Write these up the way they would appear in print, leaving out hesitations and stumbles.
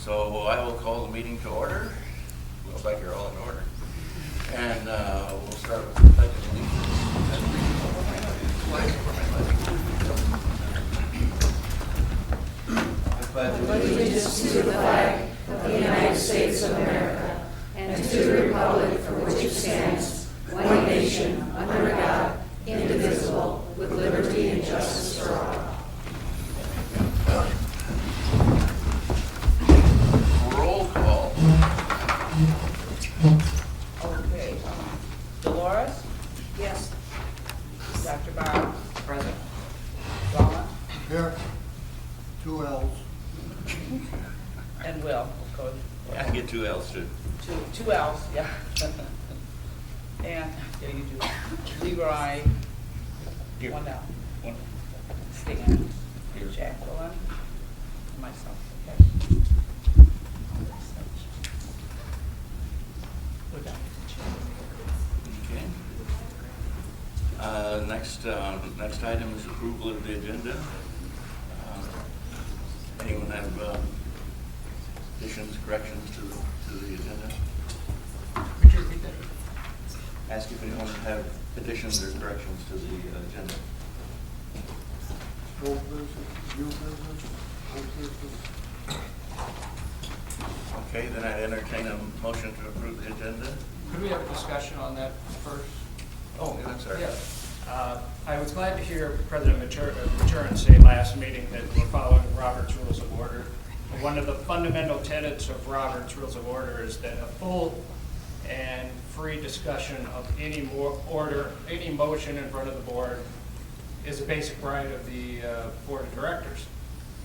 So I will call the meeting to order. Looks like you're all in order. And we'll start with the pledge of allegiance to the flag of the United States of America and to the republic for which it stands, one nation, under God, indivisible, with liberty and justice for all. roll call. Okay. Dolores? Yes. Dr. Barr? Present. Donna? Here, 2 L's. And Will, of course. I can get 2 L's too. Two L's, yeah. And, yeah, you do. Leroy, Here. 1 L. One. Stan. Here. Jacqueline. Myself, okay. We're done. Okay. Next item is approval of the agenda. Anyone have additions, corrections to the agenda? Would you repeat that? Ask if anyone have additions or corrections to the agenda. Old business, new business, old business. Okay, then I entertain a motion to approve the agenda. Could we have a discussion on that first? Oh, I'm sorry. Yeah. I was glad to hear President Maturin say last meeting that we're following Robert's Rules of Order. One of the fundamental tenets of Robert's Rules of Order is that a full and free discussion of any motion in front of the board is a basic right of the board of directors.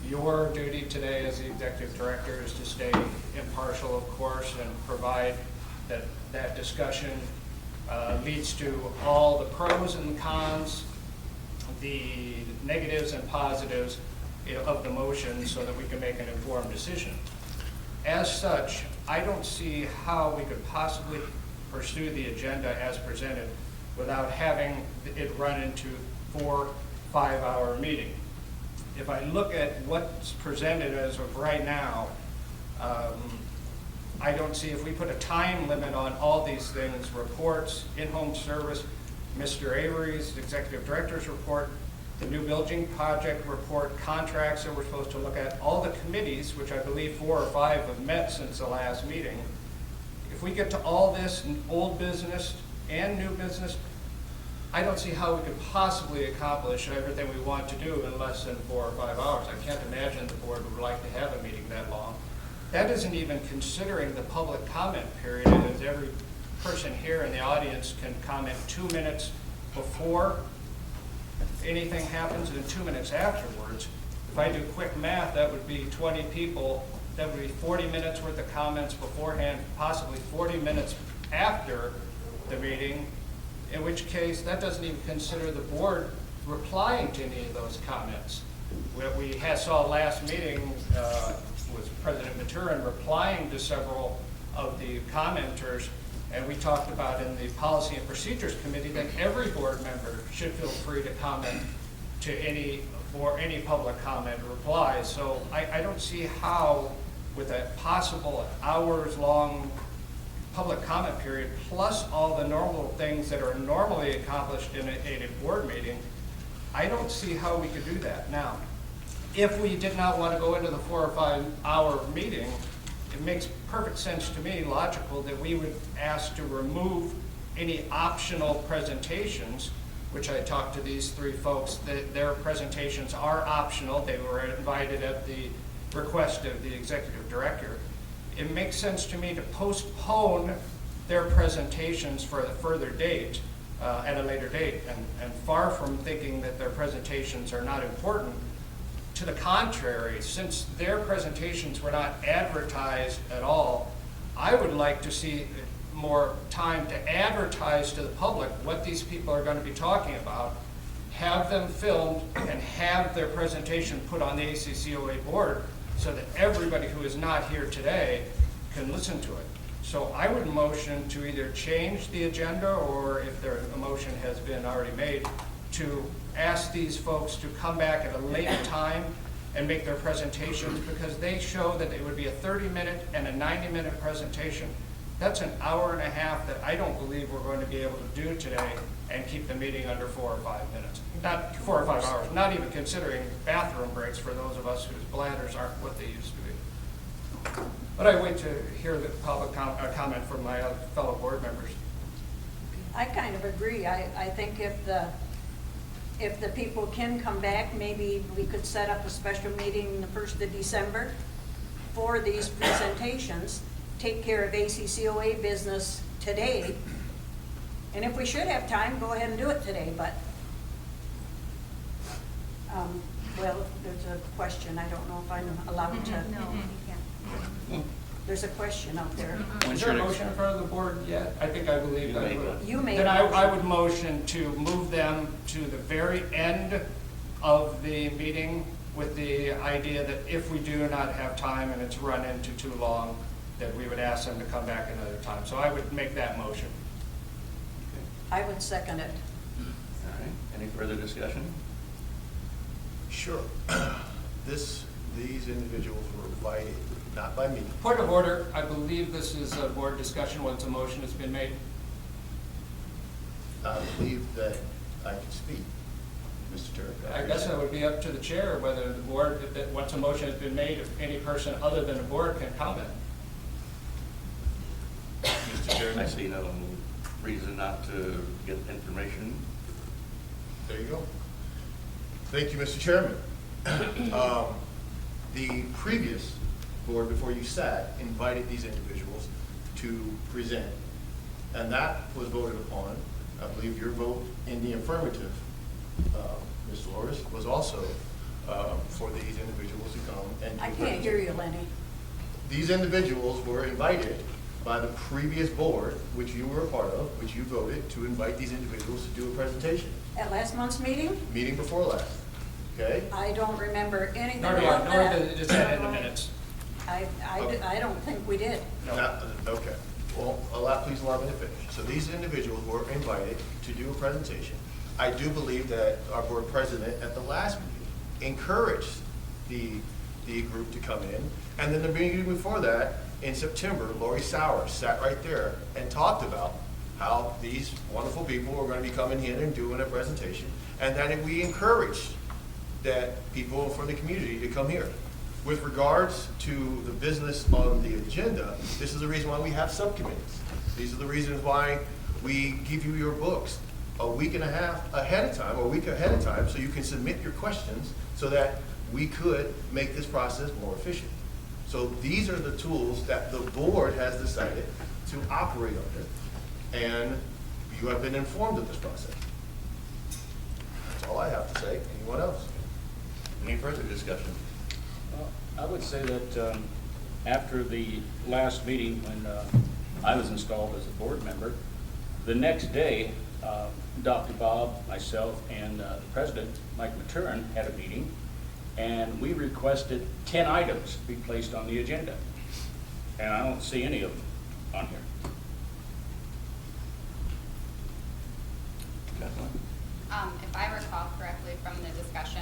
Your duty today as the executive director is to stay impartial, of course, and provide that discussion leads to all the pros and cons, the negatives and positives of the motion so that we can make an informed decision. As such, I don't see how we could possibly pursue the agenda as presented without having it run into 4 5-hour meeting. If I look at what's presented as of right now, I don't see, if we put a time limit on all these things, reports, in-home service, Mr. Avery's executive director's report, the new building project report, contracts that we're supposed to look at, all the committees, which I believe 4 or 5 have met since the last meeting. If we get to all this old business and new business, I don't see how we could possibly accomplish everything we want to do in less than 4 or 5 hours. I can't imagine the board would like to have a meeting that long. That isn't even considering the public comment period, as every person here in the audience can comment 2 minutes before anything happens and 2 minutes afterwards. If I do quick math, that would be 20 people. That would be 40 minutes worth of comments beforehand, possibly 40 minutes after the meeting, in which case that doesn't even consider the board replying to any of those comments. What we saw last meeting was President Maturin replying to several of the commenters, and we talked about in the Policy and Procedures Committee that every board member should feel free to comment to any public comment or reply. So I don't see how, with a possible hours-long public comment period, plus all the normal things that are normally accomplished in a board meeting, I don't see how we could do that. Now, if we did not want to go into the 4 or 5 hour meeting, it makes perfect sense to me, logical, that we would ask to remove any optional presentations, which I talked to these 3 folks, that their presentations are optional. They were invited at the request of the executive director. It makes sense to me to postpone their presentations for a further date, at a later date, and far from thinking that their presentations are not important. To the contrary, since their presentations were not advertised at all, I would like to see more time to advertise to the public what these people are going to be talking about, have them filmed, and have their presentation put on the ACCOA board so that everybody who is not here today can listen to it. So I would motion to either change the agenda, or if a motion has been already made, to ask these folks to come back at a later time and make their presentations, because they show that it would be a 30-minute and a 90-minute presentation. That's an hour and a half that I don't believe we're going to be able to do today and keep the meeting under 4 or 5 minutes. Not 4 or 5 hours, not even considering bathroom breaks for those of us whose bladders aren't what they used to be. But I wait to hear the public comment from my fellow board members. I kind of agree. I think if the people can come back, maybe we could set up a special meeting the 1st of December for these presentations, take care of ACCOA business today. And if we should have time, go ahead and do it today, but, well, there's a question. I don't know if I'm allowed to. No, you can't. There's a question out there. Is there a motion in front of the board yet? I think I believe that. You made Then a I motion. would motion to move them to the very end of the meeting with the idea that if we do not have time and it's run into too long, that we would ask them to come back another time. So I would make that motion. I would second it. All right, any further discussion? Sure. These individuals were invited, not by me. Point of order, I believe this is a board discussion once a motion has been made. I believe that I can speak, Mr. Turk. I guess that would be up to the chair whether the board, that once a motion has been made, if any person other than the board can comment. Mr. Chairman. I see no reason not to get information. There you go. Thank you, Mr. Chairman. The previous board before you sat invited these individuals to present, and that was voted upon. I believe your vote in the affirmative, Ms. Dolores, was also for these individuals to come and do I can't hear you, Lenny. These individuals were invited by the previous board, which you were a part of, which you voted to invite these individuals to do a presentation. At last month's meeting? Meeting before last, okay? I don't remember anything Nor about that. is that in the minutes. I don't think we did. No. Okay, well, please allow me to finish. So these individuals were invited to do a presentation. I do believe that our board president at the last meeting encouraged the group to come in. And then the meeting before that, in September, Lori Sowers sat right there and talked about how these wonderful people were going to be coming in and doing a presentation, and that we encouraged that people from the community to come here. With regards to the business on the agenda, this is the reason why we have subcommittees. These are the reasons why we give you your books a week and a half ahead of time, or a week ahead of time, so you can submit your questions so that we could make this process more efficient. So these are the tools that the board has decided to operate under, and you have been informed of this process. That's all I have to say. Anyone else? Any further discussion? Well, I would say that after the last meeting, when I was installed as a board member, the next day, Dr. Bob, myself, and the president, Mike Maturin, had a meeting, and we requested 10 items be placed on the agenda. And I don't see any of them on here. Kathleen? If I recall correctly from the discussion,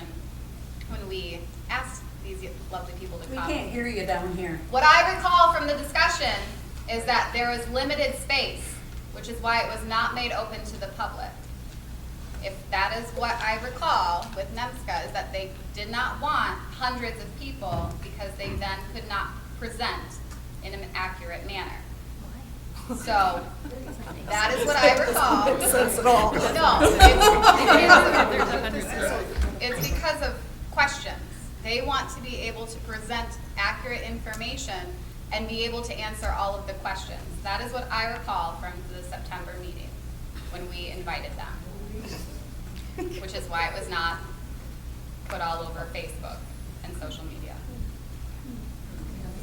when we asked these lovely people to We come. can't hear you down here. What I recall from the discussion is that there was limited space, which is why it was not made open to the public. If that is what I recall with NEMCOG, is that they did not want hundreds of people because they then could not present in an accurate manner. So, that is what I recall. Makes sense at all. No, it's because of questions. They want to be able to present accurate information and be able to answer all of the questions. That is what I recall from the September meeting when we invited them, which is why it was not put all over Facebook and social media.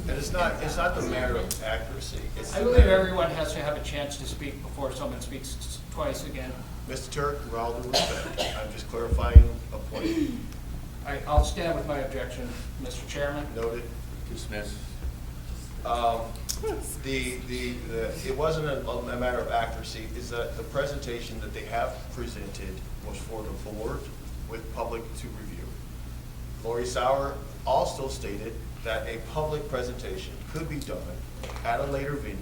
And it's not the matter of accuracy. It's I the believe matter- everyone has to have a chance to speak before someone speaks twice again. Mr. Turk, with all due respect, I'm just clarifying a point. I'll stand with my objection, Mr. Chairman. Noted. Dismiss. It wasn't a matter of accuracy, is that the presentation that they have presented was for the board with public to review. Lori Sauer also stated that a public presentation could be done at a later venue,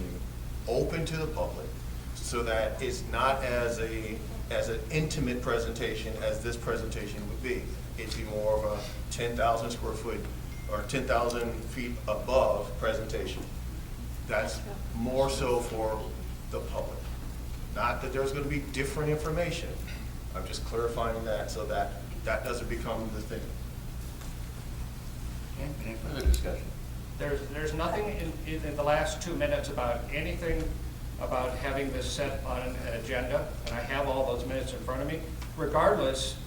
open to the public, so that it's not as an intimate presentation as this presentation would be. It'd be more of a 10,000 square foot or 10,000 feet above presentation. That's more so for the public. Not that there's going to be different information. I'm just clarifying that so that that doesn't become the thing. Okay, any further discussion? There's nothing in the last 2 minutes about anything about having this set on an agenda, and I have all those minutes in front of me. Regardless,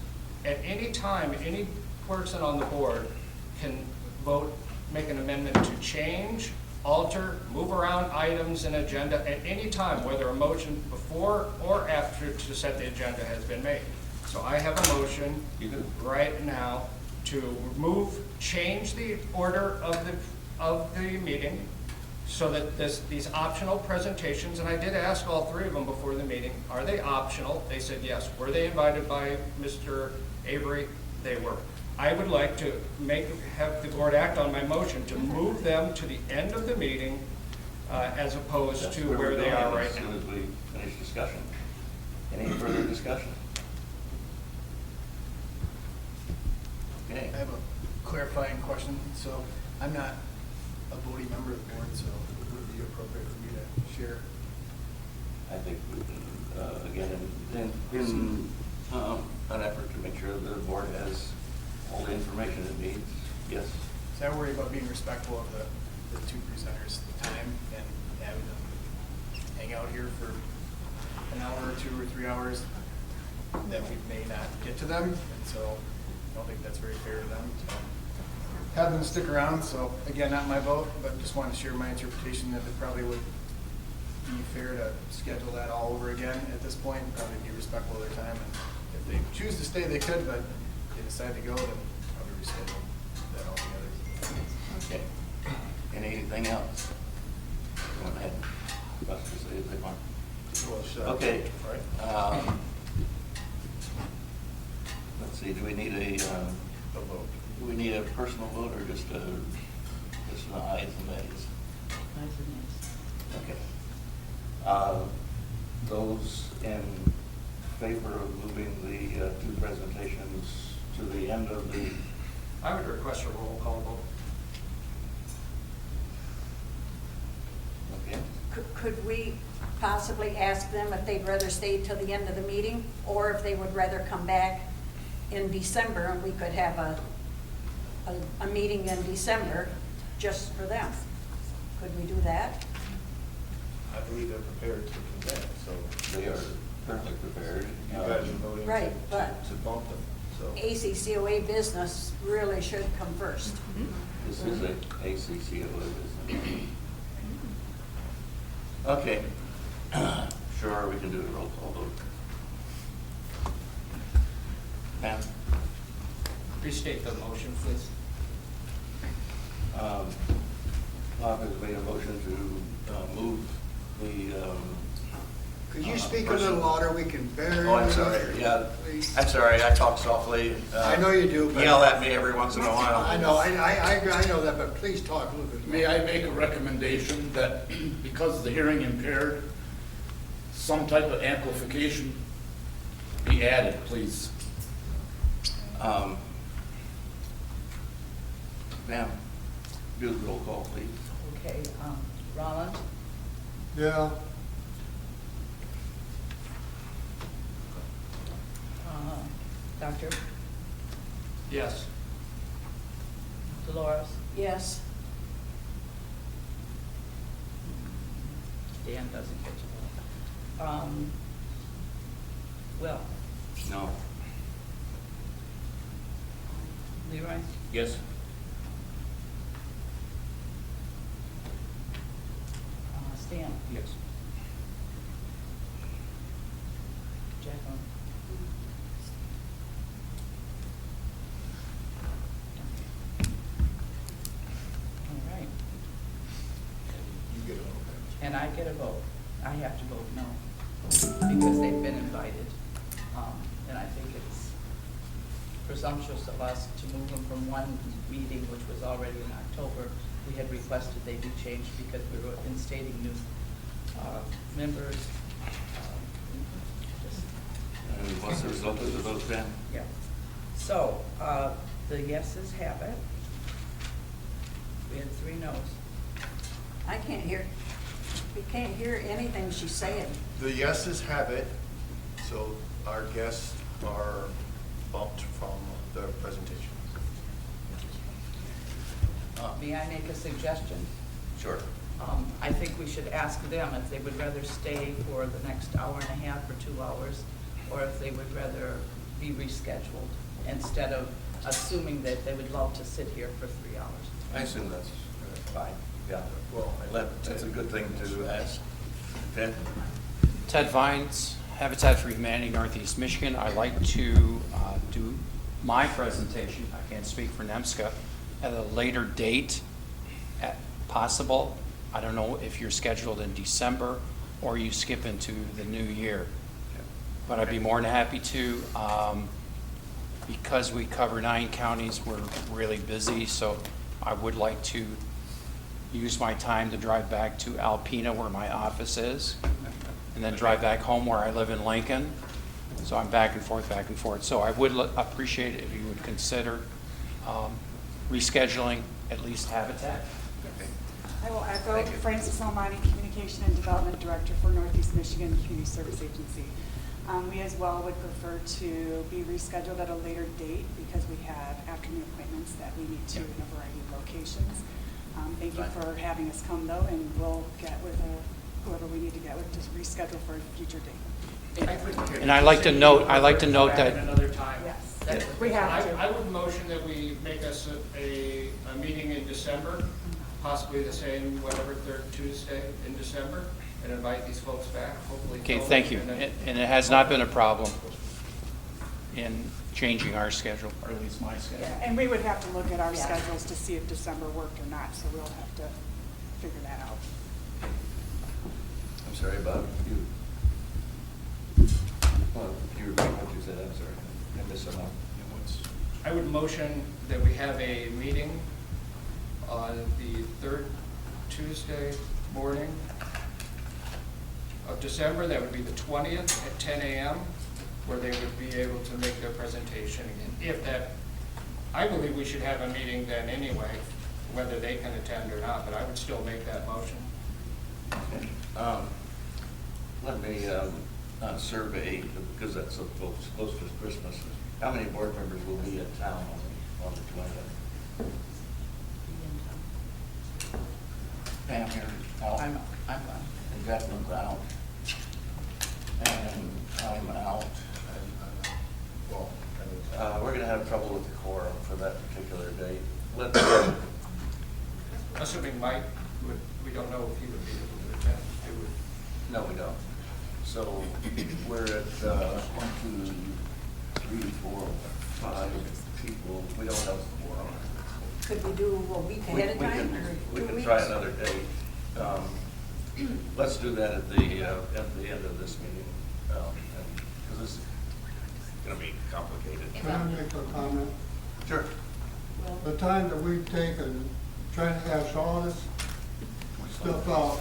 at any time, any person on the board can vote, make an amendment to change, alter, move around items in agenda at any time, whether a motion before or after to set the agenda has been made. So I have a motion right now to change the order of the meeting so that these optional presentations, and I did ask all three of them before the meeting, are they optional? They said yes. Were they invited by Mr. Avery? They were. I would like to have the board act on my motion to move them to the end of the meeting as opposed to where they are right As now. soon as we finish discussion. Any further discussion? Okay. I have a clarifying question. So I'm not a voting member of the board, so it would be appropriate for me to share. I think we can, again, in an effort to make sure the board has all the information it needs, yes. So I worry about being respectful of the two presenters' time and having them hang out here for an hour or 2 or 3 hours that we may not get to them. And so I don't think that's very fair to them. So have them stick around. So again, not my vote, but just wanted to share my interpretation that it probably would be fair to schedule that all over again at this point, probably be respectful of their time. And if they choose to stay, they could, but if they decide to go, then probably reschedule that altogether. Okay. Anything else? Go ahead. Let's just say if they want. Well, should I- Okay. Right? Let's see, do we need A vote. do we need a personal vote or just an ayes and nays? Nice and nice. Okay. Those in favor of moving the two presentations to the end of the, I would request a roll call vote. okay, Could we possibly ask them if they'd rather stay till the end of the meeting, or if they would rather come back in December, and we could have a meeting in December just for them? Could we do that? I believe they're prepared to present, so they are currently prepared. you guys are voting Right, but- to bump them, so. ACCOA business really should come first. This is a ACCOA business. Okay. Sure, we can do a roll call vote. Pam? Restate the motion, please. Bob has made a motion to move the, Could you speak a little louder? We can barely. oh, I'm sorry, yeah, I'm sorry, I talk softly. I know you do, but- Yell at me every once in a while. I know, I know that, but please talk a little bit. May I make a recommendation that because of the hearing impaired, some type of amplification be added, please? Ma'am, do the roll call, please. Okay, Roland, Yeah. Doctor, Yes. Dolores, Yes. Dan doesn't get to vote. Will, No. Leroy, Yes. Stan, Yes. Jacqueline. All right, You get it. and I get a vote. I have to vote no, because they've been invited. And I think it's presumptuous of us to move them from one meeting, which was already in October. We had requested they be changed because we were instating new members. Just- And what's the result of the vote then? Yeah. So, the yeses have it. We had 3 noes. I can't hear, we can't hear anything she's saying. The yeses have it, so our guests are bumped from the presentation. May I make a suggestion? Sure. I think we should ask them if they would rather stay for the next hour and a half or 2 hours, or if they would rather be rescheduled, instead of assuming that they would love to sit here for 3 hours. I assume that's fine, yeah. Well, that's a good thing to ask. Ted? Ted Vines, Habitat for Humanity, Northeast Michigan. I'd like to do my presentation, I can't speak for NEMCOG, at a later date, at possible. I don't know if you're scheduled in December or you skip into the new year. But I'd be more than happy to. Because we cover 9 counties, we're really busy, so I would like to use my time to drive back to Alpena, where my office is, and then drive back home where I live in Lincoln. So I'm back and forth, back and forth. So I would appreciate it if you would consider rescheduling at least Habitat. I will echo Francis Almani, Communication and Development Director for Northeast Michigan Community Service Agency. We as well would prefer to be rescheduled at a later date because we have afternoon appointments that we need to in a variety of locations. Thank you for having us come though, and we'll get with whoever we need to get with to reschedule for a future date. And I'd like to note that Another time. Yes, we have to. I would motion that we make us a meeting in December, possibly the same, whatever, 3rd Tuesday in December, and invite these folks back, hopefully. Okay, thank you. And it has not been a problem in changing our schedule, or at least my schedule. Yeah, and we would have to look at our schedules to see if December worked or not, so we'll have to figure that out. I'm sorry about you. Well, you repeat what you said, I'm sorry. I missed some out. I would motion that we have a meeting on the 3rd Tuesday morning of December. That would be the 20th at 10 a.m., where they would be able to make their presentation again. If that, I believe we should have a meeting then anyway, whether they can attend or not, but I would still make that motion. Okay. Let me survey, because that's so close to Christmas. How many board members will be in town on the 20th? Pam here, Al. I'm fine. And Jacqueline's out. And I'm out. We're gonna have trouble with the quorum for that particular date. Assuming Mike would, we don't know if he would be able to attend. It would. No, we don't. So we're at 1, 2, 3, 4, 5 people. We don't have a quorum. Could we do a week ahead of time or 2 We weeks? can try another date. Let's do that at the end of this meeting, because this is going to be complicated. Can I make a comment? Sure. The time that we've taken trying to hash all this stuff out,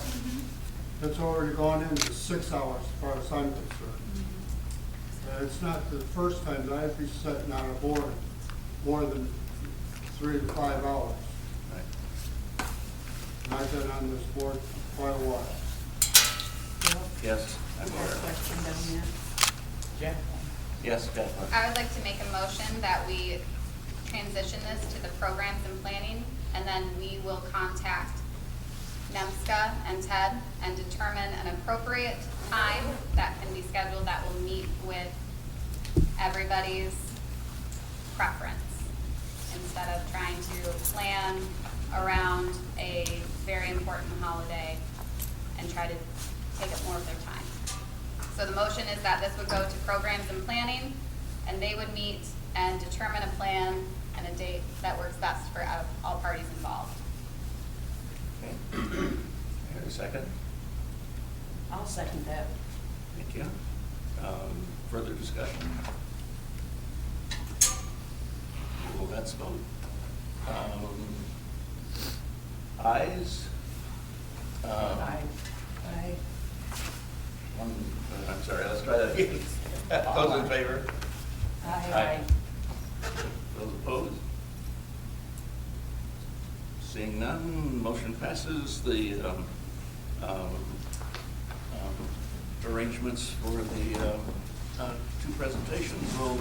it's already gone into 6 hours as far as I'm concerned. It's not the first time that I've been sitting on a board more than 3 to 5 hours. Right. And I've been on this board quite a while. Yes, I'm Got a aware. question down there. Jacqueline? Yes, Kathleen. I would like to make a motion that we transition this to the programs and planning, and then we will contact NEMCOG and TED and determine an appropriate time that can be scheduled that will meet with everybody's preference, instead of trying to plan around a very important holiday and try to take up more of their time. So the motion is that this would go to programs and planning, and they would meet and determine a plan and a date that works best for all parties involved. Okay. Here, a second. I'll second that. Thank you. Further discussion? let's vote. Ayes? Aye. I'm sorry, let's try that again. Those in favor? Aye. Those opposed? Seeing none, motion passes. The arrangements for the two presentations will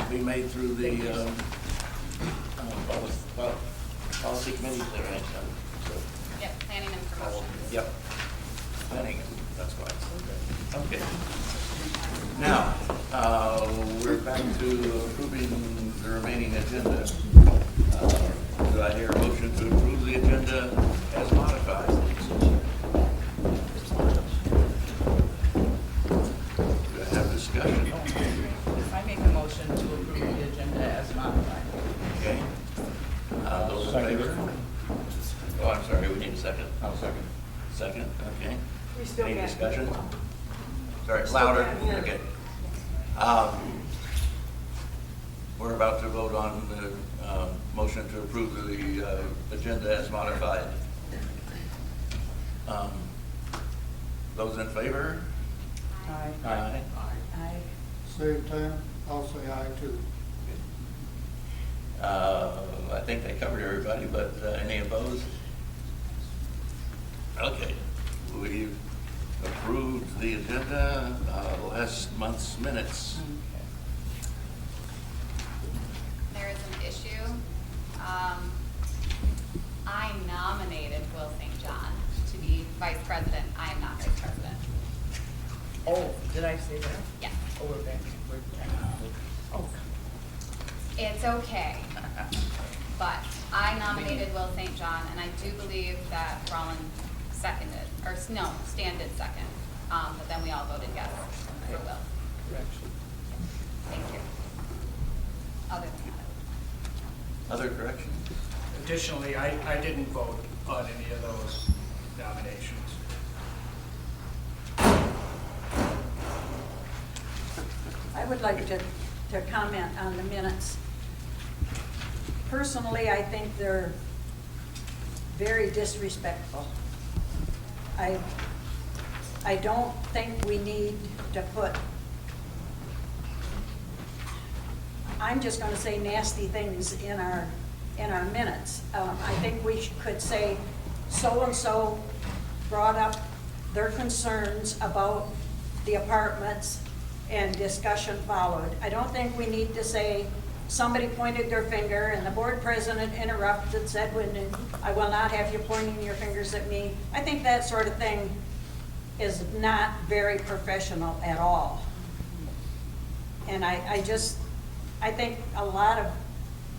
be made through the policy committee there, right? So, Yep, planning and promotion. yep. Planning, that's why. Okay. Now, we're back to approving the remaining agenda. Do I hear a motion to approve the agenda as modified? Do I have discussion? I make a motion to approve the agenda as modified. Okay. Those in favor? Oh, I'm sorry, we need a second. I'll second. Second, okay. We still Any got- discussion? Sorry, louder, okay. We're about to vote on the motion to approve the agenda as modified. Those in favor? Aye. Aye. Aye. Same time, I'll say aye too. I think they covered everybody, but any opposed? Okay, we've approved the agenda, last month's minutes. There is an issue. I nominated Will St. John to be vice president. I am not vice president. Oh, did I say that? Yes. Oh, we're back. Oh. It's okay. But I nominated Will St. John, and I do believe that Rollin seconded, or no, Stan did second. But then we all voted yes for Will. Correction. Thank you. Other than that. Other corrections? Additionally, I didn't vote on any of those nominations. I would like to comment on the minutes. Personally, I think they're very disrespectful. I don't think we need to put, I'm just gonna say nasty things in our minutes. I think we could say, so-and-so brought up their concerns about the apartments and discussion followed. I don't think we need to say, somebody pointed their finger and the board president interrupted, said, I will not have you pointing your fingers at me. I think that sort of thing is not very professional at all. And I think a lot of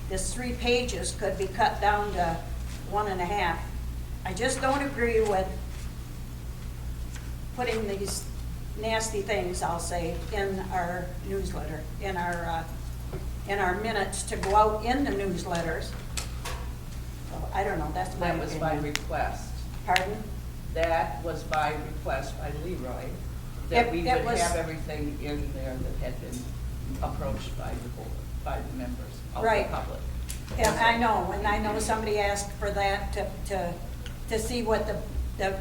this 3 pages could be cut down to 1.5. I just don't agree with putting these nasty things, I'll say, in our newsletter, in our minutes to go out in the newsletters. So, I don't know, that's my That was by opinion. request. Pardon? That was by request by Leroy, that we It would was- have everything in there that had been approached by the board, by the members of the Right. public. And I know somebody asked for that to see what the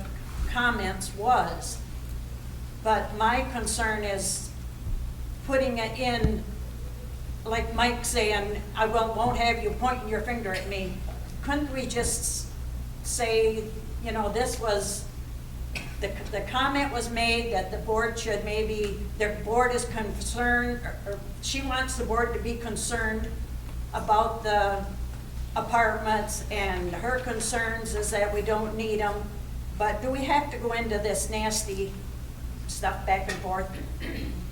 comments was. But my concern is putting it in, like Mike saying, I won't have you pointing your finger at me. Couldn't we just say, this was, the comment was made that the board should the board is concerned, or she wants the board to be concerned about the apartments, and her concerns is that we don't need them. But do we have to go into this nasty stuff back and forth?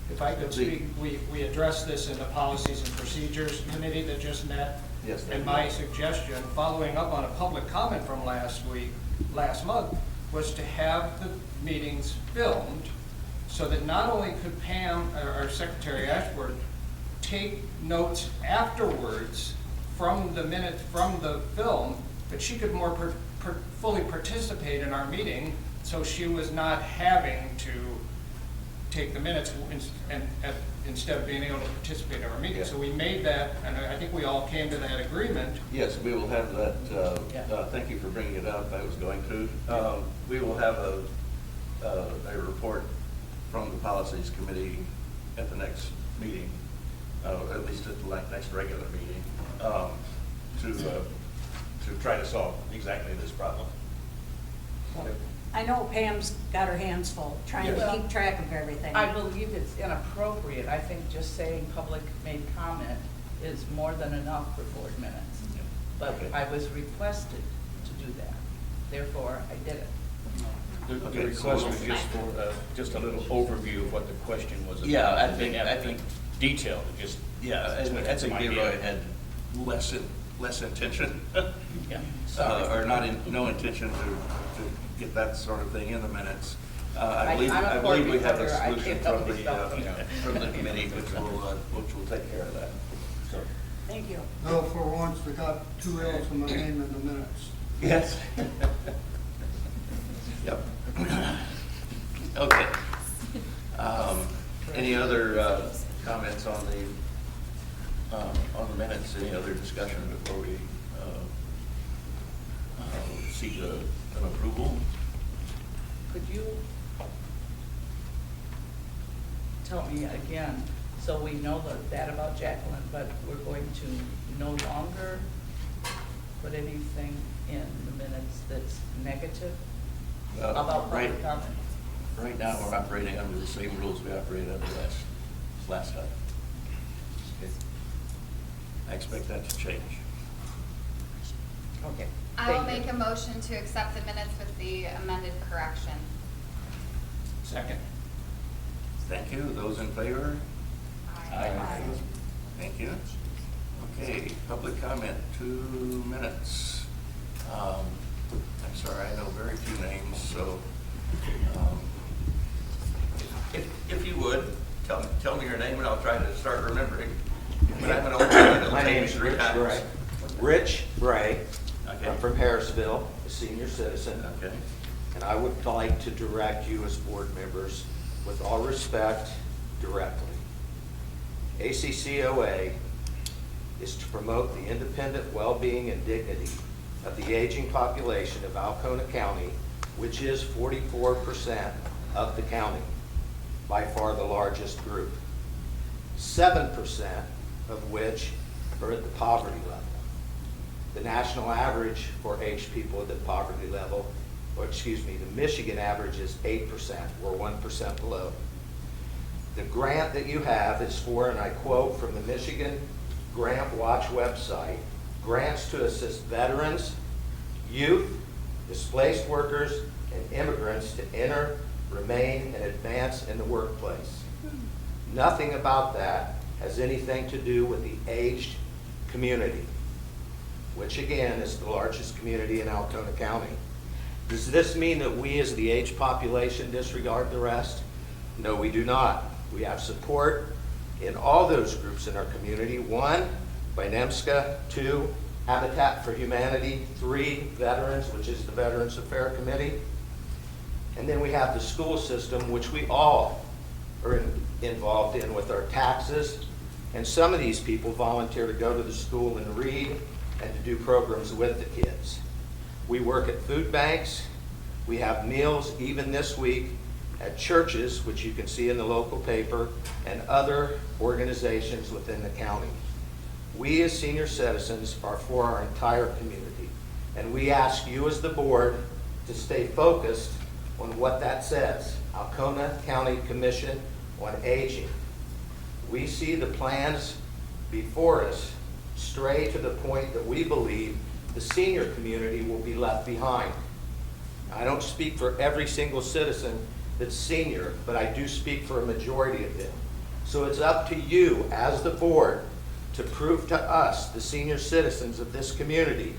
If I could speak, we addressed this in the Policies and Procedures Committee that just met. Yes, they And did. my suggestion, following up on a public comment from last month, was to have the meetings filmed so that not only could Pam, or Secretary Ashworth, take notes afterwards from the minutes from the film, but she could more fully participate in our meeting, so she was not having to take the minutes instead of being able to participate in our meeting. So we made that, and I think we all came to that agreement. Yes, we will have that, Yeah. thank you for bringing it up, I was going to. We will have a report from the Policies Committee at the next meeting, at least at the next regular meeting, to try to solve exactly this problem. I know Pam's got her hands full, trying to Yes. keep track of everything. I believe it's inappropriate. I think just saying public made comment is more than enough for board minutes. But Okay. I was requested to do that, therefore I did it. The Okay, request so- was just for, just a little overview of what the question was about. Yeah, I Didn't have to think- be detailed, just. Yeah, I think Leroy had less intention, Yeah. or no intention to get that sort of thing in the minutes. I I'm a believe we board have a reporter. I solution can't help myself. from the committee, which will take care of that. So, Thank you. Though for once, we got 2 L's in my name in the minutes. yes. Yep. Okay. Any other comments on the minutes? Any other discussion before we seek an approval? Could you tell me again, so we know that about Jacqueline, but we're going to no longer put anything in the minutes that's negative about Right. public comment? Right now, we're operating under the same rules we operated under last time. Okay. I expect that to change. Okay. I will Thank you. make a motion to accept the minutes with the amended correction. Second. Thank you. Those in favor? Aye. Thank you. Okay, public comment, 2 minutes. I'm sorry, I know very few names, so if you would, tell me your name and I'll try to start remembering. But I'm an old man, it'll My take me name's 3 Rich times. Bray. Rich Bray. Okay. I'm from Harrisville, a senior citizen. Okay. And I would like to direct you as board members, with all respect, directly. ACCOA is to promote the independent well-being and dignity of the aging population of Alcona County, which is 44% of the county, by far the largest group. 7% of which are at the poverty level. The national average for aged people at the poverty level, the Michigan average is 8%, we're 1% below. The grant that you have is for, and I quote from the Michigan Grant Watch website, grants to assist veterans, youth, displaced workers, and immigrants to enter, remain, and advance in the workplace. Nothing about that has anything to do with the aged community, which again is the largest community in Alcona County. Does this mean that we as the aged population disregard the rest? No, we do not. We have support in all those groups in our community. 1, by NEMCOG, 2, Habitat for Humanity, 3, Veterans, which is the Veterans Affairs Committee. And then we have the school system, which we all are involved in with our taxes. And some of these people volunteer to go to the school and read and to do programs with the kids. We work at food banks. We have meals even this week at churches, which you can see in the local paper, and other organizations within the county. We as senior citizens are for our entire community, and we ask you as the board to stay focused on what that says. Alcona County Commission on Aging. We see the plans before us stray to the point that we believe the senior community will be left behind. I don't speak for every single citizen that's senior, but I do speak for a majority of them. So it's up to you as the board to prove to us, the senior citizens of this community,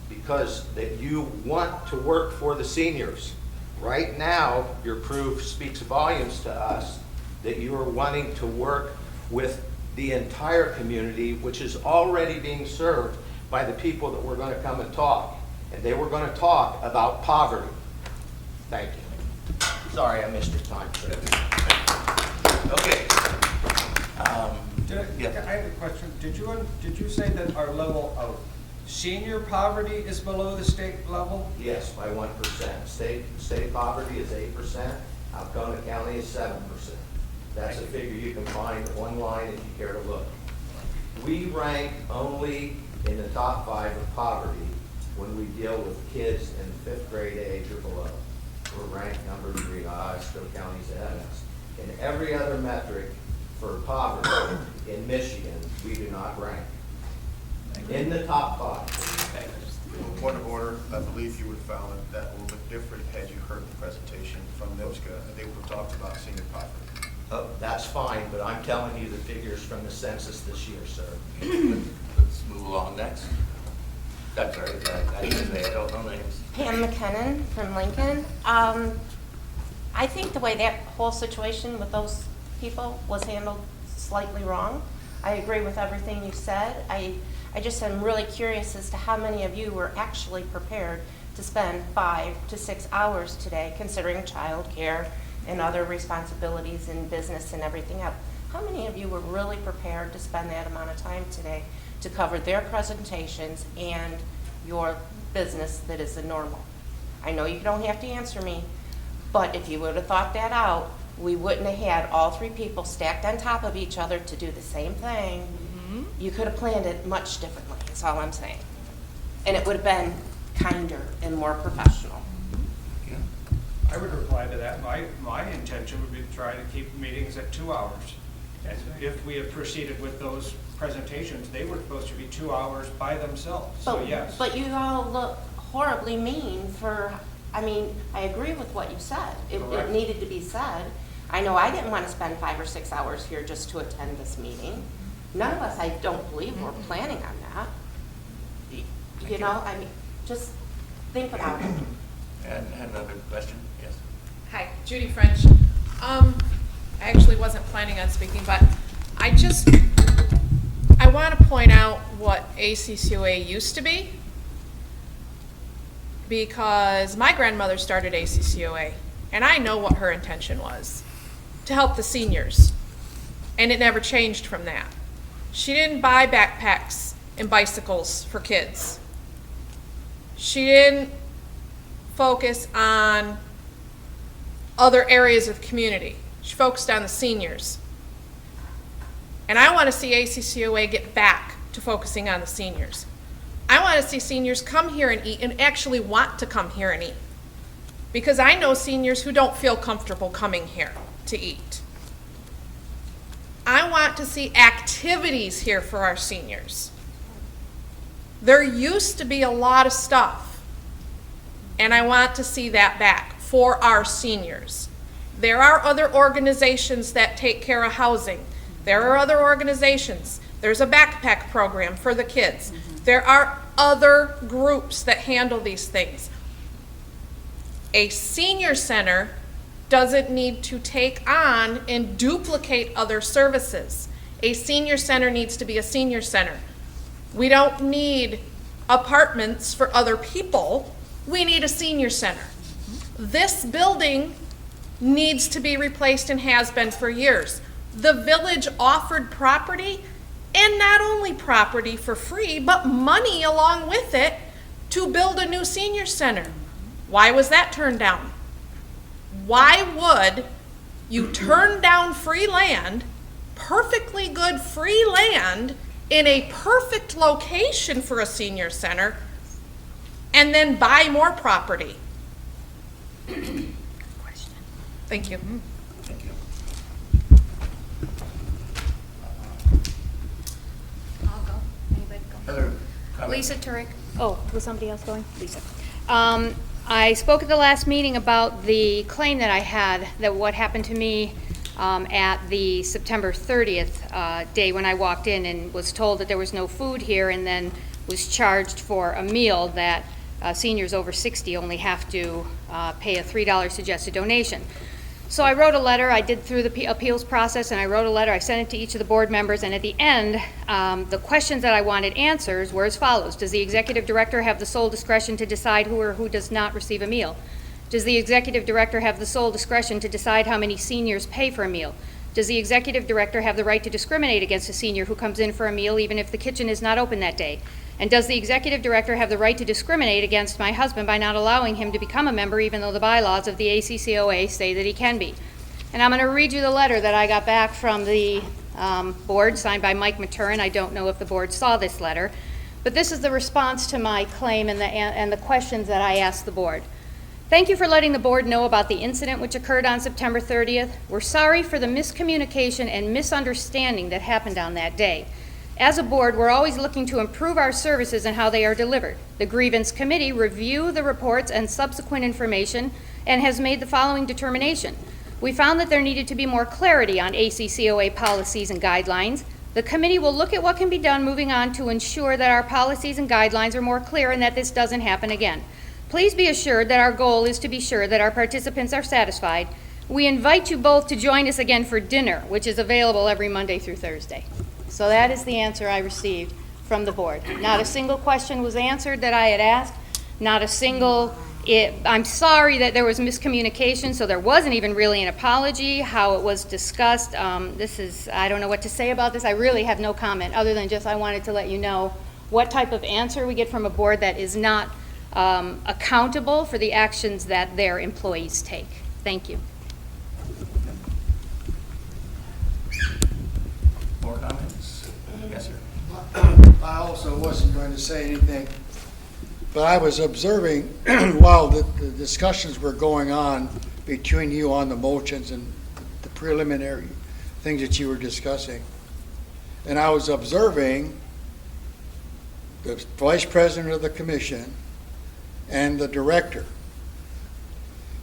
because that you want to work for the seniors. Right now, your proof speaks volumes to us that you are wanting to work with the entire community, which is already being served by the people that were going to come and talk. And they were going to talk about poverty. Thank you. Sorry, I missed your time. Okay. I have a question. Did you say that our level of senior poverty is below the state level? Yes, by 1%. State poverty is 8%, Alcona County is 7%. That's a figure you can find online if you care to look. We rank only in the top 5 of poverty when we deal with kids in 5th grade age or below. We're ranked number 3. Still counties ahead of us. In every other metric for poverty in Michigan, we do not rank in the top 5. Point of order, I believe you would have found that a little bit different had you heard the presentation from NEMCOG. They would have talked about senior poverty. Oh, that's fine, but I'm telling you the figures from the census this year, sir. Let's move along next. That's all right. I don't know names. Pam McKinnon from Lincoln. I think the way that whole situation with those people was handled slightly wrong. I agree with everything you said. I just am really curious as to how many of you were actually prepared to spend 5 to 6 hours today, considering childcare and other responsibilities in business and everything else. How many of you were really prepared to spend that amount of time today to cover their presentations and your business that is the normal? I know you don't have to answer me, but if you would have thought that out, we wouldn't have had all 3 people stacked on top of each other to do the same thing. You could have planned it much differently, is all I'm saying. And it would have been kinder and more professional. Yeah. I would reply to that. My intention would be to try to keep meetings at 2 hours. And if we had proceeded with those presentations, they were supposed to be 2 hours by themselves, so yes. But you all look horribly mean for, I mean, I agree with what you said. It needed to be said. I know I didn't want to spend 5 or 6 hours here just to attend this meeting. None of us, I don't believe, were planning on that. You know, I mean, just think about it. And another question? Yes. Hi, Judy French. I actually wasn't planning on speaking, but I want to point out what ACCOA used to be, because my grandmother started ACCOA, and I know what her intention was, to help the seniors, and it never changed from that. She didn't buy backpacks and bicycles for kids. She didn't focus on other areas of the community. She focused on the seniors. And I want to see ACCOA get back to focusing on the seniors. I want to see seniors come here and eat and actually want to come here and eat. Because I know seniors who don't feel comfortable coming here to eat. I want to see activities here for our seniors. There used to be a lot of stuff, and I want to see that back for our seniors. There are other organizations that take care of housing. There are other organizations. There's a backpack program for the kids. There are other groups that handle these things. A senior center doesn't need to take on and duplicate other services. A senior center needs to be a senior center. We don't need apartments for other people. We need a senior center. This building needs to be replaced and has been for years. The village offered property, and not only property for free, but money along with it to build a new senior center. Why was that turned down? Why would you turn down free land, perfectly good free land, in a perfect location for a senior center, and then buy more property? Thank you. Thank you. I'll go. Anybody go? Other comments? Lisa Turek. Oh, was somebody else going? Lisa. I spoke at the last meeting about the claim that I had, that what happened to me at the September 30th day when I walked in and was told that there was no food here, and then was charged for a meal that seniors over 60 only have to pay a $3 suggested donation. So I wrote a letter, I did through the appeals process, and I wrote a letter, I sent it to each of the board members, and at the end, the questions that I wanted answers were as follows. Does the executive director have the sole discretion to decide who or who does not receive a meal? Does the executive director have the sole discretion to decide how many seniors pay for a meal? Does the executive director have the right to discriminate against a senior who comes in for a meal even if the kitchen is not open that day? And does the executive director have the right to discriminate against my husband by not allowing him to become a member even though the bylaws of the ACCOA say that he can be? And I'm going to read you the letter that I got back from the board, signed by Mike Maturin. I don't know if the board saw this letter, but this is the response to my claim and the questions that I asked the board. Thank you for letting the board know about the incident which occurred on September 30th. We're sorry for the miscommunication and misunderstanding that happened on that day. As a board, we're always looking to improve our services and how they are delivered. The grievance committee reviewed the reports and subsequent information and has made the following determination. We found that there needed to be more clarity on ACCOA policies and guidelines. The committee will look at what can be done moving on to ensure that our policies and guidelines are more clear and that this doesn't happen again. Please be assured that our goal is to be sure that our participants are satisfied. We invite you both to join us again for dinner, which is available every Monday through Thursday. So that is the answer I received from the board. Not a single question was answered that I had asked, not a single, I'm sorry that there was miscommunication, so there wasn't even really an apology, how it was discussed. I don't know what to say about this. I really have no comment other than just I wanted to let you know what type of answer we get from a board that is not accountable for the actions that their employees take. Thank you. More comments? Yes, sir. I also wasn't going to say anything, but I was observing while the discussions were going on between you on the motions and the preliminary things that you were discussing. And I was observing the vice president of the commission and the director.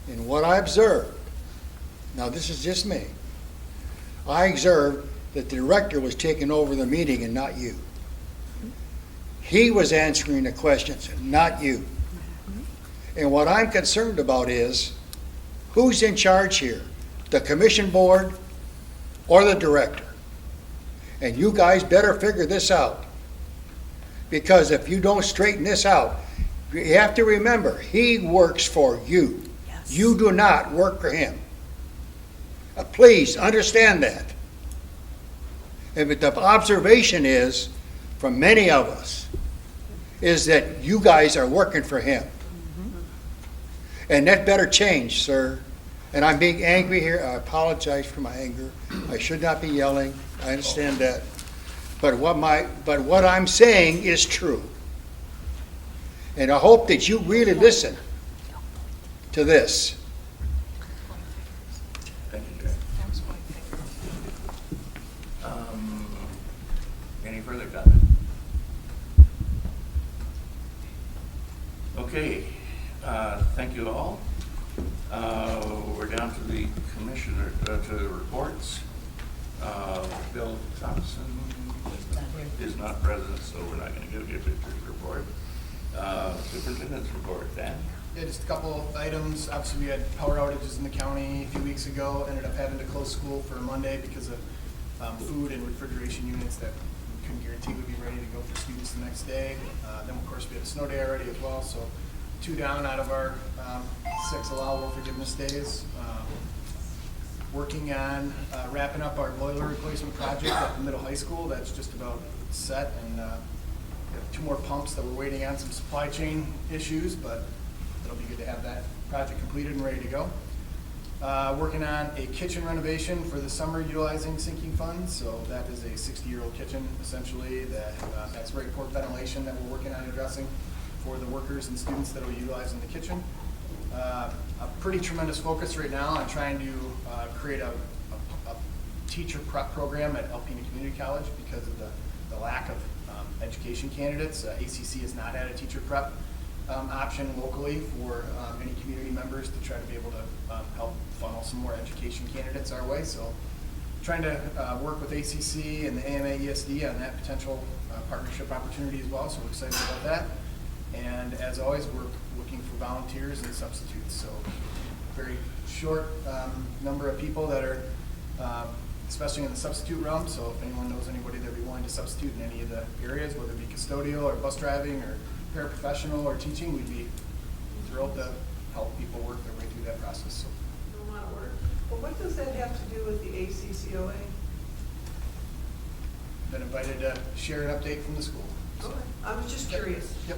And what I observed, now this is just me, I observed that the director was taking over the meeting and not you. He was answering the questions, not you. And what I'm concerned about is, who's in charge here? The commission board or the director? And you guys better figure this out. Because if you don't straighten this out, you have to remember, he works for you. Yes. You do not work for him. Please understand that. And the observation is, from many of us, is that you guys are working for him. And that better change, sir. And I'm being angry here. I apologize for my anger. I should not be yelling. I understand that. But what I'm saying is true. And I hope that you really listen to this. Thank you, Jack. Any further comment? Okay, thank you all. We're down to the commissioner, to the reports. Bill Thompson is not present, so we're not going to give you a pictures report. Superintendent's report, Dan? Yeah, just a couple of items. Obviously, we had power outages in the county a few weeks ago. Ended up having to close school for Monday because of food and refrigeration units that we couldn't guarantee would be ready to go for students the next day. Then, of course, we had a snow day already as well, so 2 down out of our 6 allowable forgiveness days. Working on wrapping up our boiler replacement project at the middle high school. That's just about set, and we have 2 more pumps that we're waiting on some supply chain issues, but it'll be good to have that project completed and ready to go. Working on a kitchen renovation for the summer utilizing sinking funds. So that is a 60-year-old kitchen, essentially, that has very poor ventilation that we're working on addressing for the workers and students that will utilize in the kitchen. A pretty tremendous focus right now on trying to create a teacher prep program at Alcona Community College because of the lack of education candidates. ACC has not had a teacher prep option locally for any community members to try to be able to help funnel some more education candidates our way. So trying to work with ACC and the AMA ESD on that potential partnership opportunity as well. So we're excited about that. And as always, we're looking for volunteers and substitutes. So very short number of people that are, especially in the substitute realm. So if anyone knows anybody that would be willing to substitute in any of the areas, whether it be custodial or bus driving or paraprofessional or teaching, we'd be thrilled to help people work their way through that process. So, A lot of work. Well, what does that have to do with the ACCOA? Been invited to share an update from the school. Okay, I was just curious. Yep.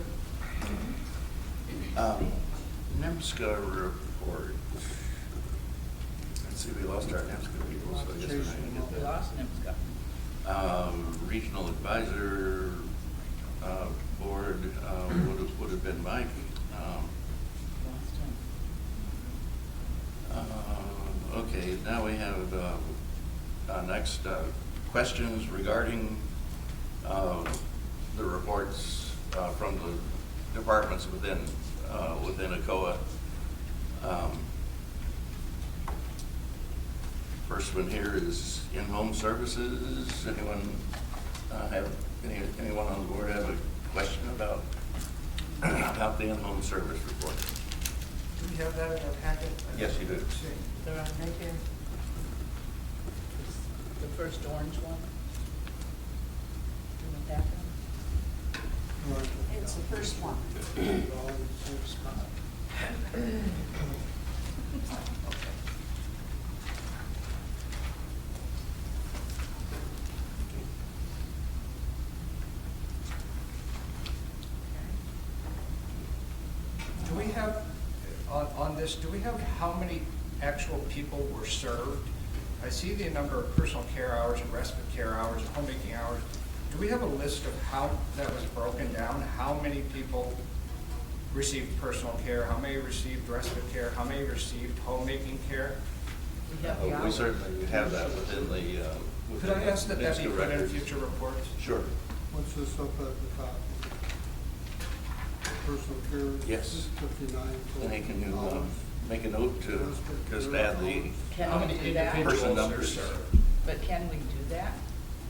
NEMCOG report. Let's see, we lost our NEMCOG people, so I guess we're not gonna get We that. lost NIMSCA. Regional advisor, board, would have been Mike. Lost him. Okay, now we have, next, questions regarding, the reports, from the departments within ACCOA. First one here is in-home services. Anyone anyone on the board have a question about the in-home service report? Do we have that in our packet? Yes, you do. They're on right here. The first orange one. In the back one. It's the first one. Do we have, on this, do we have how many actual people were served? I see the number of personal care hours and respite care hours and homemaking hours. Do we have a list of how that was broken down? How many people received personal care? How many received respite care? How many received homemaking care? We have the We hours. certainly have that within the, Could I ask that that be NEMCOG put in records. future reports? Sure. What's this up at the top? Personal care? Yes. 59. Lenny, can you make a note to just add the Can How we many do that? individuals person are numbers? served? But can we do that?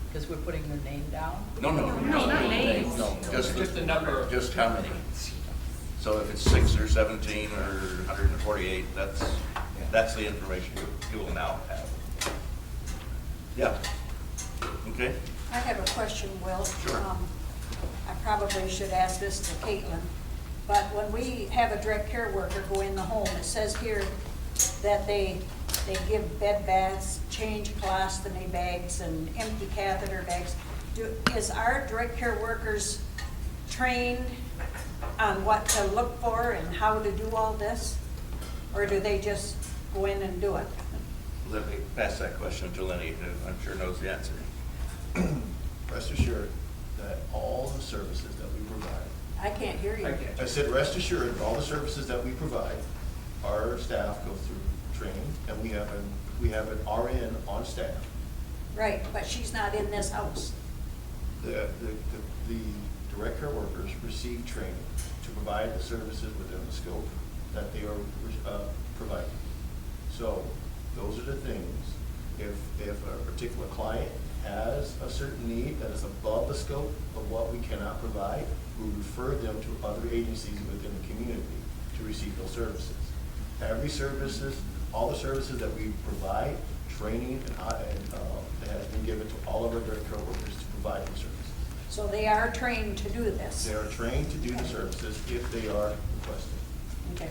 Because we're putting their name down? No, not names. No, Just the number of- Just how many? So if it's 6 or 17 or 148, that's the information you will now have. Yeah. Okay? I have a question, Will. Sure. I probably should ask this to Caitlin, but when we have a direct care worker go in the home, it says here that they give bed baths, change colostomy bags, and empty catheter bags. Is our direct care workers trained on what to look for and how to do all this? Or do they just go in and do it? Let me pass that question to Lenny, who I'm sure knows the answer. Rest assured that all the services that we provide, I can't hear you. I said rest assured, that all the services that we provide, our staff go through training, and we have an RN on staff. Right, but she's not in this house. The direct care workers receive training to provide the services within the scope that they are providing. So those are the things, if a particular client has a certain need that is above the scope of what we cannot provide, we refer them to other agencies within the community to receive those services. All the services that we provide, training has been given to all of our direct care workers to provide those services. So they are trained to do this. They are trained to do the services if they are requested. Okay.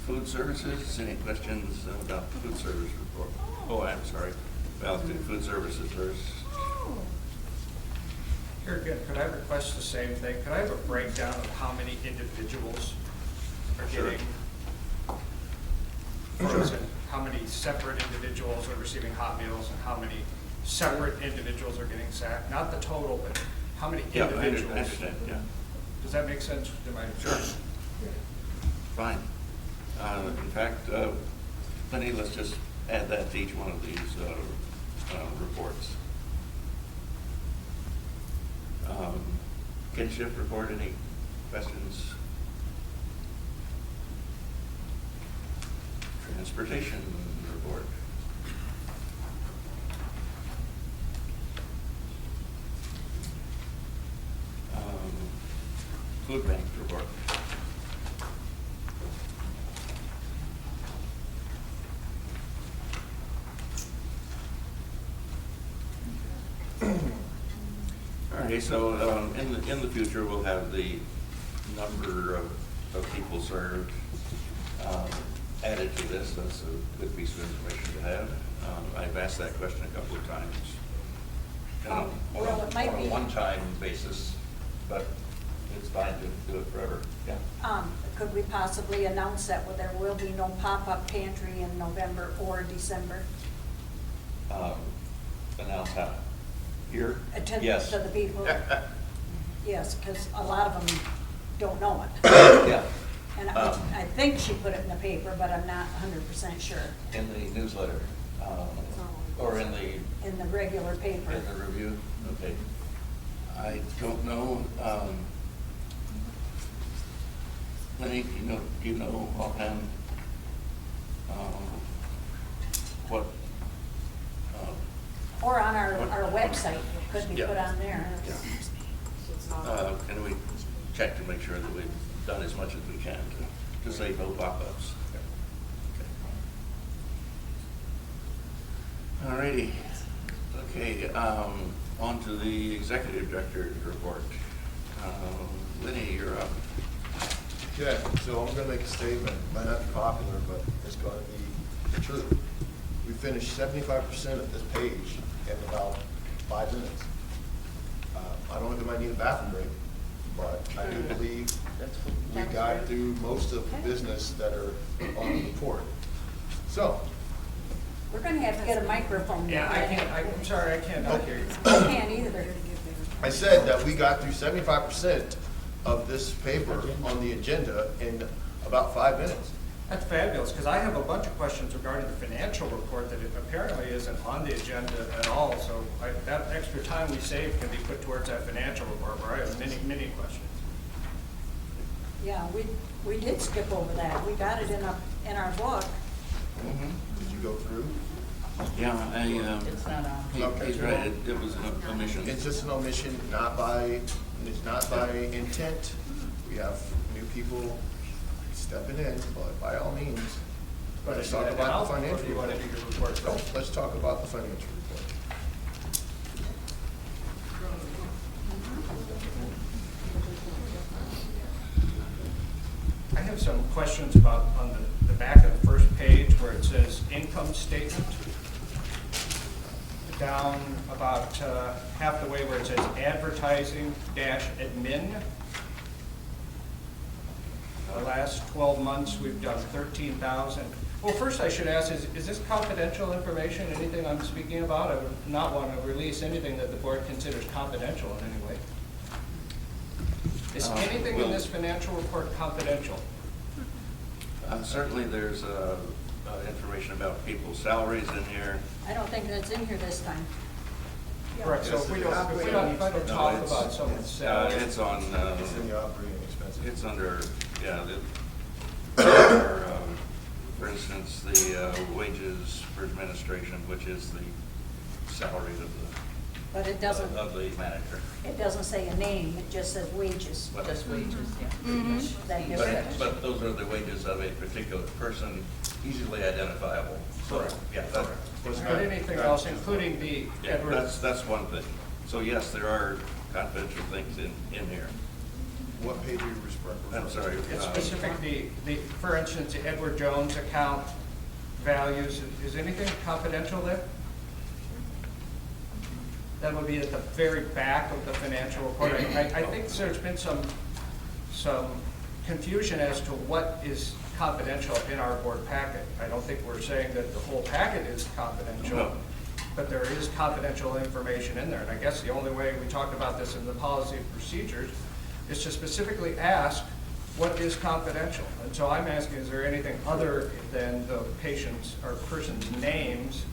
Food services, any questions about the food service report? Oh, I'm sorry. Well, do food services first. Here again, could I request the same thing? Could I have a breakdown of how many individuals are Sure. getting, for instance, how many separate individuals are receiving hot meals and how many separate individuals are getting SAC? Not the total, but how many Yeah, I individuals? understand, yeah. Does that make sense? Sure. Fine. In fact, Lenny, let's just add that to each one of these reports. Kinship report, any questions? Transportation report. Food bank report. Okay, so in the future, we'll have the number of people served, added to this. That's a good piece of information to have. I've asked that question a couple of times. Well, it might On be- a one-time basis, but it's fine to do it forever. Yeah. Could we possibly announce that there will be no pop-up pantry in November or December? Announce how? Here? Attend Yes. to the people? Yes, because a lot of them don't know it. Yeah. And I think she put it in the paper, but I'm not 100% sure. In the newsletter, or in In the regular paper. the review? Okay. I don't know. Lenny, do you know offhand, what? Or on our website, could be Yeah. put on there. Can we check to make sure that we've done as much as we can to say no pop-ups? All righty. Okay, on to the executive director's report. Lenny, you're up. Okay, so I'm gonna make a statement, might not be popular, but it's gonna be true. We finished 75% of this page in about 5 minutes. I don't know if I might need a bathroom break, but I do believe we got through most of the business that are on the report. So, We're going to have to get a microphone. Yeah, I'm sorry, I cannot hear you. I can't either. I said that we got through 75% of this paper on the agenda in about 5 minutes. That's fabulous, because I have a bunch of questions regarding the financial report that apparently isn't on the agenda at all. So that extra time we save can be put towards that financial report, where I have many, many questions. Yeah, we did skip over that. We got it in our book. Did you go through? Yeah, It's not on. he's right, it was an omission. It's just an omission, it's not by intent. We have new people stepping in, but by all means, let's talk about the financial Or do you want to report. do your report No, first? let's talk about the financial report. I have some questions about on the back of the first page where it says income statement. Down about half the way where it says advertising dash admin. The last 12 months, we've done 13,000. Well, first I should ask, is this confidential information, anything I'm speaking about? I would not want to release anything that the board considers confidential in any way. Is anything in this financial report confidential? Certainly there's information about people's salaries in here. I don't think that's in here this time. Correct, so if we don't talk about someone's salary. It's on, It's in the operating expenses. it's under, for instance, the wages for administration, which is the salary of But it doesn't, the manager. it doesn't say a name, it just says wages. Just wages, yeah. That But, difference. but those are the wages of a particular person, easily identifiable. So, yeah, that, Was there anything else, including the yeah, Edward? that's one thing. So yes, there are confidential things in here. What page are you referring to? I'm sorry. It's specific, for instance, the Edward Jones account values, is anything confidential there? That would be at the very back of the financial report. I think there's been some confusion as to what is confidential in our board packet. I don't think we're saying that the whole packet is confidential, No. but there is confidential information in there. And I guess the only way we talk about this in the policy and procedures is to specifically ask what is confidential. And so I'm asking, is there anything other than the patient's or person's names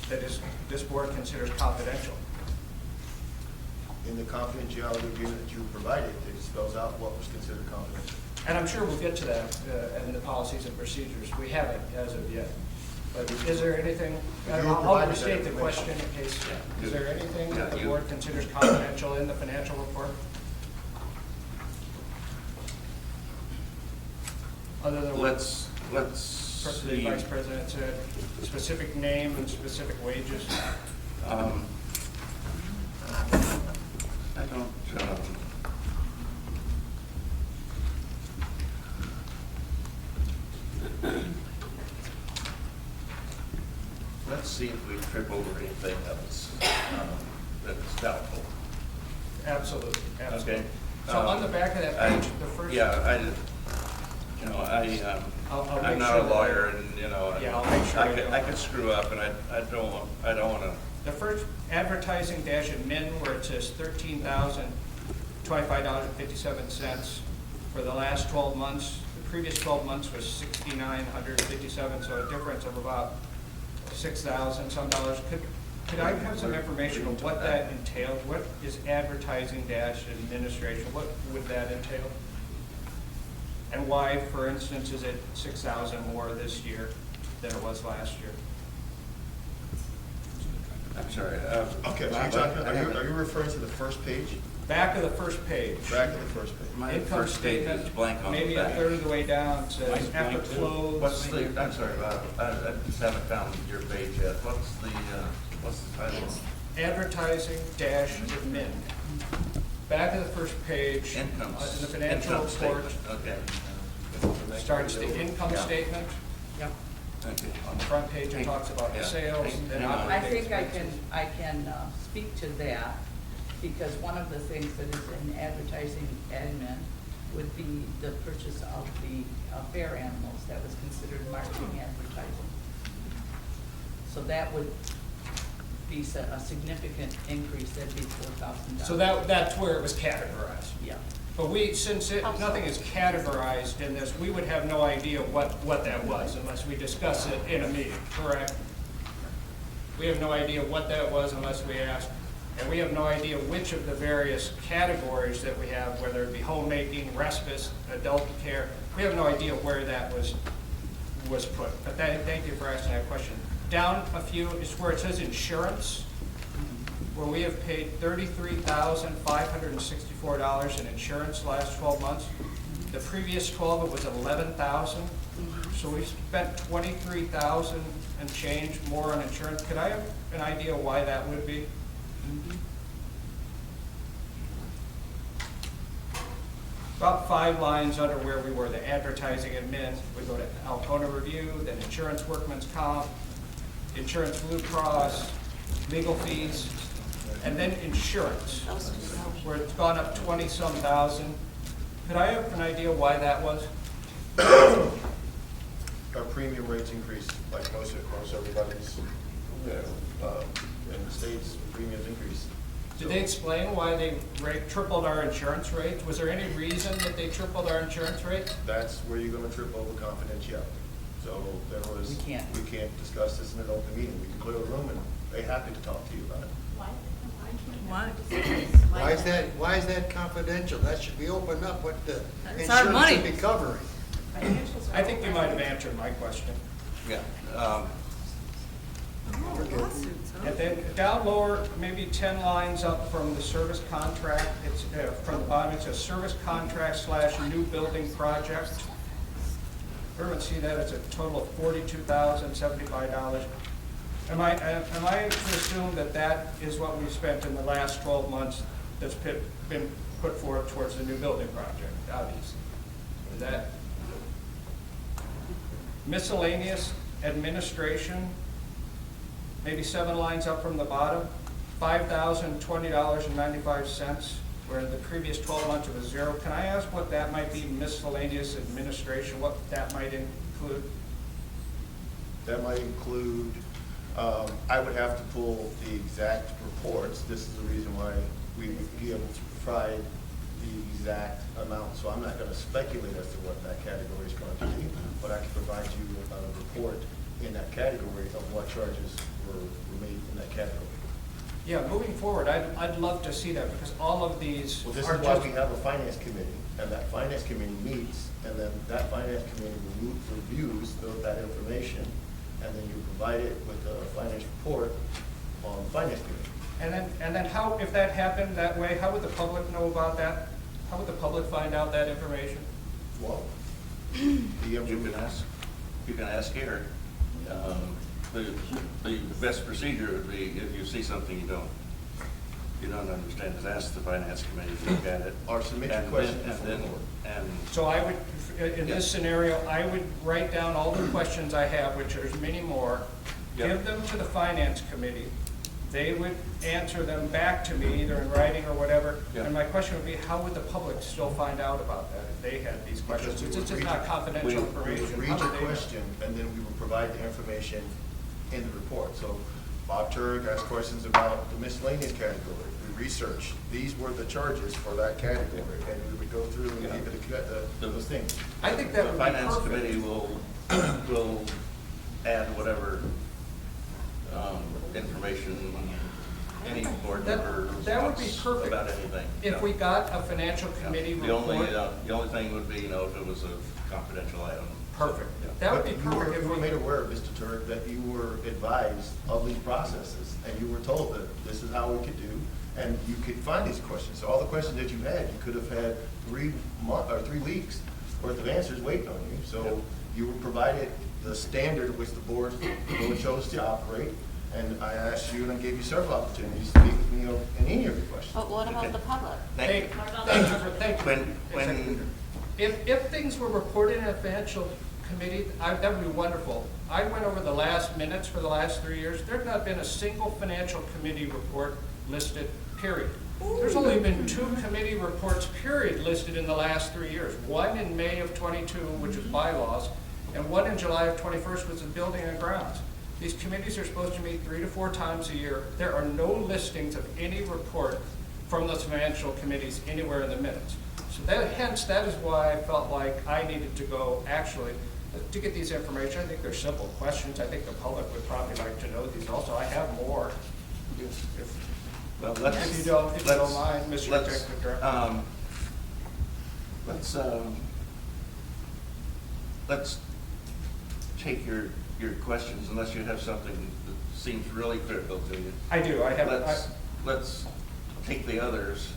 that this board considers confidential? In the confidentiality agreement that you provided, it spells out what was considered confidential. And I'm sure we'll get to that in the policies and procedures. We haven't as of yet. But is there anything, But you I'll provided that restate the information. question in case, Yeah. is there anything that the Yeah, board considers confidential in the financial report? Other than what Let's the see. vice president said, specific name and specific wages? I don't, see if we trip over anything that's doubtful. Absolutely, absolutely. Okay. So on the back of that page, the first. Yeah, I'll I'm make not sure a that lawyer, and, Yeah, I'll make sure I I could, don't. I could screw up, and I don't want to. The first advertising dash admin where it says $13,025.57 for the last 12 months. The previous 12 months was $6,957, so a difference of about $6,000 some dollars. Could I have some information on what that entails? What is advertising dash administration? What would that entail? And why, for instance, is it $6,000 more this year than it was last year? I'm sorry. Okay, so are you referring to the first page? Back of the first page. Back of the first page. My Income first page statement, is blank on the maybe a back. third of the way down, says Mine's after blank too. close. What's the, I'm sorry, Bob, I just haven't found your page yet. What's the title? Advertising dash admin. Back of the first page. Income. In the financial income report, statement. Okay. starts the income Yeah. statement. Yep. Okay. On the front page, it talks about the Yeah. sales, then Hang on. I operating think I expenses. can speak to that, because one of the things that is in advertising admin would be the purchase of the fair animals that was considered marketing advertising. So that would be a significant increase, that'd be $4,000. So that's where it was categorized. Yeah. But nothing is categorized in this, we would have no idea what that was unless we discuss it in a meeting, correct? We have no idea what that was unless we ask, and we have no idea which of the various categories that we have, whether it be homemaking, respite, adult care, we have no idea where that was put. But thank you for asking that question. Down a few is where it says insurance, where we have paid $33,564 in insurance the last 12 months. The previous 12, it was $11,000. So we spent $23,000 and change more on insurance. Could I have an idea why that would be? About 5 lines under where we were, the advertising admin, we go to Alcona review, then insurance workman's comp, insurance Blue Cross, legal fees, and then insurance, where it's gone up 20-some thousand. Could I have an idea why that was? Our premium rates increased, like most everybody's, in the states, premiums increased. Did they explain why they tripled our insurance rates? Was there any reason that they tripled our insurance rates? That's where you're gonna trip over confidentiality. So We can't. we can't discuss this in an open meeting. We can clear a room and they're happy to talk to you about it. Why is that confidential? That should be opened up, what the It's our insurance money. should be covering. I think you might have answered my question. Yeah. And then down lower, maybe 10 lines up from the service contract, it's from the bottom, it says service contract / new building project. Everyone see that? It's a total of $42,075. Am I to assume that that is what we spent in the last 12 months that's been put forth towards the new building project, obviously? Is that miscellaneous administration? Maybe 7 lines up from the bottom, $5,020.95, where the previous 12 months it was 0. Can I ask what that might be, miscellaneous administration, what that might include? That might include, I would have to pull the exact reports. This is the reason why we would be able to provide the exact amount. So I'm not going to speculate as to what that category is going to be, but I can provide you a report in that category of what charges were made in that category. Yeah, moving forward, I'd love to see that, because all of these Well, this are is why just, we have a finance committee, and that finance committee meets, and then that finance committee reviews that information, and then you provide it with a finance report on the finance committee. and then how, if that happened that way, how would the public know about that? How would the public find out that information? Well, You can ask Eric. The best procedure would be, if you see something you don't understand, is ask the finance committee to look at it. Or submit your question before the board. So I would, in this scenario, I would write down all the questions I have, which there's many more, Yep. give them to the finance committee. They would answer them back to me, either in writing or whatever. Yep. And my question would be, how would the public still find out about that if they had these questions? Because we It's would just read- not confidential we- We information. would read How your would they know? question, and then we would provide the information in the report. So Bob Turk asked questions about the miscellaneous category. We researched, these were the charges for that category, and we would go through and give it those things. I think that The would be finance perfect. committee will add whatever information any board member That would be wants perfect. about anything. If we got a financial Yeah. committee The only, report, the only thing would be, if it was a confidential item. perfect. Yeah. That would But be you were- perfect if You were we made aware, Mr. Turk, that you were advised of these processes, and you were told that this is how we could do, and you could find these questions. So all the questions that you had, you could have had 3 weeks worth of answers waiting on you. So you were provided the standard which the board chose to operate, and I asked you and I gave you several opportunities to speak with me in any of your questions. But what about the public? Thank you. Thank you. When, If things were reported in a financial committee, that would be wonderful. I went over the last minutes for the last 3 years. There's not been a single financial committee report listed, period. There's only been 2 committee reports, period, listed in the last 3 years. One in May of '22, which is bylaws, and one in July of '21, which is building and grounds. These committees are supposed to meet 3 to 4 times a year. There are no listings of any report from those financial committees anywhere in the minutes. So hence, that is why I felt like I needed to go, actually, to get these information. I think they're simple questions. I think the public would probably like to know these also. I have more. If well, you let's. don't mind, Mr. let's, Executive Director. Let's take your questions, unless you have something that seems really critical to you. I do. I have. Let's take the others,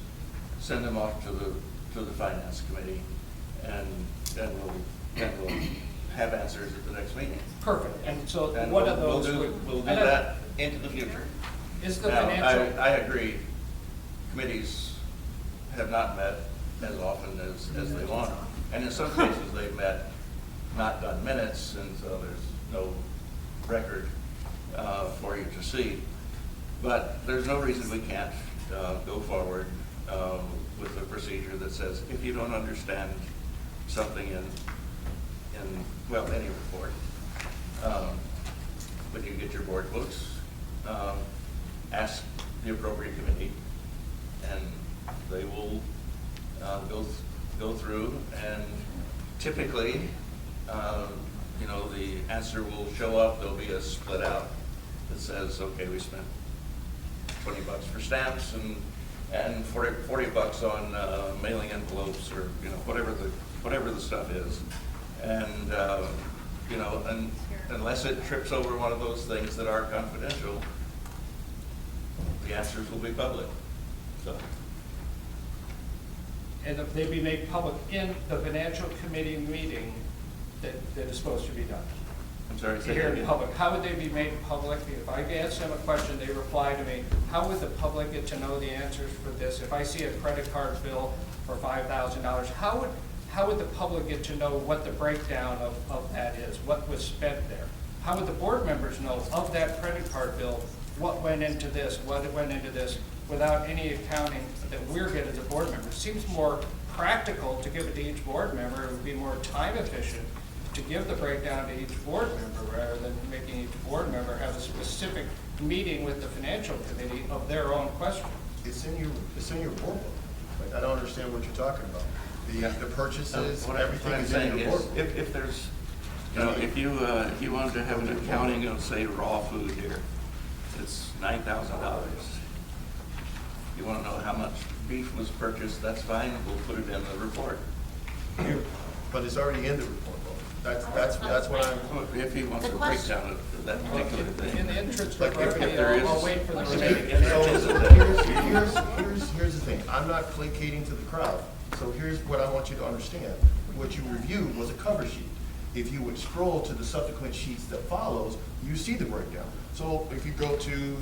send them off to the finance committee, and we'll have answers at the next meeting. Perfect. And so And one of those we'll would. do and that into the future. Is the Now, financial. I agree, committees have not met as often as they want. And in some cases, they've met, not done minutes, and so there's no record for you to see. But there's no reason we can't go forward with a procedure that says, if you don't understand something in any report, when you get your board books, ask the appropriate committee, and they will go through, and typically, the answer will show up. There'll be a split out that says, okay, we spent $20 for stamps and 40 bucks on mailing envelopes, or whatever the stuff is, and and unless it trips over one of those things that are confidential, the answers will be public. So. And if they be made public in the financial committee meeting that is supposed to be done. I'm sorry, say Here that in again. public, how would they be made public? If I ask them a question, they reply to me, how would the public get to know the answers for this? If I see a credit card bill for $5,000, how would the public get to know what the breakdown of that is, what was spent there? How would the board members know of that credit card bill, what went into this, what went into this, without any accounting that we're getting as a board member? It seems more practical to give it to each board member. It would be more time efficient to give the breakdown to each board member rather than making each board member have a specific meeting with the financial committee of their own question. It's in your board book. Like, I don't understand what you're talking about. The purchases, What everything I'm is in saying your is, board book. if there's, if you wanted to have an accounting of, say, raw food here, it's $9,000. You want to know how much beef was purchased, that's fine, we'll put it in the report. But it's already in the report book. That's what I'm. If he wants a breakdown of that particular thing. In the interest Like, of if brevity, there is- I'll wait for the If remaining. Here's the thing, I'm not placating to the crowd, so here's what I want you to understand. What you reviewed was a cover sheet. If you would scroll to the subsequent sheets that follows, you see the breakdown. So if you go to,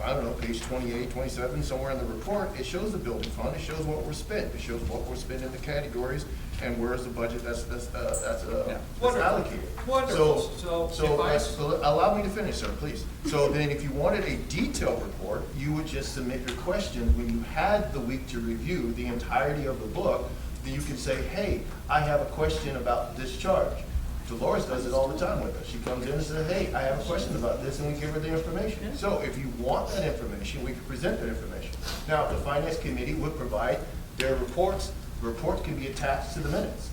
I don't know, page 28, 27, somewhere in the report, it shows the building fund, it shows what was spent, it shows what was spent in the categories, and where's the budget that's Yeah. allocated. Wonderful. So if I- So allow me to finish, sir, please. So then if you wanted a detailed report, you would just submit your questions when you had the week to review the entirety of the book. Then you can say, hey, I have a question about discharge. Dolores does it all the time with us. She comes in and says, hey, I have a question about this, and we give her the information. So if you want that information, we can present that information. Now, the Finance Committee would provide their reports. The reports can be attached to the minutes.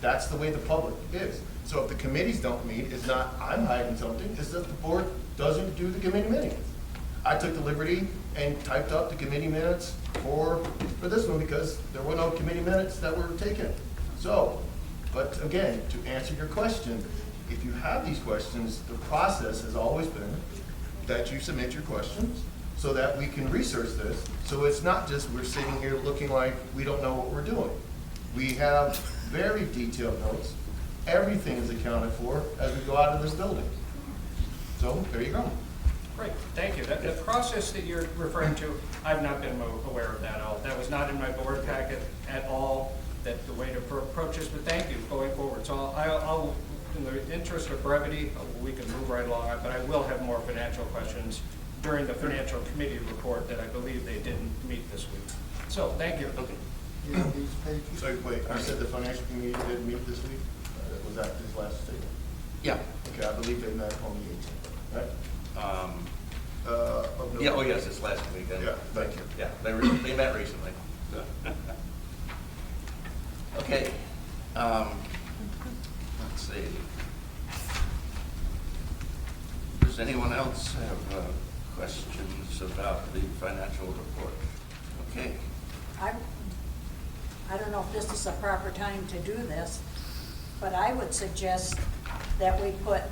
That's the way the public is. So if the committees don't meet, it's not I'm hiding something, it's that the board doesn't do the committee minutes. I took the liberty and typed up the committee minutes for this one because there were no committee minutes that were taken. So, but again, to answer your question, if you have these questions, the process has always been that you submit your questions so that we can research this. So it's not just we're sitting here looking like we don't know what we're doing. We have very detailed notes. Everything is accounted for as we go out of this building. So there you go. Great, thank you. The process that you're referring to, I've not been aware of that at all. That was not in my board packet at all, that the way to approach this, but thank you going forward. So I'll in the interest of brevity, we can move right along, but I will have more financial questions during the financial committee report that I believe they didn't meet this week. So, thank you. Okay. You have these pages? So wait, I said the financial committee didn't meet this week? Was that his last statement? Yeah. Okay, I believe they met on the 18th, right? Of Yeah, oh November. yes, it's last week. Yeah, thank you. Yeah, they met recently. So. Okay, let's see. Does anyone else have questions about the financial report? Okay. I don't know if this is a proper time to do this, but I would suggest that we put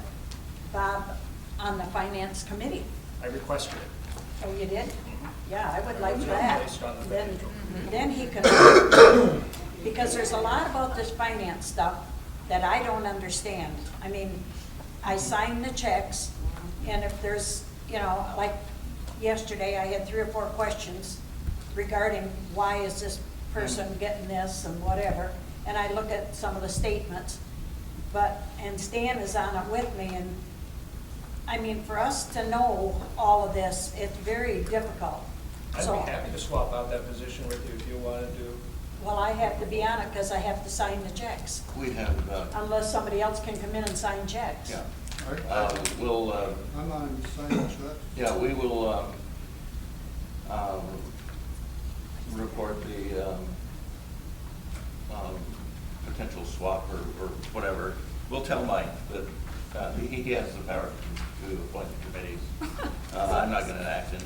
Bob on the finance committee. I requested it. Oh, you did? Yeah, I would like Yeah, that. based on the Then he can, because there's a lot about this finance stuff that I don't understand. I mean, I sign the checks, and if there's, you know, like yesterday, I had 3 or 4 questions regarding why is this person getting this and whatever, and I look at some of the statements, and Stan is on it with me, and I mean, for us to know all of this, it's very difficult. I'd So, be happy to swap out that position with you if you wanted to. well, I have to be on it because I have to sign the checks, We have, unless somebody else can come in and sign checks. yeah, I- we'll, I'm on sign checks. yeah, we will report the potential swap or whatever. We'll tell Mike that he has the power to appoint the committees. I'm not going to act in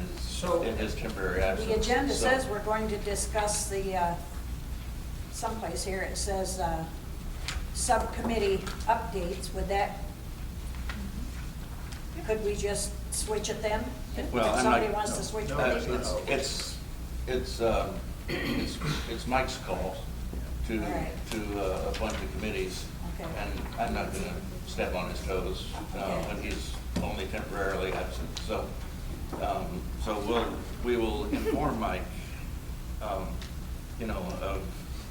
his temporary absence. The agenda so- says we're going to discuss the, someplace here, it says, subcommittee updates. Would that, could we just switch it then? If Well, I'm somebody not- wants to switch No, committees? It's Mike's call to All right. appoint the committees. Okay. And I'm not going to step on his toes Okay. when he's only temporarily absent. So, we will inform Mike, you know,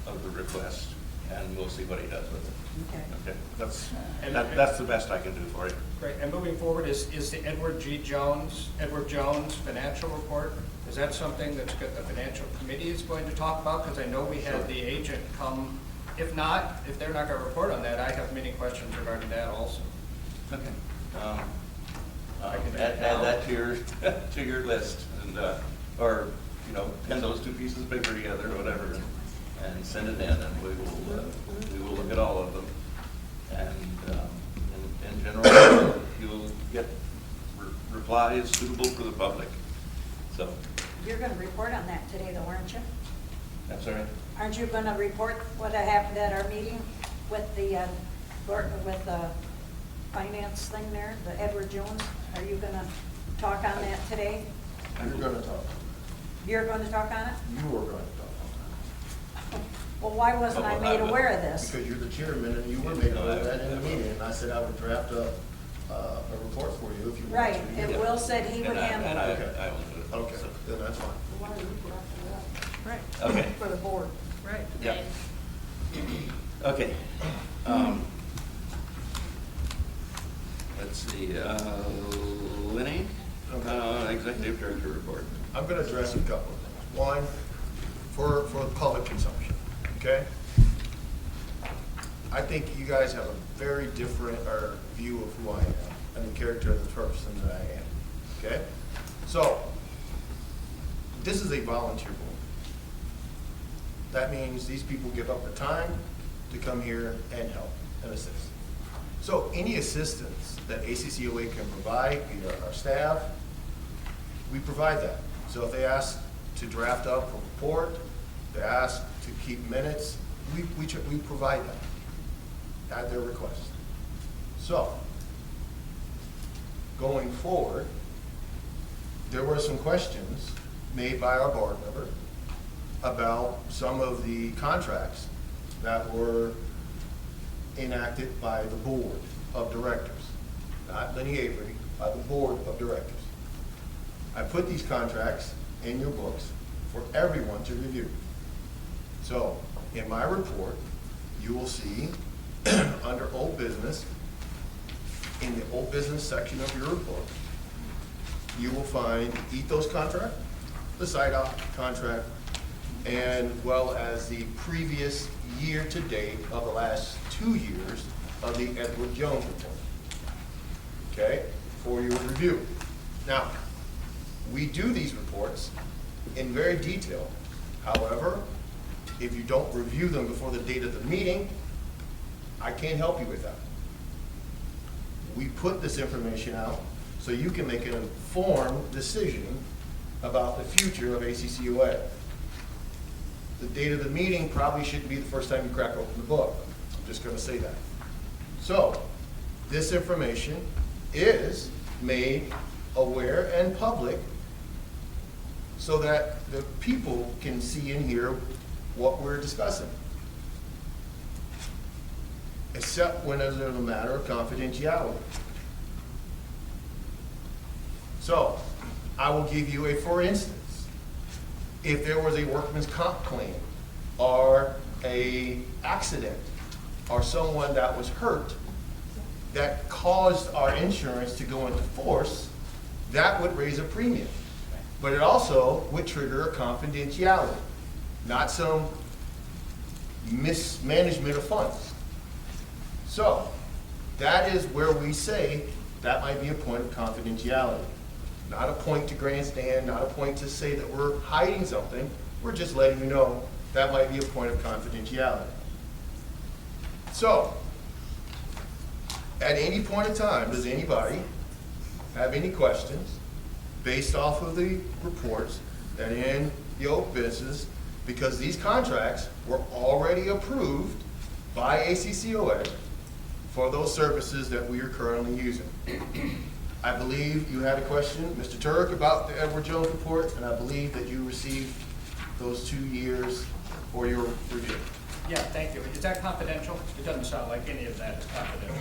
of the request, and we'll see what he does with it. Okay. Okay, And- that's the best I can do for you. Great, and moving forward, is the Edward Jones financial report, is that something that the financial committee is going to talk about? Because I know we had the agent come, if not, if they're not going to report on that, I have many questions regarding that also. Okay. I can Add that to your list, and or you know, pin those 2 pieces of paper together or whatever, and send it in, and we will look at all of them. And in general, you'll get replies suitable for the public. So, You're going to report on that today, though, aren't you? I'm sorry. Aren't you going to report what happened at our meeting with the finance thing there, the Edward Jones? Are you going to talk on that today? You're going to talk. You're going to talk on it? You are going to talk. Well, why wasn't I made aware of this? Because you're the chairman and you were made aware of that in the meeting. And I said I would draft up a report for you if you want Right, to. and Will said he would And handle I it. will do it. Okay, So, then that's fine. Right. Okay. For the board. Right. Yeah. Okay. Let's see, Lenny, Executive Director report. I'm going to address a couple of things. One, for public consumption, okay? I think you guys have a very different view of who I am and the character of the person that I am, okay? So, this is a volunteer board. That means these people give up their time to come here and help and assist. So any assistance that ACCOA can provide via our staff, we provide that. So if they ask to draft up a report, they ask to keep minutes, we provide that at their request. So, going forward, there were some questions made by our board member about some of the contracts that were enacted by the board of directors, not Lenny Avery, by the board of directors. I put these contracts in your books for everyone to review. So, in my report, you will see under old business, in the old business section of your report, you will find the ethos contract, the site-op contract, and well as the previous year to date of the last 2 years of the Edward Jones report. Okay, for your review. Now, we do these reports in very detail. However, if you don't review them before the date of the meeting, I can't help you with that. We put this information out so you can make an informed decision about the future of ACCOA. The date of the meeting probably shouldn't be the first time you crack open the book. I'm just going to say that. So, this information is made aware and public so that the people can see and hear what we're discussing. Except when there's a matter of confidentiality. So, I will give you a for instance. If there was a workman's comp claim or a accident or someone that was hurt that caused our insurance to go into force, that would raise a premium. But it also would trigger a confidentiality, not some mismanagement of funds. So, that is where we say that might be a point of confidentiality. Not a point to grandstand, not a point to say that we're hiding something. We're just letting you know that might be a point of confidentiality. So, at any point in time, does anybody have any questions based off of the reports that are in the old business? Because these contracts were already approved by ACCOA for those services that we are currently using. I believe you had a question, Mr. Turk, about the Edward Jones report, and I believe that you received those 2 years for your review. Yeah, thank you. Is that confidential? It doesn't sound like any of that is confidential.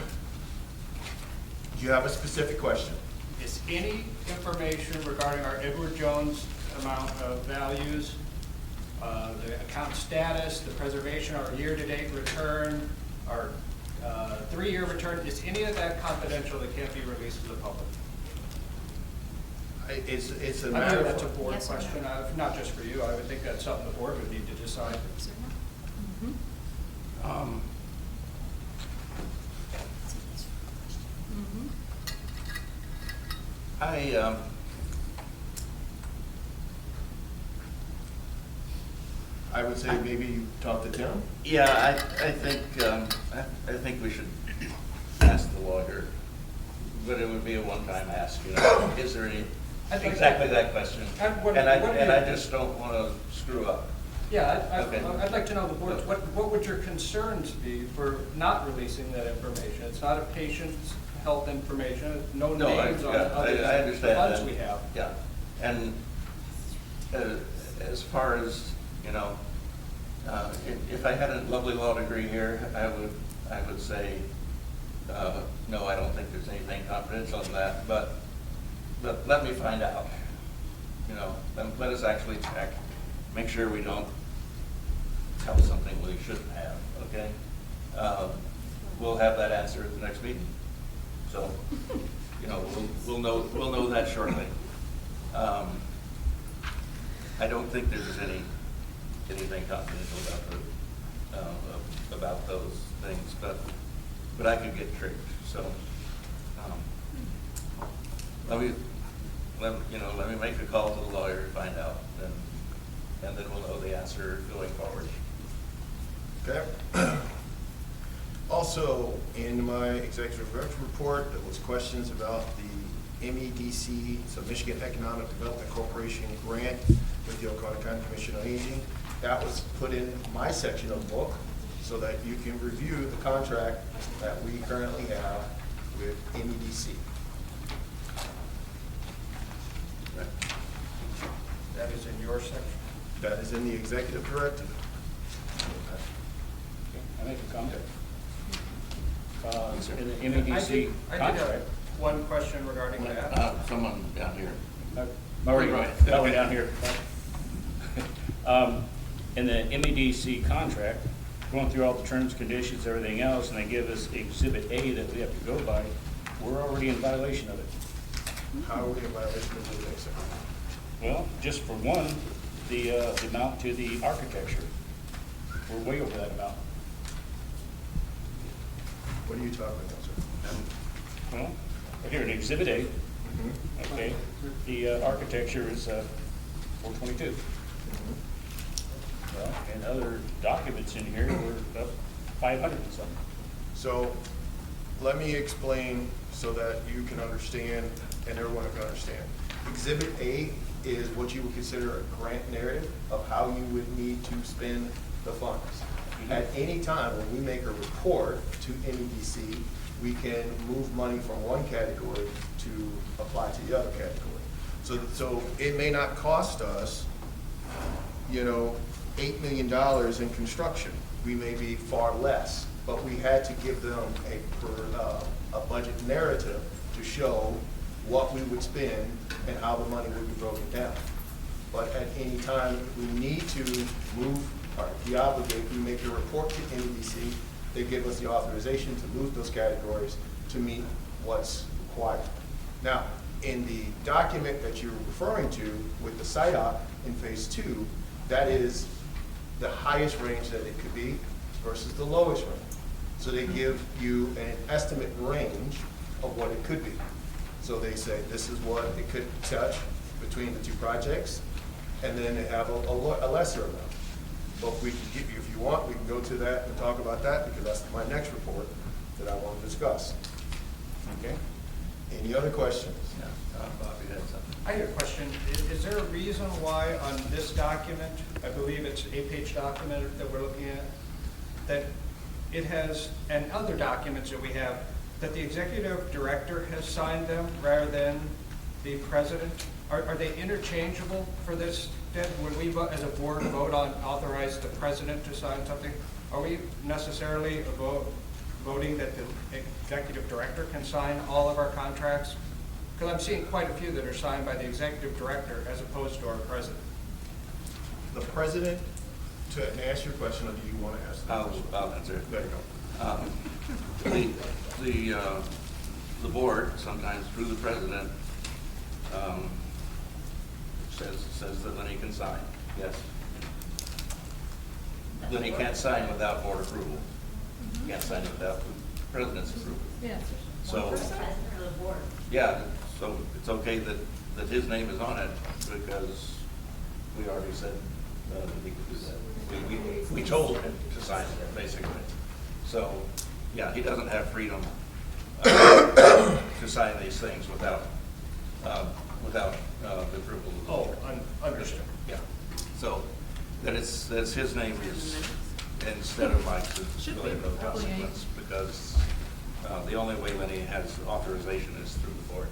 Do you have a specific question? Is any information regarding our Edward Jones amount of values, the account status, the preservation, our year-to-date return, our 3-year return, is any of that confidential that can't be released to the public? It's a I matter know that's a of... board question, not just for you. I would think that's something the board would need to decide. I would say maybe you talk to Tim? Yeah, I think we should ask the lawyer, but it would be a one-time ask, you know. Is there any, exactly that question. And I just don't want to screw up. Yeah, Okay. I'd like to know the board, what would your concerns be for not releasing that information? It's not a patient's health information, no names on other I understand funds that. we have. Yeah, and as far as, you know, if I had a lovely law degree here, I would say, no, I don't think there's anything confidential in that, but let me find out. You know, let us actually check, make sure we don't tell something we shouldn't have, okay? we'll have that answer at the next meeting. So, you know, we'll know that shortly. I don't think there's anything confidential about those things, but I could get tricked. So, let me make a call to the lawyer to find out, and then we'll know the answer going forward. Okay. Also, in my executive director report, there was questions about the MEDC, so Michigan Economic Development Corporation grant with the Alcona County Commission on Aging. That was put in my section of the book so that you can review the contract that we currently have with MEDC. Right. That is in your section? That is in the executive directive. I make a comment. In the I MEDC did have contract. one question regarding that. Someone down here. Murray, Right. that one down here. In the MEDC contract, going through all the terms, conditions, everything else, and they give us Exhibit A that we have to go by, we're already in violation of it. How are we in violation of the executive? Well, just for one, the amount to the architecture. We're way over that amount. What are you talking about, sir? Well, here in Exhibit A, okay, the architecture is 422. Well, and other documents in here were up 500 and something. So let me explain so that you can understand and everyone can understand. Exhibit A is what you would consider a grant narrative of how you would need to spend the funds. At any time when we make a report to MEDC, we can move money from one category to apply to the other category. So it may not cost us, $8 million in construction. We may be far less, but we had to give them a budget narrative to show what we would spend and how the money would be broken down. But at any time we need to move or deobligate, we make a report to NEDC, they give us the authorization to move those categories to meet what's required. Now, in the document that you're referring to with the SIDOC in phase 2, that is the highest range that it could be versus the lowest range. So they give you an estimate range of what it could be. So they say this is what it could touch between the two projects, and then they have a lesser amount. But we can give you, if you want, we can go to that and talk about that, because that's my next report that I want to discuss. Okay? Any other questions? Yeah, Bobby had something. I have a question. Is there a reason why on this document, I believe it's an 8-page document that we're looking at, that it has, and other documents that we have, that the executive director has signed them rather than the president? Are they interchangeable for this? When we, as a board, vote on authorize the president to sign something, are we necessarily voting that the executive director can sign all of our contracts? Because I'm seeing quite a few that are signed by the executive director as opposed to our president. The president, to answer your question, or do you want to ask? I'll answer it. There you go. The board, sometimes through the president, says that Lenny can sign, yes. Lenny can't sign without board approval. Can't sign without the president's approval. Yes. So, yeah, so it's okay that his name is on it, because we already said that he could do that. We told him to sign it, basically. So, yeah, he doesn't have freedom to sign these things without the approval of the board. Understood. Yeah. So that it's his name is instead of Mike's is really no consequence, because the only way Lenny has authorization is through the board.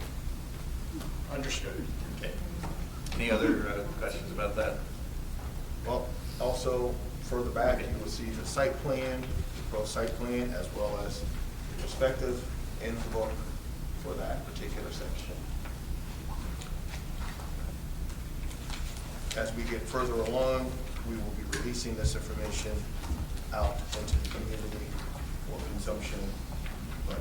Understood. Okay. Any other questions about that? Well, also further back, you will see the site plan, the pro site plan, as well as the perspective in the book for that particular section. As we get further along, we will be releasing this information out into the community for consumption. But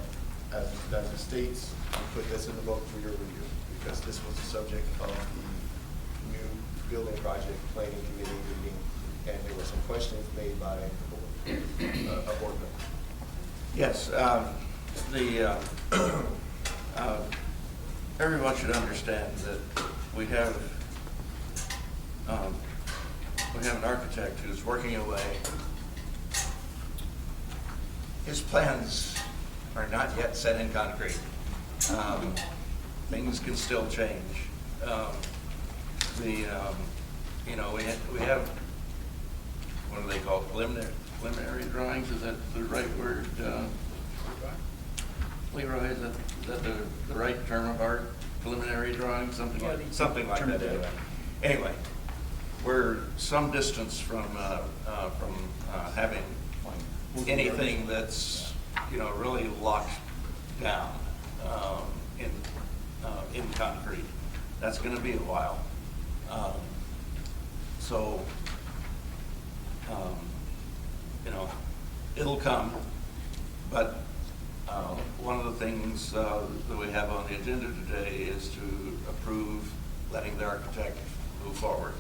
as it states, we put this in the book for your review, because this was the subject of the new building project planning committee meeting, and there were some questions made by the board, a board member. Yes, everyone should understand that we have an architect who's working away. His plans are not yet set in concrete. Things can still change. You know, we have, what do they call it, preliminary drawings? Is that the right word? Leroy, is that the right term of art? Preliminary drawing, something like that. Anyway, we're some distance from having anything that's, you know, really locked down in concrete. That's going to be a while. You know, it'll come, but one of the things that we have on the agenda today is to approve letting the architect move forward.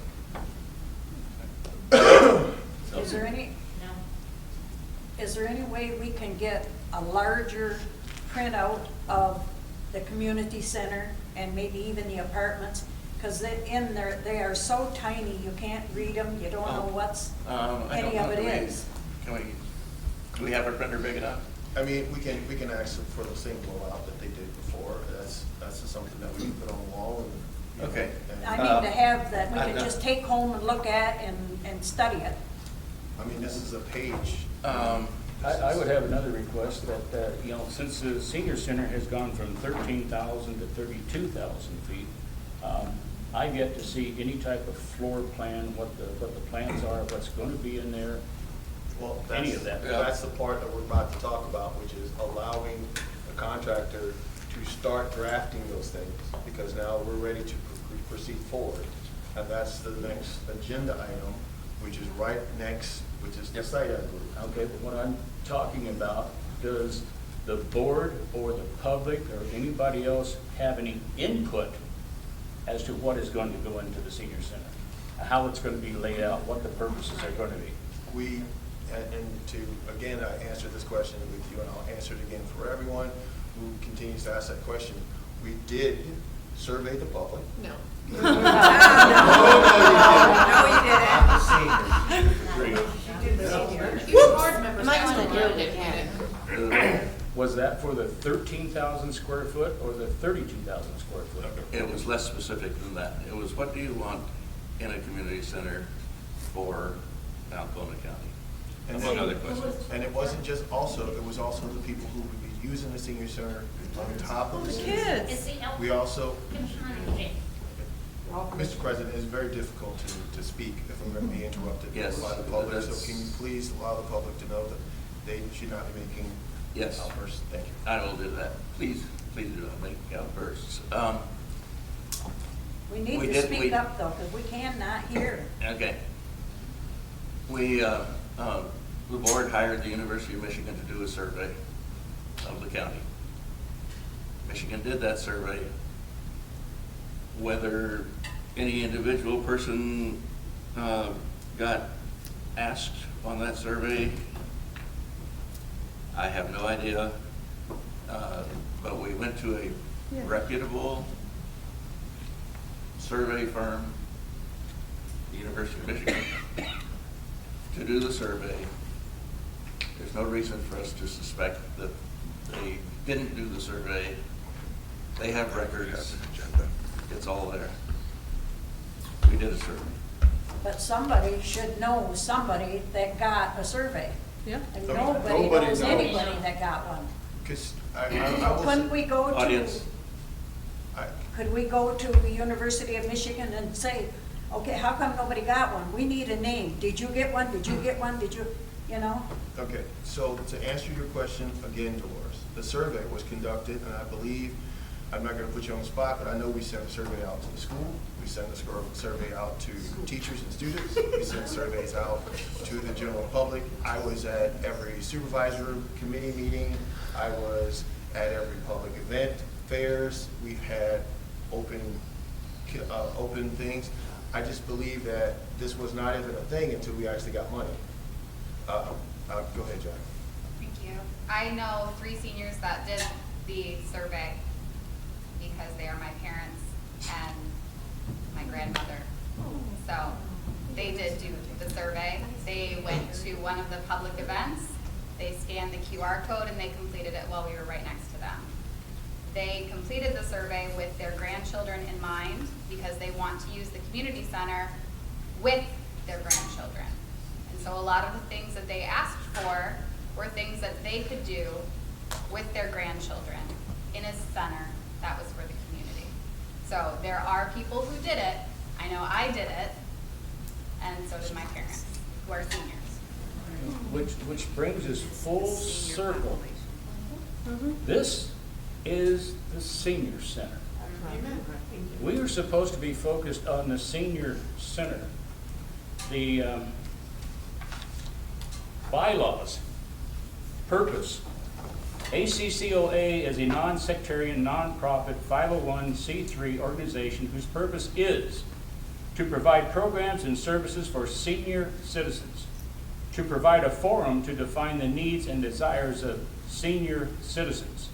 Is there any way we can get a larger printout of the community center and maybe even the apartments? Because in there, they are so tiny, you can't read them, you don't know what's any of it is. Can we have our printer big enough? I mean, we can ask them for the same blowout that they did before. That's something that we can put on the wall. And, okay. I mean, to have that, we can just take home and look at and study it. I mean, this is a page. I would have another request that, you know, since the senior center has gone from 13,000 to 32,000 feet, I've yet to see any type of floor plan, what the plans are, what's going to be in there, Well, any of that. That's the part that we're about to talk about, which is allowing the contractor to start drafting those things, because now we're ready to proceed forward. And that's the next agenda item, which is right next, which is the site group. Okay, but what I'm talking about, does the board or the public or anybody else have any input as to what is going to go into the senior center? How it's going to be laid out, what the purposes are going to be? And to, again, I answered this question with you, and I'll answer it again for everyone who continues to ask that question. We did survey the public. No. Was that for the 13,000 square foot or the 32,000 square foot? It was less specific than that. It was, what do you want in a community center for Alcona County? Among other questions. And it wasn't just also, it was also the people who would be using the senior center on top of the kids. We also, Mr. President, it's very difficult to speak if I'm going to be interrupted by the public. So can you please allow the public to know that they should not be making outbursts? Thank you. I will do that. Please do not make outbursts. We need to speak up though, because we cannot hear. Okay. The board hired the University of Michigan to do a survey of the county. Michigan did that survey. Whether any individual person got asked on that survey, I have no idea. But we went to a reputable survey firm, the University of Michigan, to do the survey. There's no reason for us to suspect that they didn't do the survey. They have records. It's all there. We did a survey. But somebody should know somebody that got a survey. Yeah. And nobody knows anybody that got one. Because Couldn't we go to, Audience. could we go to the University of Michigan and say, okay, how come nobody got one? We need a name. Did you get one? Did you get one? Did you, you know? Okay, so to answer your question again, Dolores, the survey was conducted, and I believe I'm not gonna put you on the spot, but I know we sent a survey out to the school, we sent a survey out to teachers and students, we sent surveys out to the general public. I was at every supervisor committee meeting, I was at every public event, fairs, we've had open things. I just believe that this was not even a thing until we actually got money. Go ahead, Jack. Thank you. I know 3 seniors that did the survey because they are my parents and my grandmother. So they did do the survey. They went to one of the public events. They scanned the QR code and they completed it while we were right next to them. They completed the survey with their grandchildren in mind because they want to use the community center with their grandchildren. And so a lot of the things that they asked for were things that they could do with their grandchildren in a center that was for the community. So there are people who did it. I know I did it, and so did my parents, who are seniors. Which brings us full circle. This is the senior center. We were supposed to be focused on the senior center. The bylaws, purpose. ACCOA is a non-sectarian, non-profit 501c3 organization whose purpose is to provide programs and services for senior citizens, to provide a forum to define the needs and desires of senior citizens,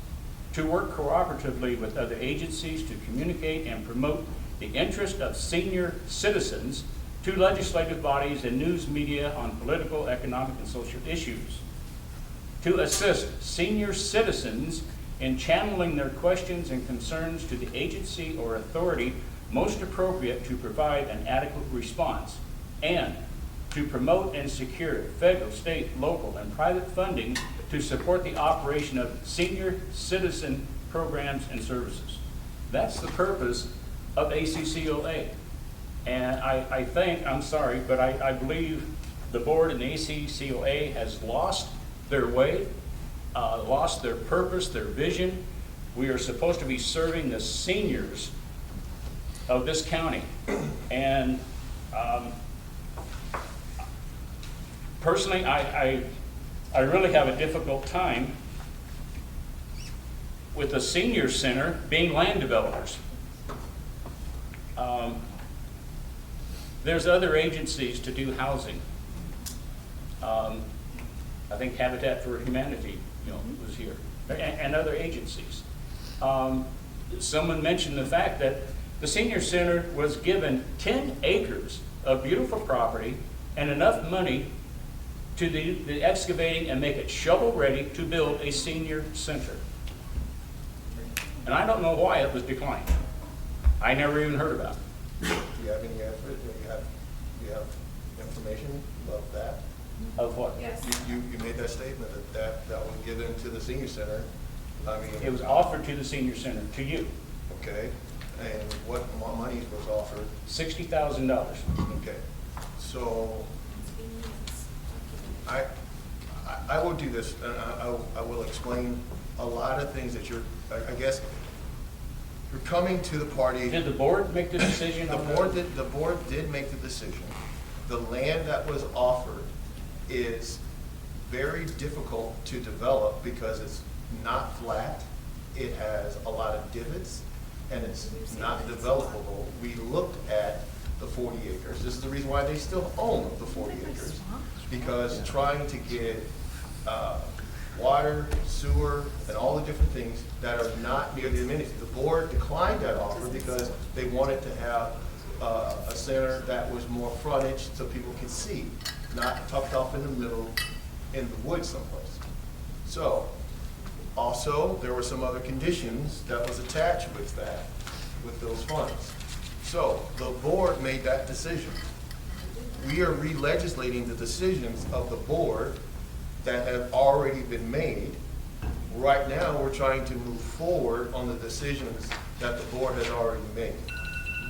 to work cooperatively with other agencies to communicate and promote the interest of senior citizens to legislative bodies and news media on political, economic, and social issues, to assist senior citizens in channeling their questions and concerns to the agency or authority most appropriate to provide an adequate response, and to promote and secure federal, state, local, and private funding to support the operation of senior citizen programs and services. That's the purpose of ACCOA. And I think, I'm sorry, but I believe the board and the ACCOA has lost their way, lost their purpose, their vision. We are supposed to be serving the seniors of this county. And personally, I really have a difficult time with the senior center being land developers. There's other agencies to do housing. I think Habitat for Humanity, was here, and other agencies. Someone mentioned the fact that the senior center was given 10 acres of beautiful property and enough money to the excavating and make it shovel-ready to build a senior center. And I don't know why it was declined. I never even heard about it. Do you have any effort? Do you have information about that? Of what? Yes. You made that statement that was given to the senior center. I mean, It was offered to the senior center, to you, okay. And what money was offered? $60,000. Okay. So I will do this, and I will explain a lot of things that I guess you're coming to the party. Did the board make the decision on that? The board did make the decision. The land that was offered is very difficult to develop because it's not flat. It has a lot of divots and it's not developable. We looked at the 40 acres. This is the reason why they still own the 40 acres, because trying to get water, sewer, and all the different things that are not near the amenities. The board declined that offer because they wanted to have a center that was more frontage so people could see, not tucked off in the middle in the woods someplace. So, also, there were some other conditions that was attached with that, with those funds. So, the board made that decision. We are re-legislating the decisions of the board that have already been made. Right now, we're trying to move forward on the decisions that the board has already made.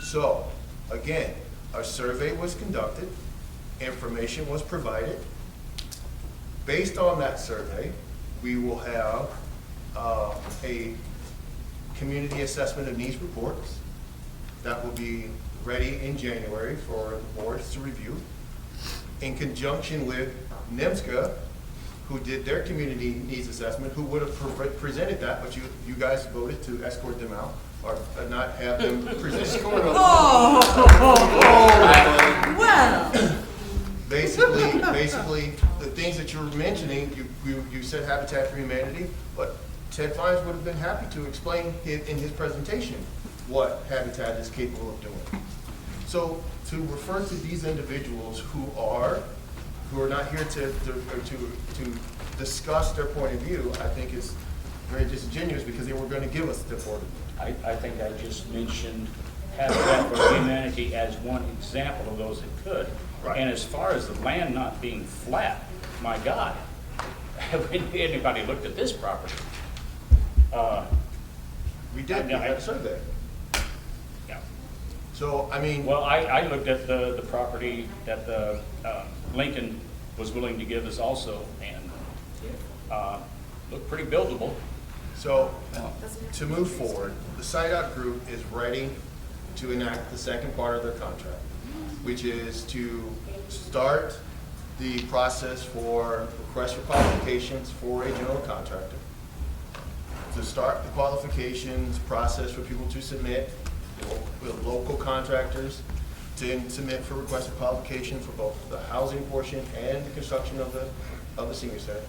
So, again, a survey was conducted, information was provided. Based on that survey, we will have a community assessment of needs reports that will be ready in January for the boards to review, in conjunction with NEMCOG, who did their community needs assessment, who would have presented that, but you guys voted to escort them out, or not have them present. Well. Basically, the things that you're mentioning, you said Habitat for Humanity, but Ted Fines would have been happy to explain in his presentation what Habitat is capable of doing. So to refer to these individuals who are not here to discuss their point of view, I think is very disingenuous, because they were going to give us the board. I think I just mentioned Habitat for Humanity as one example of those that could. Right. And as far as the land not being flat, my God, have anybody looked at this property? We did, we had a survey. Yeah. So, I mean. Well, I looked at the property that the Lincoln was willing to give us also, and looked pretty buildable. So, to move forward, the SIDOC group is ready to enact the second part of their contract, which is to start the process for request for qualifications for a general contractor, to start the qualifications process for people to submit, with local contractors, to submit for request for qualification for both the housing portion and the construction of the senior center.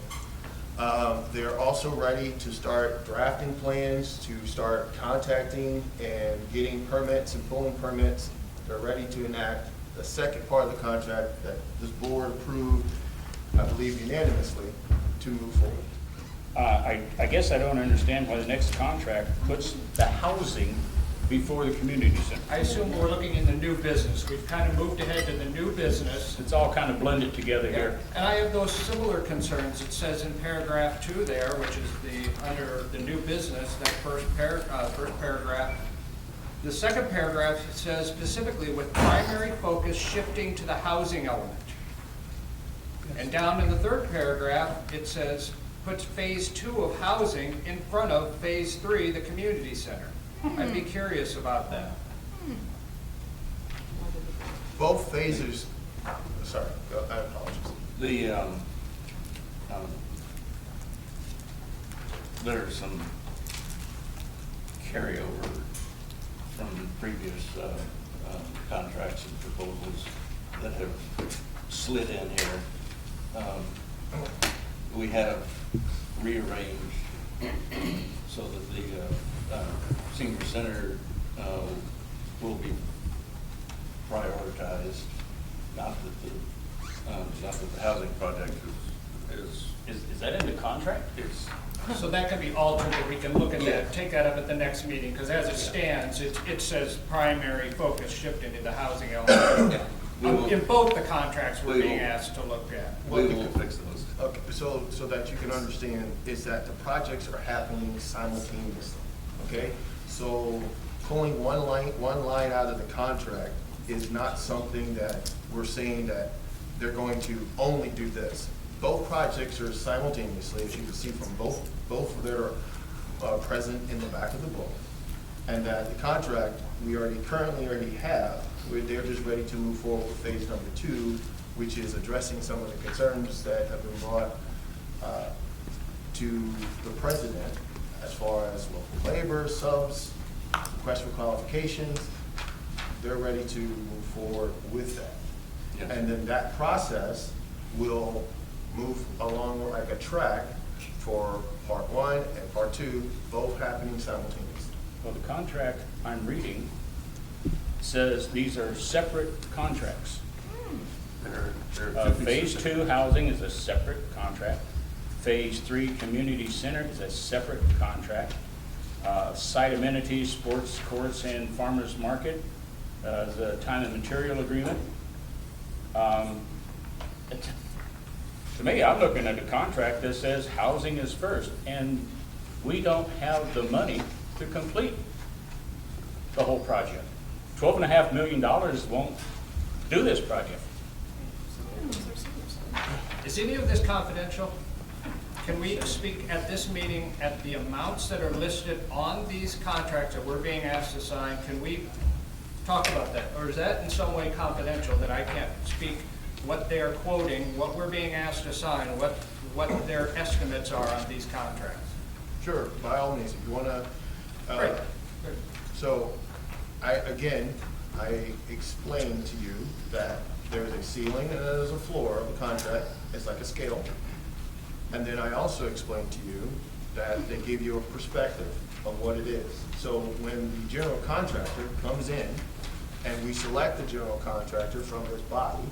They're also ready to start drafting plans, to start contacting and getting permits and pulling permits. They're ready to enact the second part of the contract that this board approved, I believe unanimously, to move forward. I guess I don't understand why the next contract puts the housing before the community center. I assume we're looking in the new business. We've kind of moved ahead to the new business. It's all kind of blended together here. And I have those similar concerns. It says in paragraph 2 there, which is under the new business, that first paragraph. The second paragraph says specifically with primary focus shifting to the housing element. And down in the third paragraph, it says, puts phase 2 of housing in front of phase 3, the community center. I'd be curious about that. Both phases, sorry, I apologize. There's some carryover from previous contracts and proposals that have slid in here. We have rearranged so that the senior center will be prioritized. Not that the housing project Is that in the contract? So that can be altered, that we can look at that, take that up at the next meeting, because as it stands, it says primary focus shifting to the housing element. In both the contracts we're being asked to look at. We will fix those. Okay, so that you can understand is that the projects are happening simultaneously, okay? So pulling one line out of the contract is not something that we're saying that they're going to only do this. Both projects are simultaneously, as you can see from both that are present in the back of the book. And that the contract we currently already have, they're just ready to move forward with phase number 2, which is addressing some of the concerns that have been brought to the president as far as local labor, subs, request for qualifications. They're ready to move forward with that. Yes. And then that process will move along like a track for part 1 and part 2, both happening simultaneously. Well, the contract I'm reading says these are separate contracts. Phase 2 housing is a separate contract. Phase 3 community center is a separate contract. Site amenities, sports courts, and farmers market is a time and material agreement. To me, I'm looking at a contract that says housing is first, and we don't have the money to complete the whole project. $12.5 million won't do this project. Is any of this confidential? can we speak at this meeting at the amounts that are listed on these contracts that we're being asked to sign? Can we talk about that? Or is that in some way confidential, that I can't speak what they're quoting, what we're being asked to sign, what their estimates are on these contracts? Sure, by all means, if you want to. Great. So, I explained to you that there's a ceiling and there's a floor of the contract. It's like a scale. And then I also explained to you that they give you a perspective of what it is. So when the general contractor comes in and we select the general contractor from this body,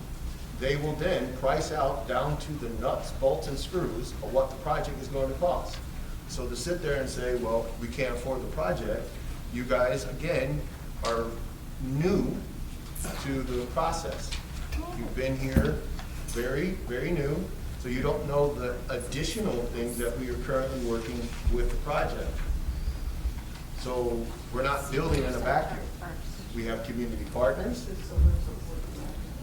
they will then price out down to the nuts, bolts, and screws of what the project is going to cost. So to sit there and say, well, we can't afford the project, you guys, again, are new to the process. You've been here very, very new, so you don't know the additional things that we are currently working with the project. So we're not building in a vacuum. We have community partners.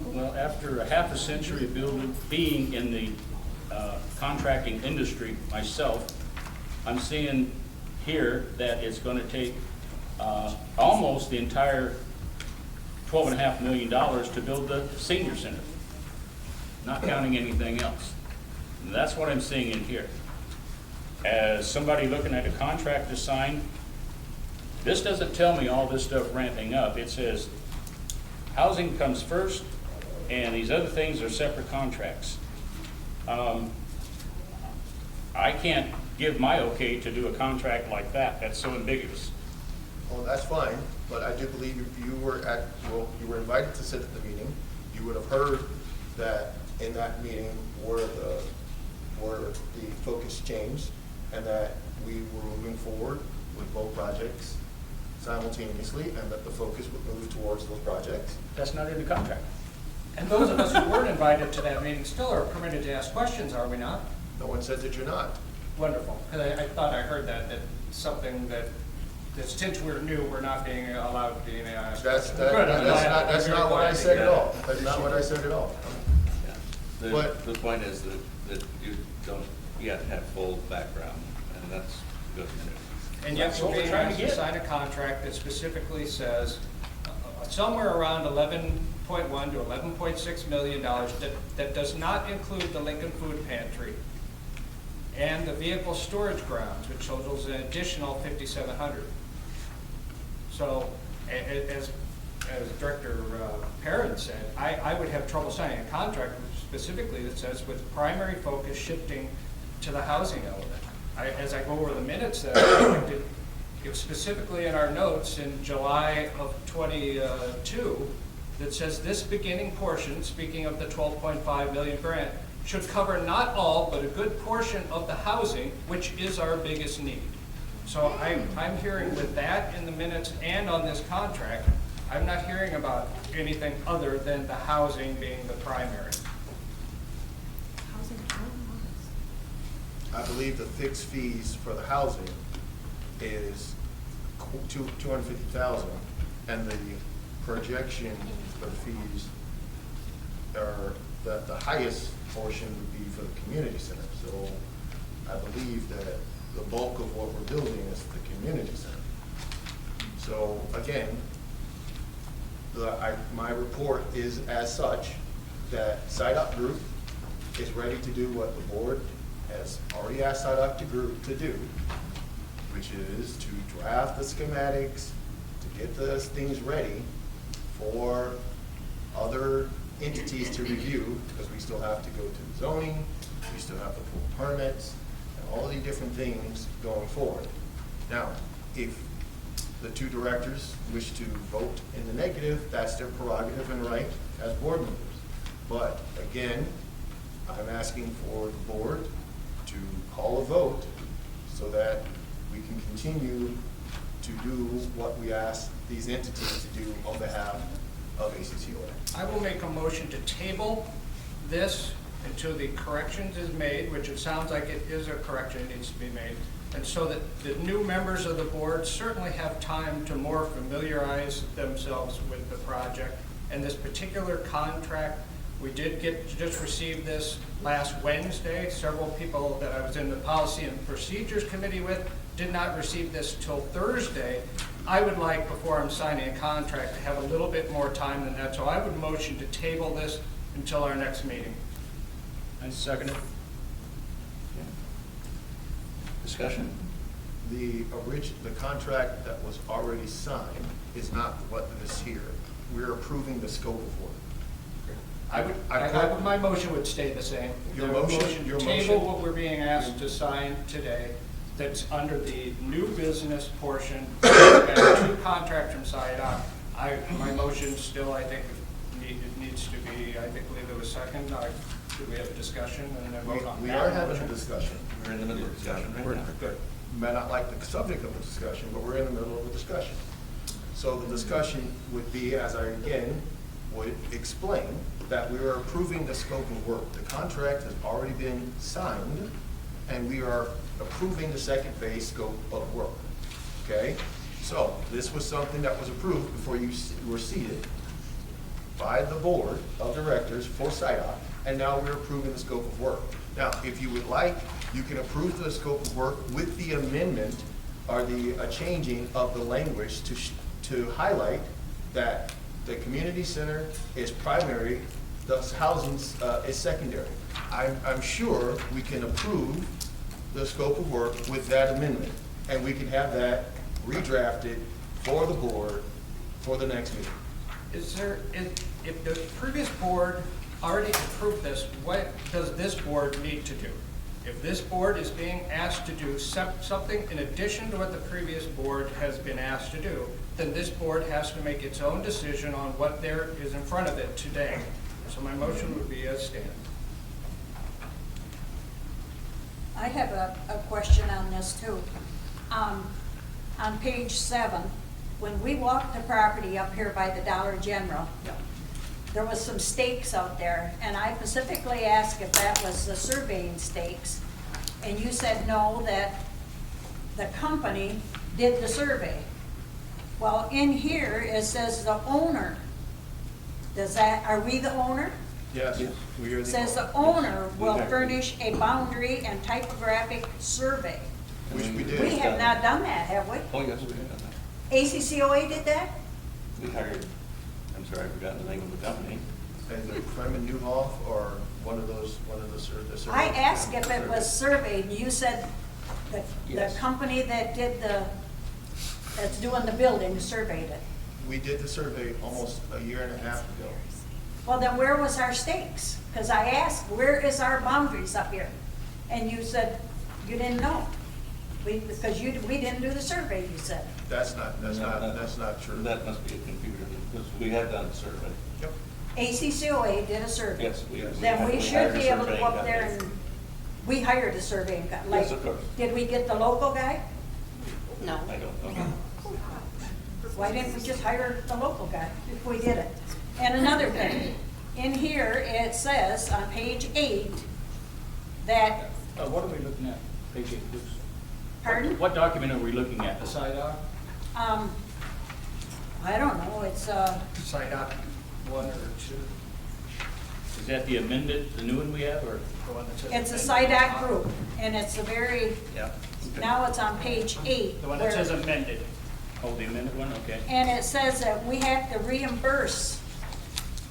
Well, after a half a century of being in the contracting industry myself, I'm seeing here that it's going to take almost the entire $12.5 million to build the senior center, not counting anything else. And that's what I'm seeing in here. As somebody looking at a contract to sign, this doesn't tell me all this stuff ramping up. It says housing comes first, and these other things are separate contracts. I can't give my okay to do a contract like that. That's so ambiguous. Well, that's fine, but I do believe if you were you were invited to sit at the meeting, you would have heard that in that meeting where the focus changed, and that we were moving forward with both projects simultaneously, and that the focus would move towards those projects. That's not in the contract. And those of us who weren't invited to that meeting still are permitted to ask questions, are we not? No one said that you're not. Wonderful. Because I thought I heard that something that since we're new, we're not being allowed to be asked. That's Good. not what I said at all. That's not what I said at all. Yeah. The point is that you don't yet have full background, and that's good. And yet we're being asked to sign a contract that specifically says somewhere around $11.1 to $11.6 million that does not include the Lincoln Food Pantry and the vehicle storage grounds, which totals an additional $5,700. So, as Director Perrin said, I would have trouble signing a contract specifically that says with primary focus shifting to the housing element. As I go over the minutes that I collected, it specifically in our notes in July of 22 that says this beginning portion, speaking of the 12.5 million grant, should cover not all, but a good portion of the housing, which is our biggest need. So I'm hearing with that in the minutes and on this contract, I'm not hearing about anything other than the housing being the primary. I believe the fixed fees for the housing is $250,000, and the projection for the fees are that the highest portion would be for the community center. So I believe that the bulk of what we're building is the community center. So again, my report is as such that Site Up Group is ready to do what the board has already asked Site Up Group to do, which is to draft the schematics, to get those things ready for other entities to review, because we still have to go to the zoning, we still have to pull permits, and all the different things going forward. Now, if the two directors wish to vote in the negative, that's their prerogative and right as board members. But again, I'm asking for the board to call a vote so that we can continue to do what we ask these entities to do on behalf of ACCOA. I will make a motion to table this until the corrections is made, which it sounds like it is a correction that needs to be made, and so that the new members of the board certainly have time to more familiarize themselves with the project and this particular contract, We did just receive this last Wednesday. Several people that I was in the Policy and Procedures Committee with did not receive this till Thursday. I would like, before I'm signing a contract, to have a little bit more time than that, so I would motion to table this until our next meeting. I second it. Discussion? The contract that was already signed is not what is here. We're approving the scope of work. My motion would stay the same. Your I would motion- your Table motion- what we're being asked to sign today, that's under the new business portion, and 2 contracts from SIDOC. My motion still, I think, it needs to be, I believe it was second. Should we have a discussion and then vote on that? We are having a discussion. We're in the middle of discussion right now. Good. You may not like the subject of the discussion, but we're in the middle of a discussion. So the discussion would be, as I again would explain, that we are approving the scope of work. The contract has already been signed, and we are approving the second phase scope of work. Okay? So this was something that was approved before you were seated by the board of directors for SIDOC, and now we're approving the scope of work. Now, if you would like, you can approve the scope of work with the amendment or the changing of the language to highlight that the community center is primary, the housing is secondary. I'm sure we can approve the scope of work with that amendment, and we can have that redrafted for the board for the next meeting. If the previous board already approved this, what does this board need to do? If this board is being asked to do something in addition to what the previous board has been asked to do, then this board has to make its own decision on what there is in front of it today. So my motion would be as stated. I have a question on this too. On page 7, when we walked the property up here by the Dollar General, there was some stakes out there, and I specifically asked if that was the surveying stakes, and you said no, that the company did the survey. Well, in here, it says the owner. Are we the owner? Yes, we are It the. says the owner will furnish a boundary and typographic survey. Which we did. We have not done that, have we? Oh, yes, we have done that. ACCOA did that? We hired, I'm sorry, I forgot the name of the company. And the Kremen Newhoff or one of the surveys. I asked if it was surveyed, and you said that the Yes. company that that's doing the building surveyed it. We did the survey almost a year and a half ago. Well, then where was our stakes? Because I asked, where is our boundaries up here? And you said you didn't know. Because we didn't do the survey, you said. That's not true. That must be a confusion, because we have done the survey. Yep. ACCOA did a survey. Yes, we have. Then we should be able to go up Surveying there company. and, we hired a surveying company. Yes, of course. Did we get the local guy? No. I don't know. Why didn't we just hire the local guy if we did it? And another thing, in here, it says on page 8 that, What are we looking at? Page 8, please. pardon? What document are we looking at? The SIDOC? I don't know, it's, SIDOC 1 or 2? Is that the amended, the new one we have, or? The one that says it's a amended? SIDOC group, and it's a very, Yeah. now it's on page 8. The one that says amended. Oh, the amended one, okay. And it says that we have to reimburse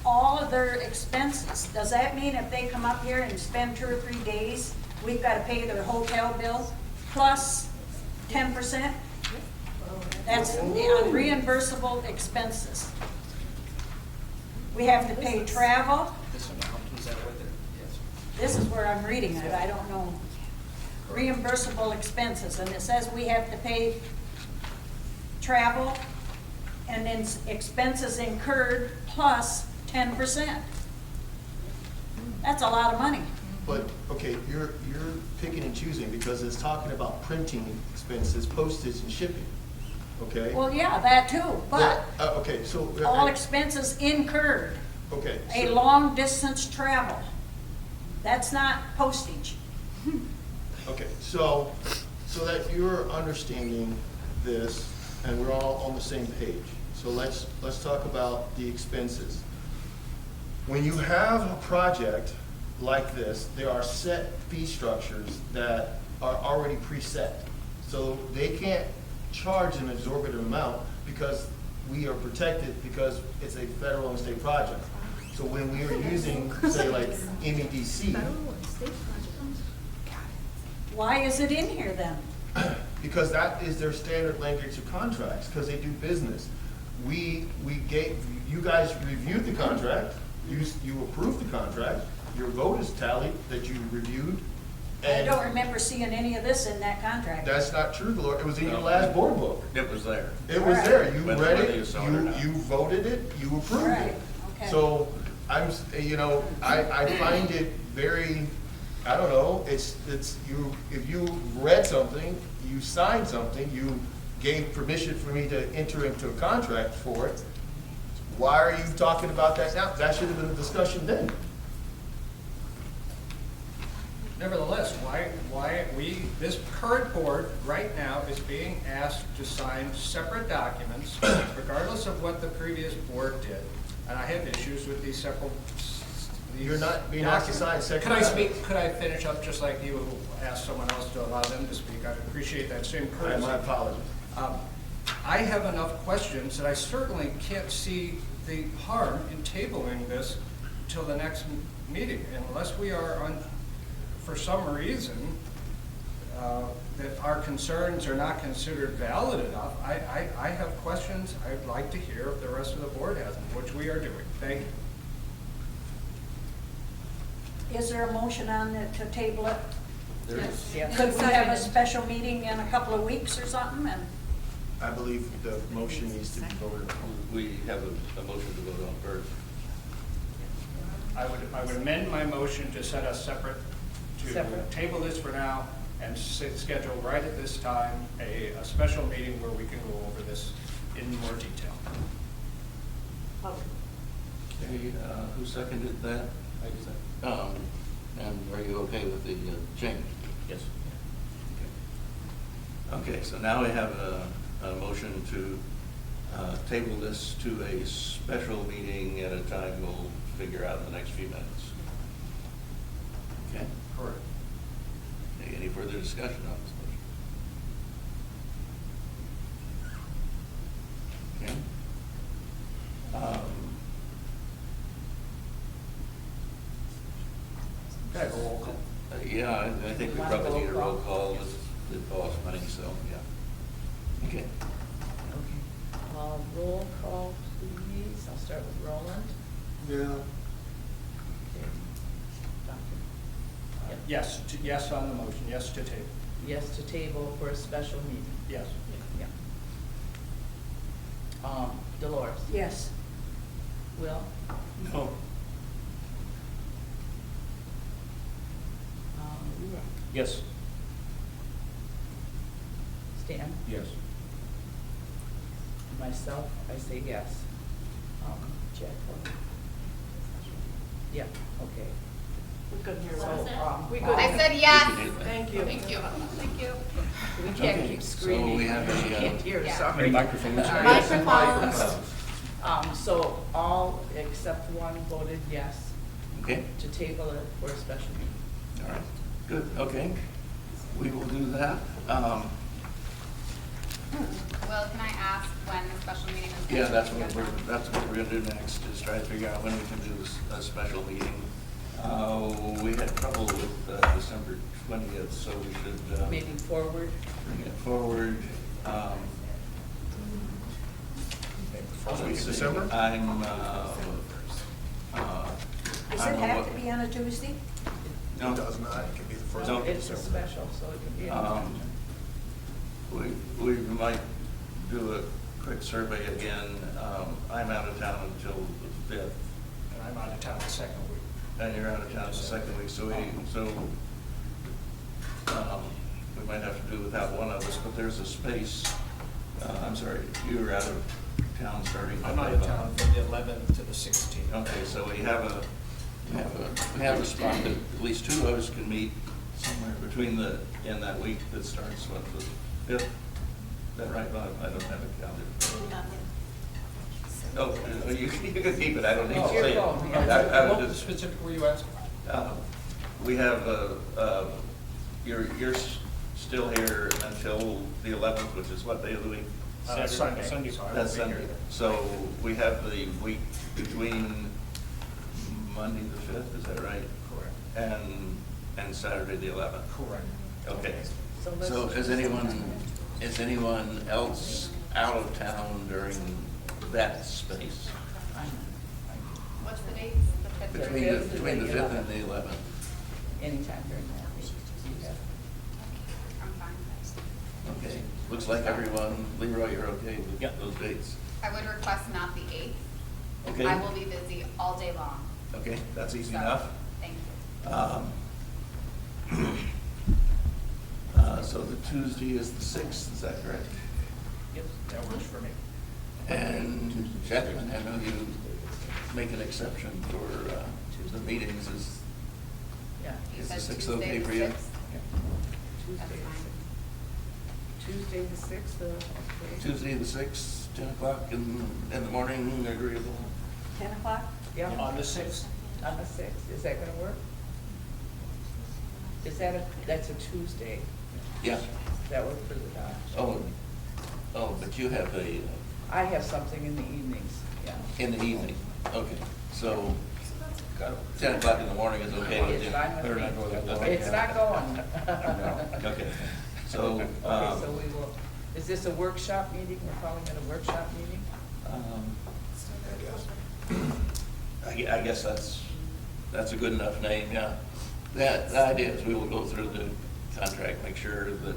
all of their expenses. Does that mean if they come up here and spend 2 or 3 days, we've got to pay their hotel bill plus 10%? That's the reimbursable expenses. We have to pay travel. This one, is that what yes. This is where I'm reading it, I don't know. Reimbursable expenses, and it says we have to pay travel and then expenses incurred plus 10%. That's a lot of money. But, okay, you're picking and choosing because it's talking about printing expenses, postage and shipping, okay? Well, yeah, that too, but Okay, so. all expenses incurred, Okay. a so- long distance travel. That's not postage. Okay, so that you're understanding this and we're all on the same page. So let's talk about the expenses. When you have a project like this, there are set fee structures that are already preset. So they can't charge an exorbitant amount because we are protected because it's a federal and state project. So when we are using, say, like MEDC, Why is it in here then? because that is their standard language of contracts, because they do business. We gave, you guys reviewed the contract, you approved the contract, your vote is tallied that you reviewed. I And don't remember seeing any of this in that contract. that's not true, Lord. It was in your last board book. It was there. It was Alright. there. You Whether read you it, saw it or not. you voted it, you approved Alright, it. okay. So I find it very, I don't know, it's you, if you read something, you signed something, you gave permission for me to enter into a contract for it. Why are you talking about that now? That should have been a discussion then. Nevertheless, this current board right now is being asked to sign separate documents regardless of what the previous board did. And I have issues with these several. You're not being asked to sign separate Could I speak, documents. could I finish up just like you asked someone else to allow them to speak? I'd appreciate that same courtesy. My apologies. I have enough questions that I certainly can't see the harm in tabling this till the next meeting, unless we are on, for some reason, that our concerns are not considered valid enough. I have questions I'd like to hear if the rest of the board has them, which we are doing. Thank you. Is there a motion on it to table it? There is. Yes. Could we have a special meeting in a couple of weeks or something? And I believe the motion needs to be voted on. We have a motion to vote on first. I would amend my motion to set us separate, to Separate. table this for now and schedule right at this time a special meeting where we can go over this in more detail. Okay, who seconded that? And are you okay with the change? Yes. Okay, so now we have a motion to table this to a special meeting at a time we'll figure out in the next few minutes. Okay? Correct. Any further discussion on this motion? Okay. Okay, roll call. Yeah, I think we Want probably roll need a roll call? call. It costs money, so, yeah. Okay. Roll call, please. I'll start with Roland. Yeah, Okay. Doctor? Yes, yes on the motion, yes to table. Yes to table for a special meeting. Yes. Yeah. Dolores? yes, Will? No. Leroy? Yes. Stan? Yes. Myself, I say yes. Jack? Yeah, okay. we couldn't hear So, that. I said yes. Thank you. Thank you. Thank you. We can't Okay, keep so screaming. we have a, We can't hear, Yeah. sorry. Microphones? Microphones. So all except one voted yes okay, to table it for a special meeting. all right, good, okay. We will do that. Will, can I ask when the special meeting is? Yeah, that's what we're gonna do next, is try to figure out when we can do a special meeting. We had trouble with December 20th, so we should Maybe forward. bring it forward. First week of December? Does it have to be on a Tuesday? No. It does not. It can be the first No. week of It's a December. special, so it can be. We might do a quick survey again. I'm out of town until the 5th, And I'm out of town the second week. and you're out of town the second week, so we might have to do without one of us, but there's a space. I'm sorry, you were out of town starting. I'm out of town from the 11th to the 16th. Okay, so we have a spot that at least two of us can meet somewhere in that week that starts with the 5th. Is that right, Bob? I don't have a calendar. Oh, you can keep it, I don't need to It's your say it. phone, yeah. I What was just, specific were you asking? we have, you're still here until the 11th, which is what day of the week? Sunday. Sunday, so I won't That's be Sunday. here. So we have the week between Monday the 5th, is that right? Correct. And Saturday the 11th? Correct. Okay. let's So is anyone else out of town during that space? What's the date? The 5th? Between the 5th and the 11th? Anytime during that week. I'm fine. Okay. Looks like everyone, Leroy, you're okay with those dates? I would request not the 8th. Okay. I will be busy all day long. Okay, that's easy So, enough. Thank you. So the Tuesday is the 6th, is that correct? Yep, that works for me. And gentlemen, I know you make an exception for the meetings. Yeah. You Is the said 6th Tuesday okay the for you? 6th? Tuesday, That's fine. Tuesday the 6th, okay. Tuesday the 6th, 10 o'clock in the morning, agreeable? 10 o'clock? Yeah. On the 6th? On the 6th, is that gonna work? That's a Tuesday. Yeah. Does that work for the Dodge? Oh, but you have I have something in the evenings, yeah. in the evening. Okay, so 10 o'clock in the morning is okay with you? It's fine Better with not go that me. long. It's not going. Okay, so, Okay, so we will, is this a workshop meeting? We're calling it a workshop meeting? I guess that's a good enough name, yeah. The idea is we will go through the contract, make sure that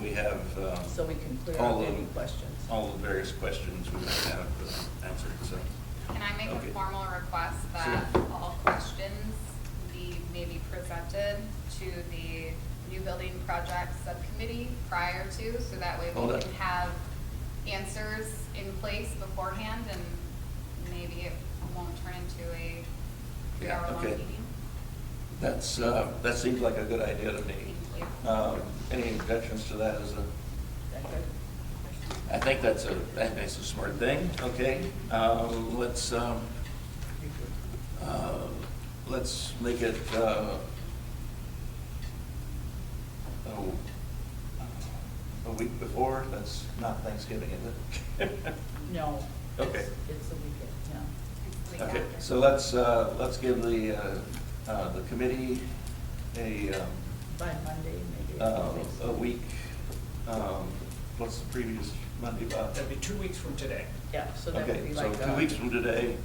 we have So we can clear all up the- any questions. all the various questions we might have answered, so. Can I make Okay. a formal request that all questions be maybe presented to the new building project subcommittee prior to, so that way Hold we on. can have answers in place beforehand, and maybe it won't turn into a Yeah, 3-hour-long okay. meeting? That seems like a good idea to me. Thank you. Any objections to that as a? Is that good? I think that's a smart thing, okay? Let's make it, a week before, that's not Thanksgiving, is it? No. Okay. It's the weekend, yeah. It's the week Okay, after. so let's give the committee By Monday, maybe. a week, what's the previous Monday, Bob? That'd be 2 weeks from today. Yeah, so that would Okay, be so like. 2 weeks from today,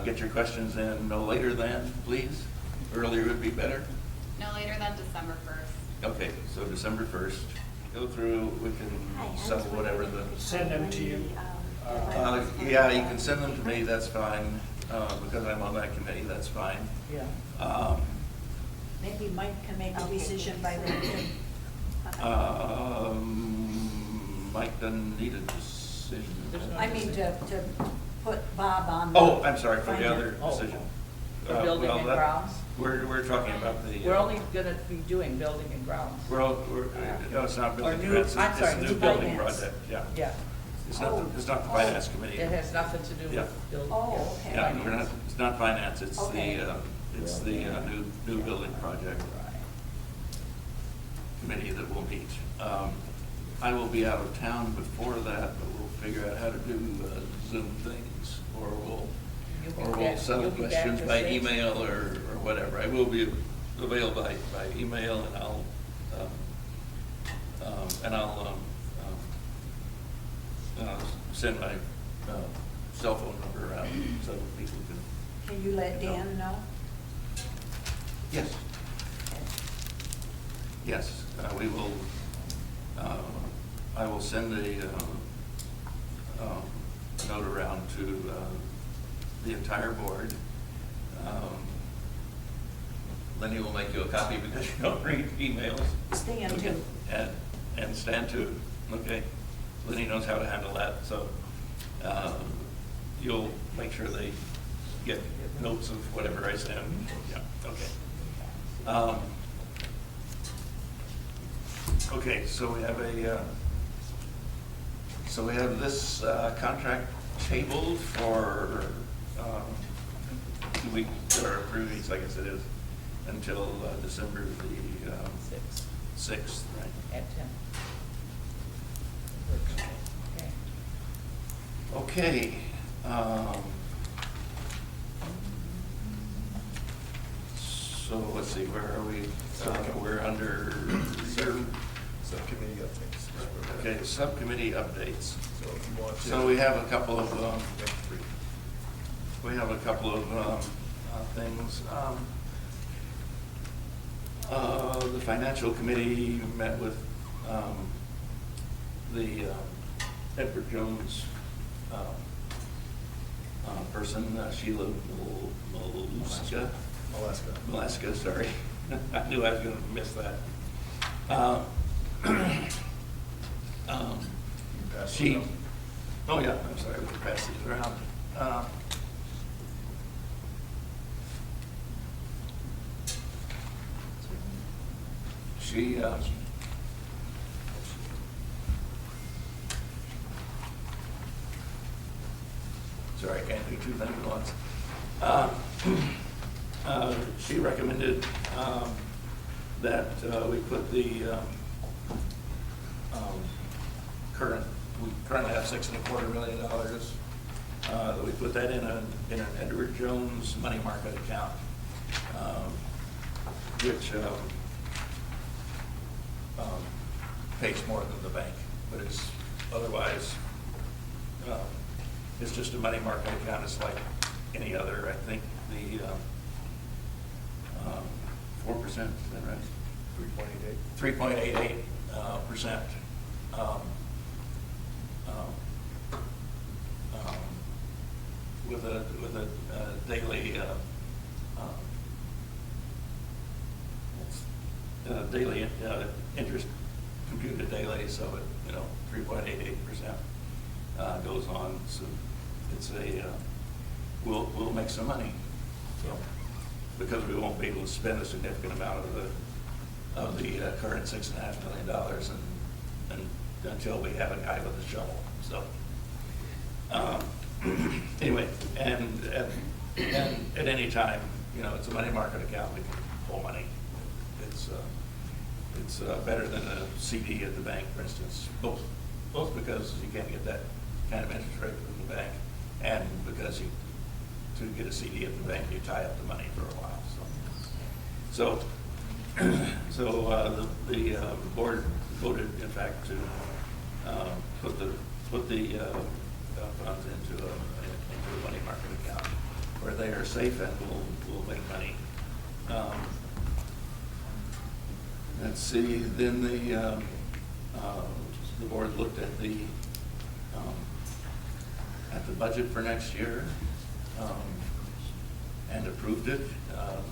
get your questions in no later than, please. Earlier would be better. No later than December 1st. Okay, so December 1st, go through, we can settle whatever the, Send them to you. yeah, you can send them to me, that's fine, because I'm on that committee, that's fine. Yeah. Maybe Mike can make a decision by then. Mike doesn't need a decision. There's no I mean, to put Bob on. Oh, I'm sorry, for the Finance. other Oh. decision. For building Well, and that- grounds? We're talking about the. We're only gonna be doing building and grounds. No, it's not Or building, new- it's I'm sorry, a new new building finance. project, yeah. Yeah, It's not the finance committee. it has nothing to do Yeah. with building. Oh, okay. Yeah, we're not, it's not finance, it's Okay. the new building project committee that will meet. I will be out of town before that, but we'll figure out how to do Zoom things, or we'll settle questions by email or whatever. I will be available by email, and I'll send my cell phone number around so people can. Can you let Dan know? Yes. Yes, we will, I will send a note around to the entire board. Lenny will make you a copy because you don't read emails. Stan Okay. too. And Stan too, okay. Lenny knows how to handle that, so you'll make sure they get notes of whatever I send. Yeah, okay. Okay, so we have this contract tabled for 2 weeks, or 3 weeks, I guess it is, until December the 6th, right? At 10. Okay. Okay. So let's see, where are we? We're under Subcommittee updates. okay, subcommittee updates. So if you want to. So we have a couple of things. The financial committee met with the Edward Jones person, Sheila Maleska, sorry. I knew I was going to miss that. She, oh yeah, I'm sorry, we can pass these around. She, sorry, I can't do two things at once. She recommended that we put the we currently have $6.25 million. That we put that in an Edward Jones money market account, which pays more than the bank, but it's otherwise it's just a money market account. It's like any other. I think the 4%, is that right? 3.88%. With a daily daily interest computed daily, so it 3.88% goes on. So it's a we'll make some money. So because we won't be able to spend a significant amount of the current $6.5 million and until we have a guy with a shovel. So anyway, and at any time, it's a money market account. We can pull money. It's better than a CD at the bank, for instance. Both because you can't get that kind of interest rate from the bank, and because to get a CD at the bank, you tie up the money for a while. So the board voted, in fact, to put the funds into a money market account where they are safe and will make money. Let's see. Then the board looked at the budget for next year and approved it.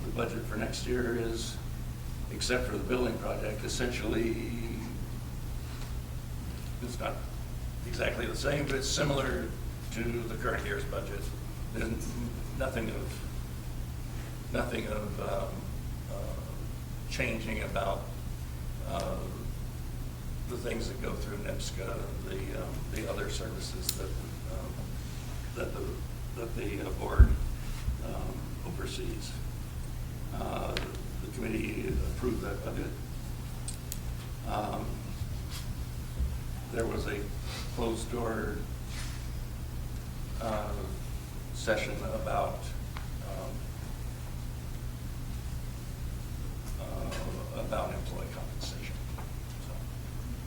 The budget for next year is, except for the building project, essentially it's not exactly the same, but it's similar to the current year's budget. There's nothing of changing about the things that go through NEMCOG, the other services that the board oversees. The committee approved that budget. There was a closed door session about employee compensation. So,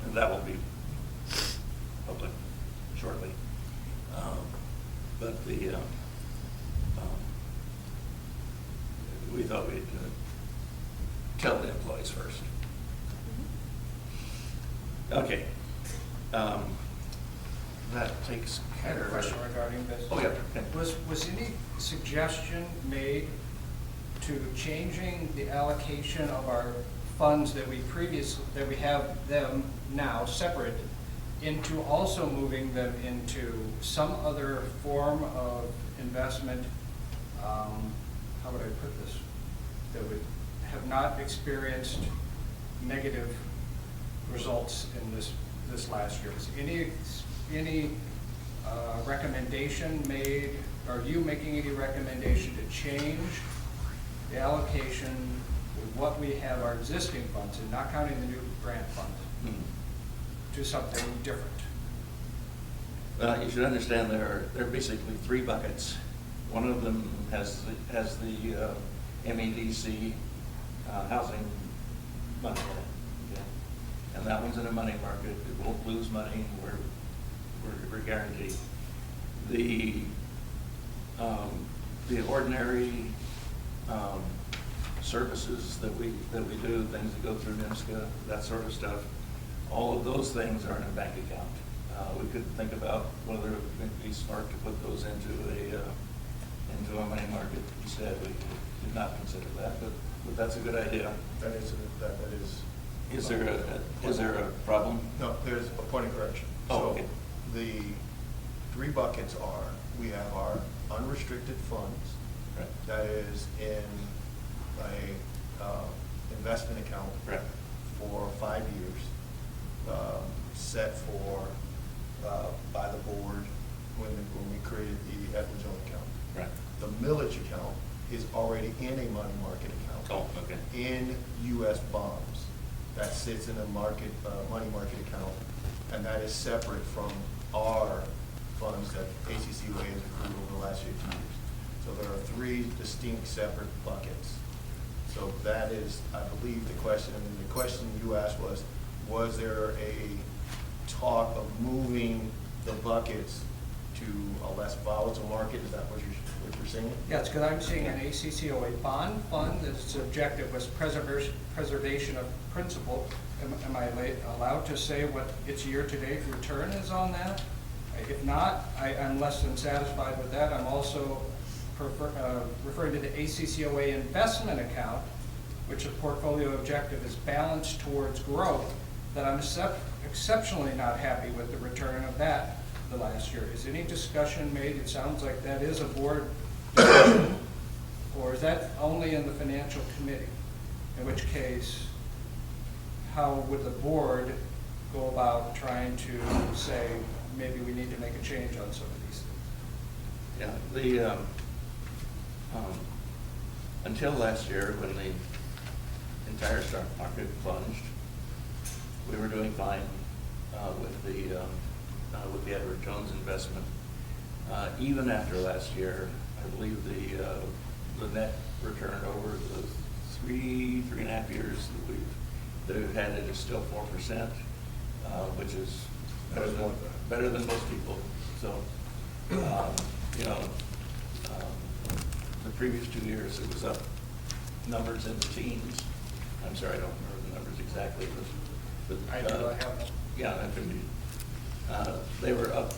and that will be public shortly. But we thought we'd tell the employees first. Okay. That takes care of. Question regarding this. Oh, yeah. Okay. Was any suggestion made to changing the allocation of our funds that we have them now separate into also moving them into some other form of investment, how would I put this, that would have not experienced negative results in this last year? Was any recommendation made, are you making any recommendation to change the allocation with what we have our existing funds, and not counting the new grant funds, to something different? You should understand there are basically three buckets. One of them has the MEDC housing money in it, okay? And that one's in a money market. It won't lose money. We're guaranteed. The ordinary services that we do, things that go through NEMCOG, that sort of stuff, all of those things are in a bank account. We could think about whether it would be smart to put those into a money market instead. We did not consider that, but that's a good idea. That is. Is there a problem? No, there's a point of correction. Oh, okay. So the three buckets are, we have our unrestricted funds. Right. That is in a investment account. Right. For 5 years, set for by the board when we created the Rescheduling account. Right. The millage account is already in a money market account. Oh, okay. In U.S. bonds. That sits in a money market account, and that is separate from our funds that ACCOA has accrued over the last 15 years. So there are three distinct separate buckets. So that is, I believe, the question. And the question you asked was there a talk of moving the buckets to a less volatile market? Is that what you're saying? Yes, because I'm seeing an ACCOA bond fund that's objective was preservation of principal. Am I allowed to say what its year-to-date return is on that? If not, I'm less than satisfied with that. I'm also referring to the ACCOA investment account, which a portfolio objective is balanced towards growth, that I'm exceptionally not happy with the return of that the last year. Is any discussion made? It sounds like that is a board decision, or is that only in the financial committee? In which case, how would the board go about trying to say, maybe we need to make a change on some of these things? Yeah, until last year, when the entire stock market plunged, we were doing fine with the Edward Jones investment. Even after last year, I believe the net return over the three and a half years that we've had it is still 4%, which is better than most people. So, the previous 2 years it was up numbers in the teens. I'm sorry, I don't remember the numbers exactly, but I have them. yeah, that could be. They were up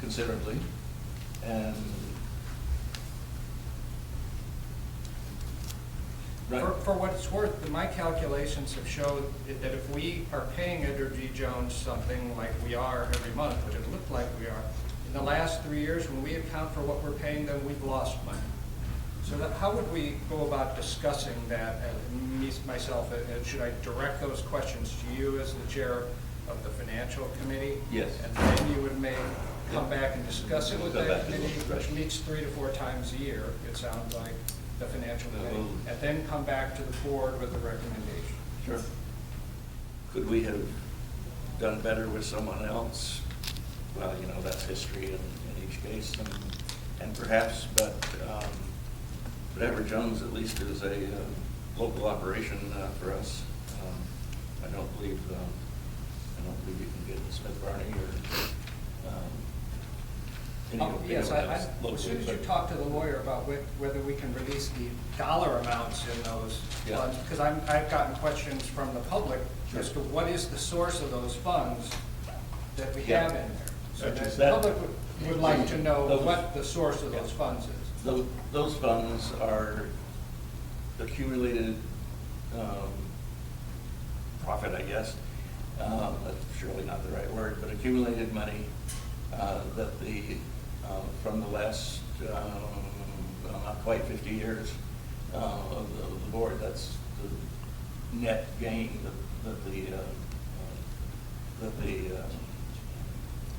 considerably, and right. For what it's worth, my calculations have showed that if we are paying Edward G. Jones something like we are every month, which it looked like we are, in the last 3 years, when we account for what we're paying them, we've lost money. So how would we go about discussing that, myself, and should I direct those questions to you as the chair of the financial committee? Yes. And then you would come back and discuss it with that committee, which meets 3 to 4 times a year, it sounds like, the financial committee, and then come back to the board with a recommendation. Sure. Could we have done better with someone else? Well, that's history in each case, and perhaps, but Edward Jones at least is a local operation for us. I don't believe you can get Smith Barney or any of Yes, locally, as soon as you but- talk to the lawyer about whether we can release the dollar amounts in those Yeah. funds, because I've gotten questions from the public Sure. as to what is the source of those funds that we Yeah. have in there. So Such as the that. public would like to know Those- what the source of those Yeah. funds is. Those funds are accumulated profit, I guess. That's surely not the right word, but accumulated money that from the last, not quite 50 years of the board, that's the net gain that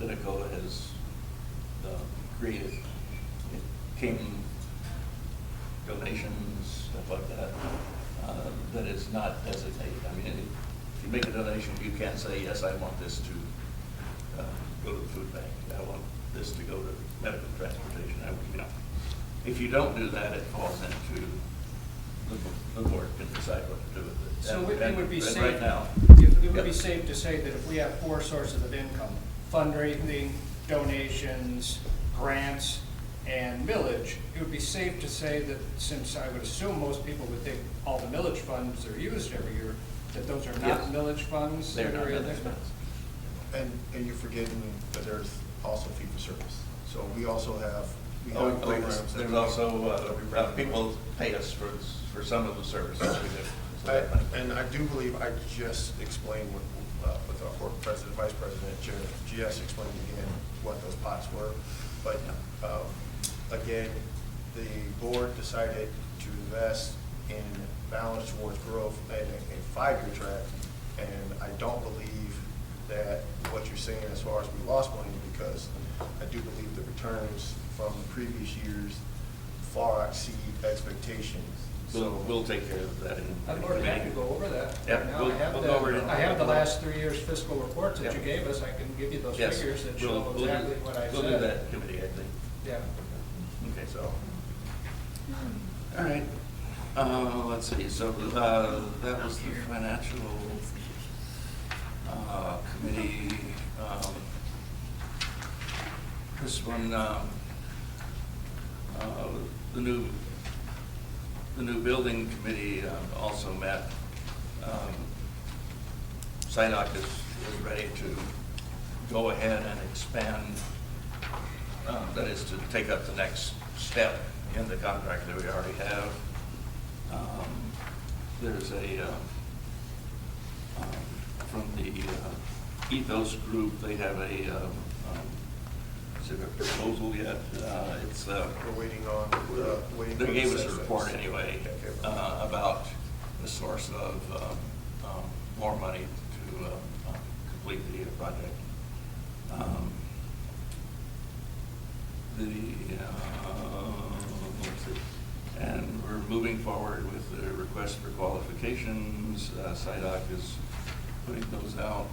ACCOA created, it came donations, stuff like that, that is not designated. I mean, if you make a donation, you can say, yes, I want this to go to the food bank. I want this to go to medical transportation. You know, if you don't do that, it falls into the board can decide what to do with it. So it would be safe, right now, it would be safe to say that if we have 4 sources of income, fundraising, donations, grants, and millage, it would be safe to say that, since I would assume most people would think all the millage funds are used every year, that those are not Yes. millage funds? they're that not are in millage there? funds. And you're forgetting that there's also fee for service. So we also have, programs. that There's we- also, people pay us for some of the services we do. So that money- And I do believe I just explained with our board president, vice president, chair, GS explained again what those pots were. But again, the board decided to invest in balance towards growth in a 5-year track. And I don't believe that what you're saying as far as we lost money, because I do believe the returns from the previous years far exceed expectations. We'll take care of that in. I'm more than happy to go over that. Yep, Now, we'll- I have we'll the- go over it in- I have the last 3 years' fiscal reports that Yep. you gave us. I can give you those Yes, figures that we'll- show we'll do- exactly what I said. We'll do that committee, I think. Yeah. Okay, so. All right, let's see, so that was the financial committee. This one, the new building committee also met. SIDOC is ready to go ahead and expand, that is to take up the next step in the contract that we already have. There's a, from the Ethos group, they have a, is it a proposal yet? It's, We're waiting on, waiting for they gave the us a sales report tax. anyway, Okay. about the source of, more money to, complete the project. Let's see. And we're moving forward with the request for qualifications. SIDOC is putting those out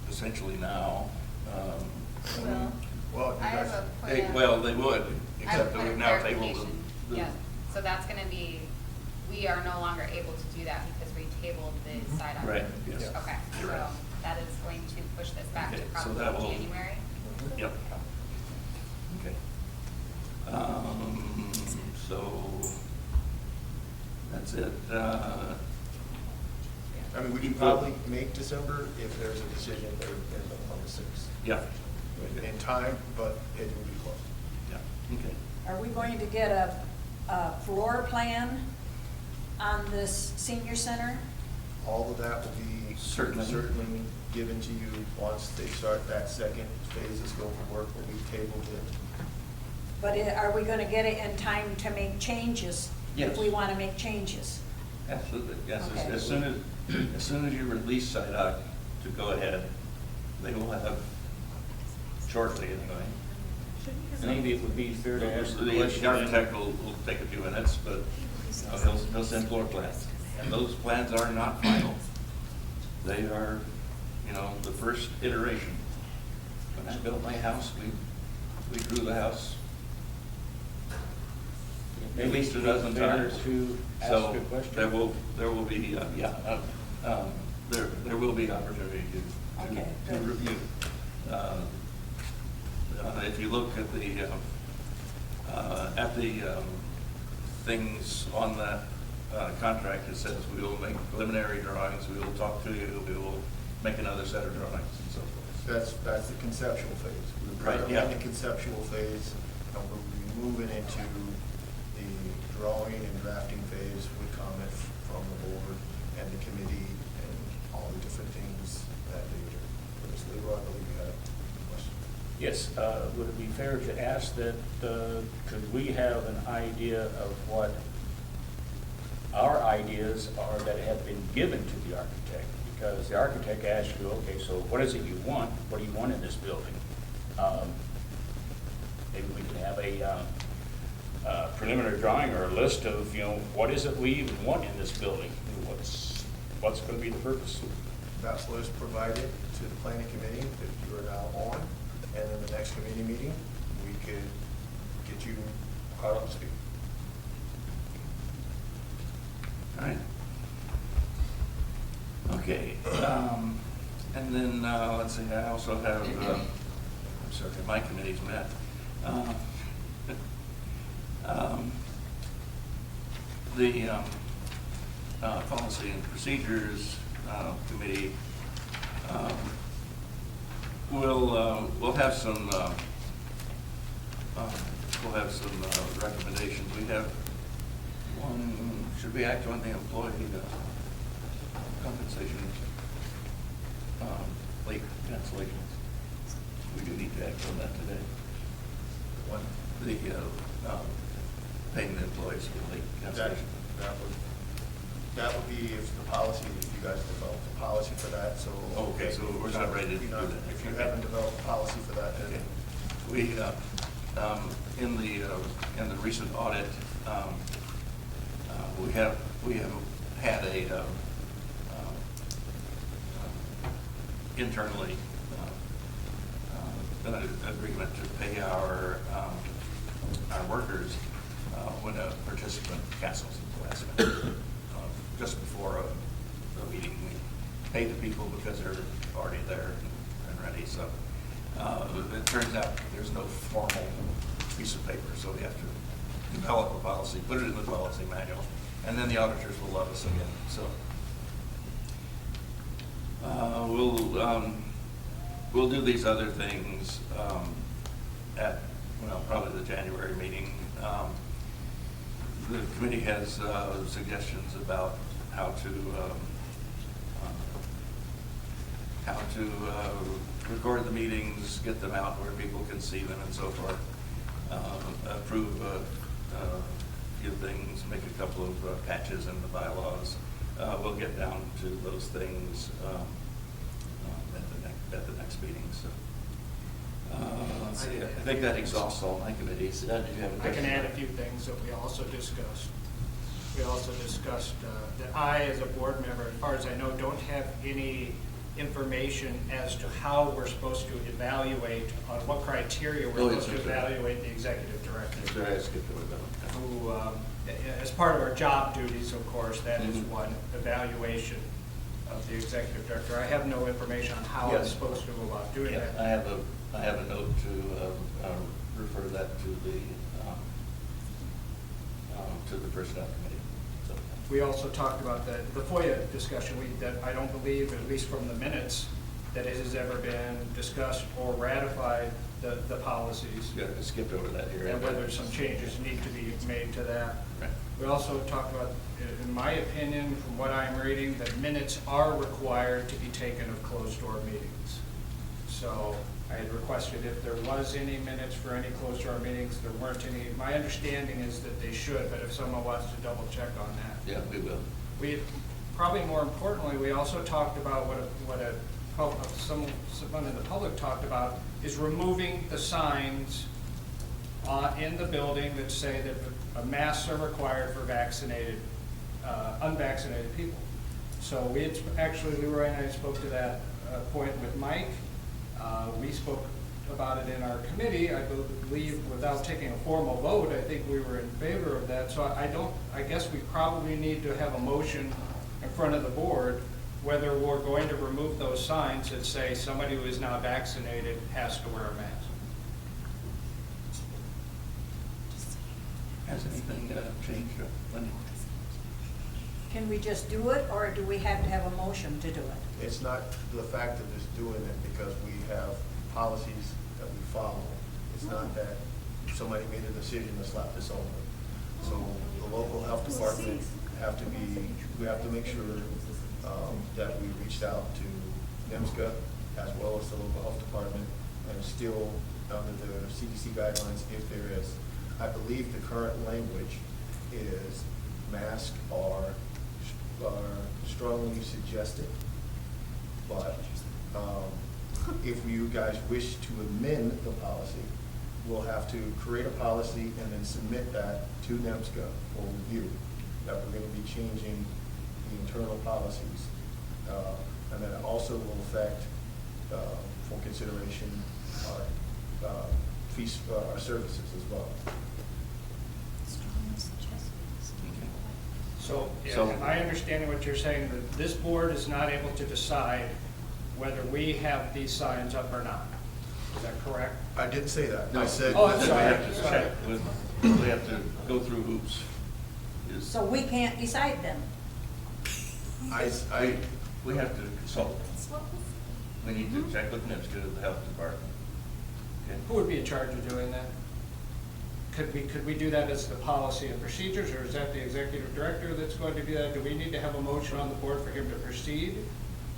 essentially now. Well, I have a point. Well, they would, I have a except that point we've of now tabled clarification. the. Yeah, so that's gonna be, we are no longer able to do that because we tabled the side item. Right, yes. Okay, You're so right. that is going to push this back to Okay, so probably that will- January. Yep. Okay. So, that's it. I mean, we can probably make December if there's a decision that is on the 6th. Yeah. In time, but it will be close. Yeah, okay. Are we going to get a floor plan on this senior center? All of that will be Certainly. given to you once they start that second phase of scope of work will be tabled in. But are we gonna get it in time to make changes? Yes. If we wanna make changes? Absolutely, yes. Okay. As soon as you release SIDOC to go ahead, they will have, shortly anyway. Maybe it would be fair to ask the question. The architect will take a few minutes, but he'll send floor plans. And those plans are not final. They are, the first iteration. When I built my house, we drew the house at least a dozen Fair times. to ask So a question. there will be, there will be opportunity to Okay, to good. review. If you look at the things on that contract, it says we will make preliminary drawings, we will talk to you, we will make another set of drawings and so forth. That's the conceptual phase. We're Right, currently yeah. in the conceptual phase, and we'll be moving into the drawing and drafting phase with comment from the board and the committee and all the different things that nature. Ms. Leroy, I believe you had a question. Yes, would it be fair to ask that, could we have an idea of what our ideas are that have been given to the architect? Because the architect asks you, okay, so what is it you want? What do you want in this building? maybe we could have a preliminary drawing or a list of, what is it we even want in this building? What's going to be the purpose? That's what is provided to the planning committee that you are now on, and in the next committee meeting, we could get you caught up to speed. All right. Okay, and then, let's see, I also have, I'm sorry, my committee's met. The Policy and Procedures Committee we'll have some recommendations. We have one. Should we act on the employee compensation late cancellations? We do need to act on that today. One. The paying the employees for late cancellation. That would be if the policy, if you guys develop a policy for that, so. Okay, so we're not ready to do that. If you haven't developed a policy for that, then. Okay. We, in the recent audit, we have had a internally an agreement to pay our workers when a participant cancels at the last minute. Just before a meeting, we pay the people because they're already there and ready. So it turns out there's no formal piece of paper, so we have to develop a policy, put it in the policy manual, and then the auditors will love us again. So we'll do these other things at probably the January meeting. The committee has suggestions about how to record the meetings, get them out where people can see them, and so forth. Approve a few things, make a couple of patches in the bylaws. We'll get down to those things at the next meeting. So let's see. I think that exhausts all my committees. Did you have a I can question? add a few things that we also discussed. We also discussed that I, as a board member, as far as I know, don't have any information as to how we're supposed to evaluate, on what criteria we're supposed to evaluate the executive director. Sure, I skipped over that one. Who, as part of our job duties, of course, that is one evaluation of the executive director. I have no information on how I'm supposed to go about doing that. I have a note to refer that to the personnel committee. So. We also talked about the FOIA discussion. That I don't believe, at least from the minutes, that it has ever been discussed or ratified the policies. Yeah, I skipped over that here. And whether some changes need to be made to that. Right. We also talked about, in my opinion, from what I'm reading, that minutes are required to be taken of closed-door meetings. So I had requested if there was any minutes for any closed-door meetings. There weren't any. My understanding is that they should, but if someone wants to double-check on that. Yeah, we will. Probably more importantly, we also talked about someone in the public talked about is removing the signs in the building that say that masks are required for unvaccinated people. So Leroy and I spoke to that point with Mike. We spoke about it in our committee. I believe without taking a formal vote, I think we were in favor of that. So I guess we probably need to have a motion in front of the board whether we're going to remove those signs that say somebody who is not vaccinated has to wear a mask. Has anything changed, Wendy? Can we just do it, or do we have to have a motion to do it? It's not the fact of just doing it because we have policies that we follow. It's not that somebody made a decision to slap this on. So the local health department we have to make sure that we reached out to NEMCOG as well as the local health department and still under the CDC guidelines if there is. I believe the current language is masks are strongly suggested, but if you guys wish to amend the policy, will have to create a policy and then submit that to NEMCOG for review, that we're going to be changing the internal policies. And that also will affect, for consideration, our fees, our services as well. So, So- am I understanding what you're saying, that this board is not able to decide whether we have these signs up or not? Is that correct? I didn't say that. No. I said. Oh, I'm We sorry. have to check with, we have to go through hoops. Is- So we can't decide them. We have to consult. We need to check with NIPSCO, the health department. Okay? Who would be in charge of doing that? Could we do that as the policy and procedures, or is that the executive director that's going to do that? Do we need to have a motion on the board for him to proceed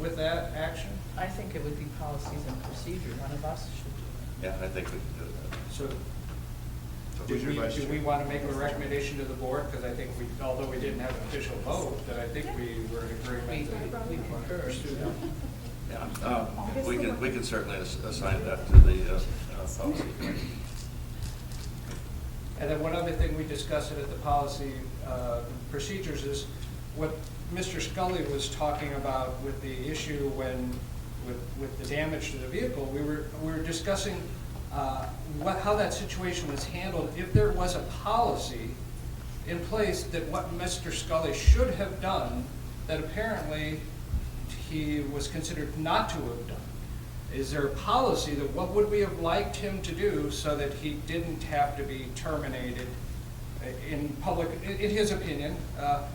with that action? I think it would be policies and procedure, one of us should do Yeah, I think we can do that. So So do who's your vice we chair? want to make a recommendation to the board? Because I think we, although we didn't have an official vote, that I think we were in it. agreement. that We concur. pursue that. Yeah, we can certainly assign that to the policy committee. And then one other thing we discussed at the policy procedures is what Mr. Scully was talking about with the issue with the damage to the vehicle. We were discussing how that situation was handled. If there was a policy in place that what Mr. Scully should have done, that apparently he was considered not to have done. Is there a policy that what would we have liked him to do so that he didn't have to be terminated in public, in his opinion?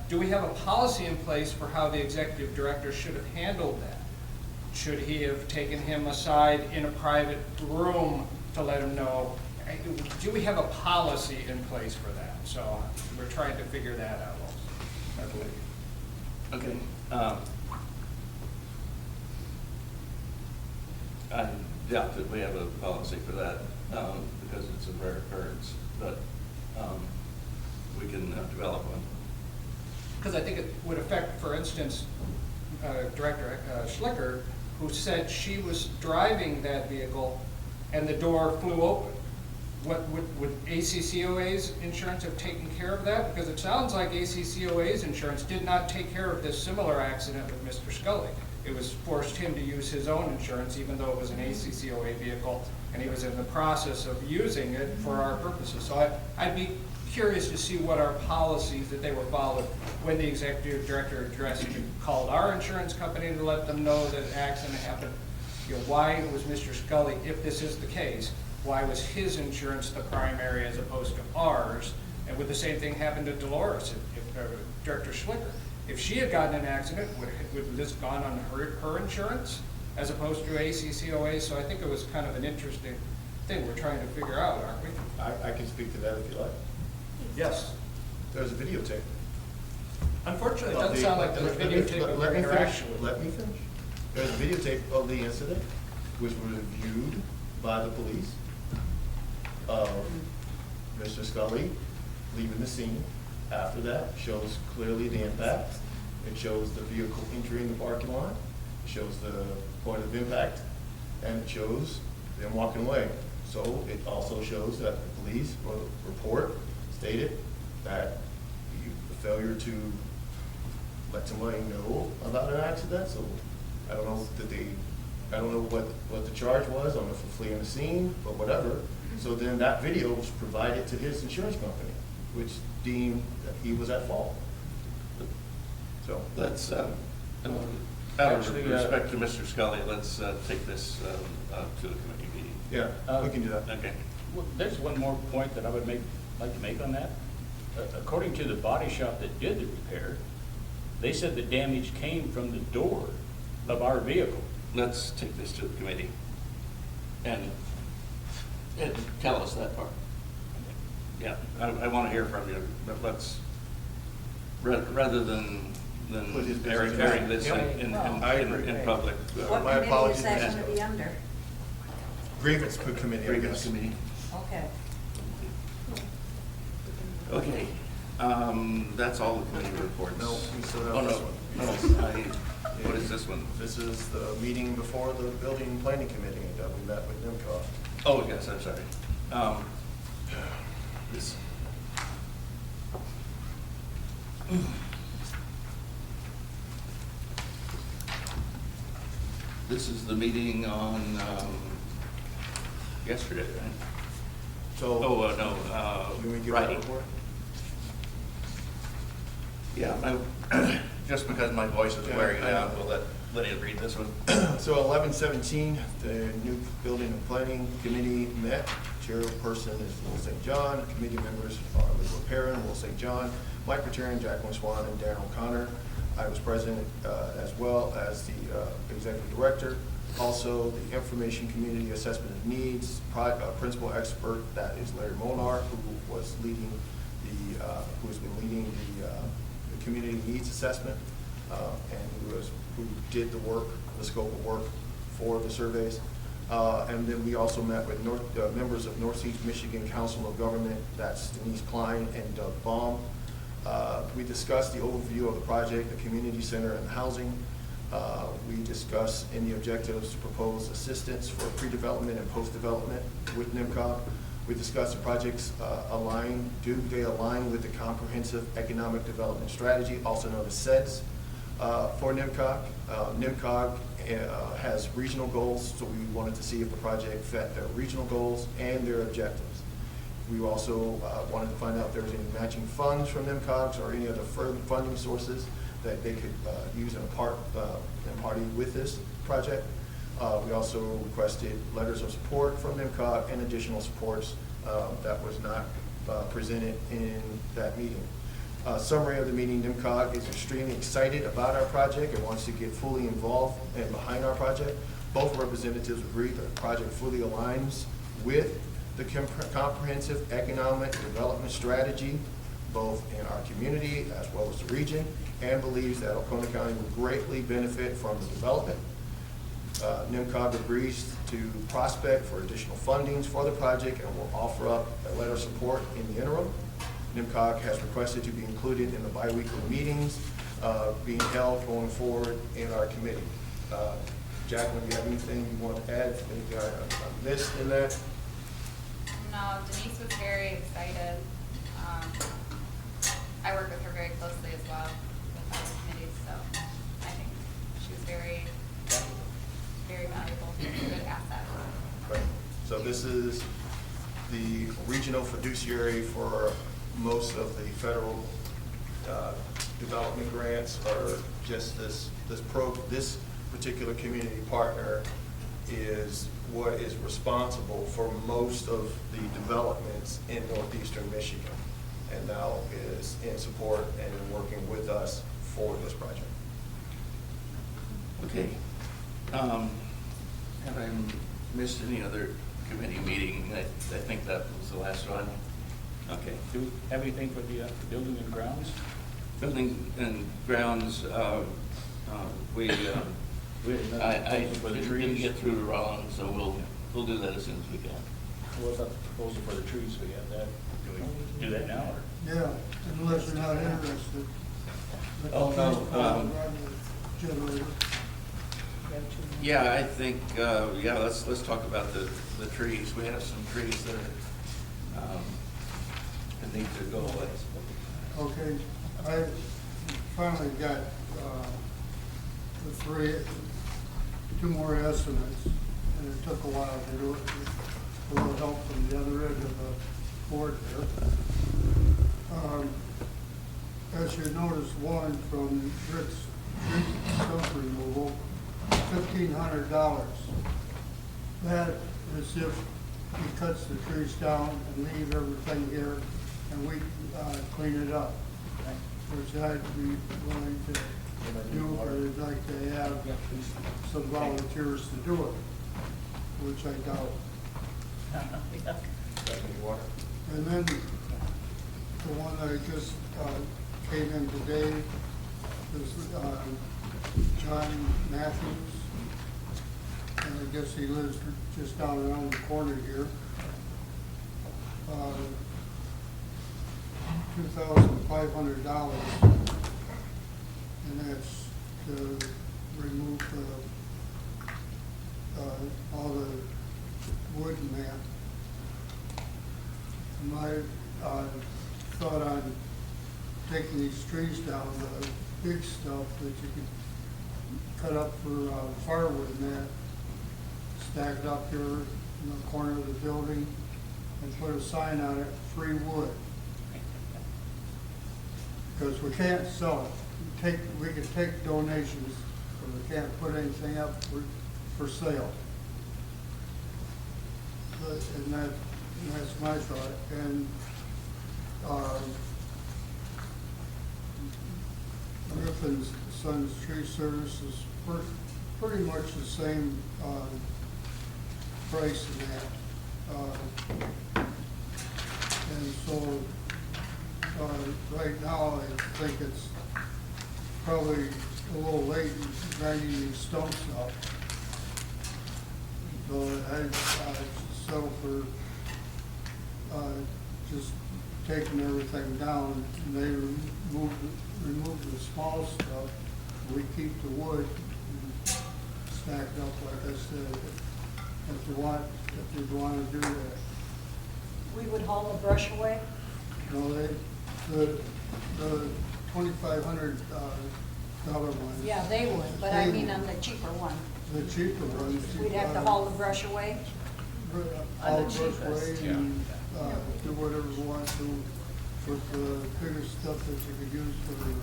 Do we have a policy in place for how the executive director should have handled that? Should he have taken him aside in a private room to let him know? Do we have a policy in place for that? So we're trying to figure that out also, I believe. Okay. I doubt that we have a policy for that, because it's a rare occurrence, but we can develop one. Because I think it would affect, for instance, Director Schlicker, who said she was driving that vehicle and the door flew open. Would ACCOA's insurance have taken care of that? Because it sounds like ACCOA's insurance did not take care of this similar accident with Mr. Scully. It was forced him to use his own insurance, even though it was an ACCOA vehicle, and he was in the process of using it for our purposes. So I'd be curious to see what our policies that they were followed when the executive director called our insurance company to let them know that an accident happened. You know, why was Mr. Scully, if this is the case, why was his insurance the primary as opposed to ours? And would the same thing happen to Dolores, if Director Schlicker? If she had gotten an accident, would this gone on her insurance as opposed to ACCOA? So I think it was kind of an interesting thing we're trying to figure out, aren't we? I can speak to that if you like. Yes. There's a videotape. Unfortunately, it doesn't sound like there's a videotape of Let their me interaction finish. with Let me finish. There's a videotape of the incident, which was reviewed by the police. Mr. Scully leaving the scene. After that, shows clearly the impact. It shows the vehicle entering the parking lot. It shows the point of impact, and it shows them walking away. So it also shows that the police report stated that the failure to let somebody know about an accident. So I don't know that I don't know what the charge was. I don't know if fleeing the scene or whatever. So then that video was provided to his insurance company, which deemed that he was at fault. So Let's, out Actually, of respect to Mr. Scully, let's take this to the committee meeting. yeah, we can do that. Okay. Well, there's one more point that I would like to make on that. According to the body shop that did the repair, they said the damage came from the door of our vehicle. Let's take this to the committee and tell us that part. Yeah, I want to hear from you, but let's, rather than Put his airing business this out. in public. What My committee apologies. is that going to be under? Grievance committee, I Grievance guess. committee. Okay. Okay, that's all the committee reports. No, we still Oh, have this no, one. no, what is this one? This is the meeting before the building and planning committee that we met with NEMCOG. Oh, yes, I'm sorry. This. This is the meeting on, yesterday, right? So. Oh, Can we no, give Friday. a report? Yeah, just because my voice is wearing out, we'll let Lydia read this one. So 11/17, the new Building and Planning Committee met. Chairperson is Will St. John. Committee members are Elizabeth Perrin, Will St. John, Mike Paterian, Jacqueline Swan, and Darren O'Connor. I was present as well as the executive director. Also, the Information Community Assessment of Needs principal expert, that is Larry Molnar, who was leading who has been leading the community needs assessment, and who did the work, the scope of work for the surveys. And then we also met with members of Northeast Michigan Council of Government, that's Denise Klein and Doug Baum. We discussed the overview of the project, the community center, and housing. We discussed any objectives to propose assistance for pre-development and post-development with NEMCOG. We discussed the projects do they align with the Comprehensive Economic Development Strategy, also known as CEDS, for NEMCOG. NEMCOG has regional goals, so we wanted to see if the project fit their regional goals and their objectives. We also wanted to find out if there was any matching funds from NEMCOGs or any other further funding sources that they could use in party with this project. We also requested letters of support from NEMCOG and additional supports that was not presented in that meeting. Summary of the meeting: NEMCOG is extremely excited about our project and wants to get fully involved and behind our project. Both representatives agree that the project fully aligns with the Comprehensive Economic Development Strategy, both in our community as well as the region, and believes that Alcona County will greatly benefit from the development. NEMCOG agrees to prospect for additional fundings for the project and will offer up a letter of support in the interim. NEMCOG has requested to be included in the biweekly meetings being held going forward in our committee. Jacqueline, do you have anything you want to add? Anything I missed in that? No, Denise was very excited. I work with her very closely as well with other committees, so I think she was very, very valuable, a good asset. Right. So this is the regional fiduciary for most of the federal development grants, or just this particular community partner is what is responsible for most of the developments in northeastern Michigan, and now is in support and in working with us for this project. Okay. Have I missed any other committee meeting? I think that was the last one. Okay. Do we have anything for the building and grounds? Building and grounds, I for the didn't trees. get through to Rollins, so we'll do that as soon as we can. What about the proposal for the trees? We have that. Do we do that now, or? Yeah, unless you're not interested. Oh, no, Generator. Yeah, I think, let's talk about the trees. We have some trees that are, that need to go away. Okay, I finally got two more estimates, and it took a while to do it. A little help from the other end of the board there. As you notice, one from Rick's tree stump removal, $1,500. That is if he cuts the trees down and leave everything here, and we clean it up, which I'd be willing to do, or I'd like to have some volunteers to do it, which I doubt. And then the one that just came in today is John Matthews, and I guess he lives just down around the corner here. $2,500, and that's to remove all the wood and that. My thought on taking these trees down, the big stuff that you can cut up for firewood and that, stack it up here in the corner of the building and put a sign on it, free wood. Because we can't sell it. We can take donations, but we can't put anything up for sale. And that's my thought. And Griffin's Son's Tree Service is pretty much the same price in that. And so right now, I think it's probably a little late in grinding these stumps up. So I settle for just taking everything down. And they remove the small stuff. We keep the wood stacked up, like I said, if you want to do that. We would haul the brush away? No, the $2,500 ones. Yeah, they would, but I mean on the cheaper one. The cheaper ones. We'd have to haul the brush away? Haul the brush away and do whatever you want to with the bigger stuff that you could use for the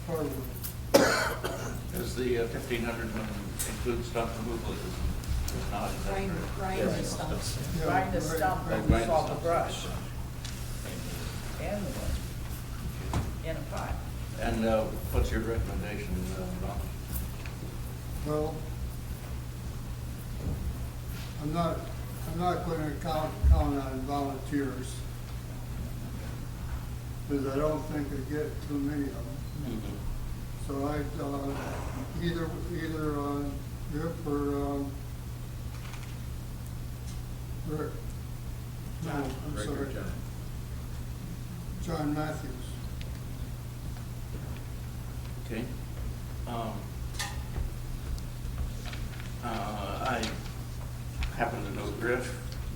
firewood. Does the 1,500 include stump removal? It's not, is that correct? Grind the stumps. Yeah, Grind the right. stump and Grind the salt the stump. brush. And the wood. In a pot. And what's your recommendation, Ron? Well, I'm not going to count on volunteers, because I don't think I get too many of them. So I either Rip or Rick. No, I'm sorry. John Matthews. Okay. I happen to know Griff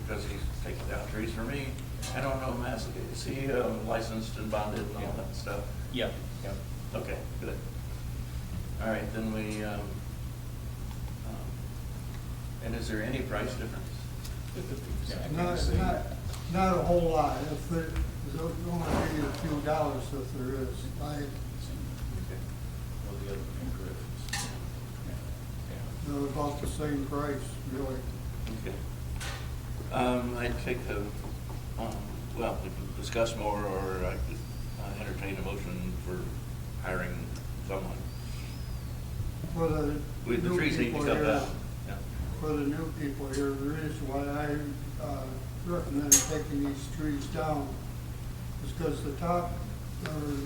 because he's taken down trees for me. I don't know Massey. Is he licensed and bonded and all that stuff? Yep. Yep. Okay, good. All right, then we, and is there any price difference? Not a whole lot. If there's only maybe a few dollars if there is. They're about the same price, really. Okay. I'd take the, well, we can discuss more, or I could entertain a motion for hiring someone. For the With the new trees need to people come here, down. Yeah. for the new people here, the reason why I recommend taking these trees down is because the top are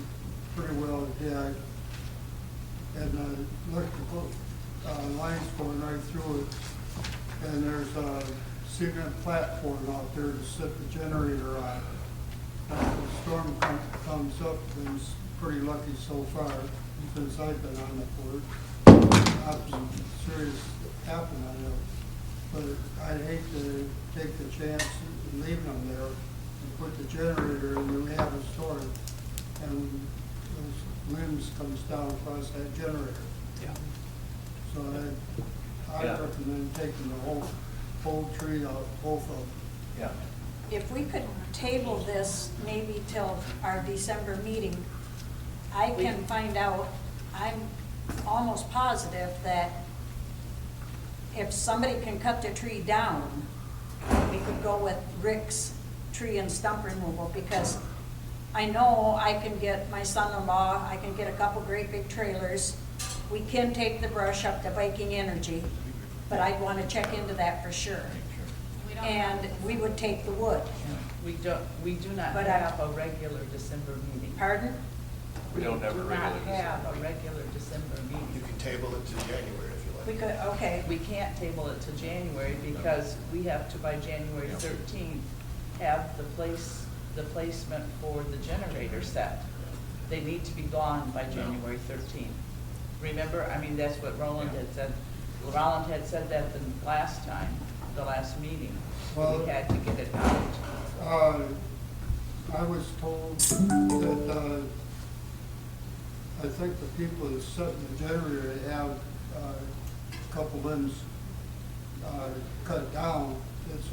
pretty well dead, and electrical lines going right through it, and there's a cement platform out there to set the generator on. When the storm comes up, and it's pretty lucky so far since I've been on the board. Nothing serious happened on it, but I'd hate to take the chance of leaving them there and put the generator in, and we have a storm, and those limbs comes down across that generator. Yeah. So I Yeah. recommend taking the whole tree out, both of them. Yeah. If we could table this maybe till our December meeting, I can find out, I'm almost positive that if somebody can cut the tree down, we could go with Rick's tree and stump removal, because I know I can get my son-in-law, I can get a couple great big trailers. We can take the brush up to Viking Energy, but I'd want to check into that for sure. And we would take the wood. We do not But have a regular December meeting. Pardon? We don't have a Do regular not have December. a regular December You meeting. can table it to January if you like. We could, okay. We can't table it to January because we have to, by January 13th, have the placement for the generator set. They need to be gone by January 13th. Remember, I mean, that's what Roland had said. Roland had said that the last time, the last meeting. Well- We had to get it out. I was told that, I think the people that set the generator have a couple limbs cut down. It's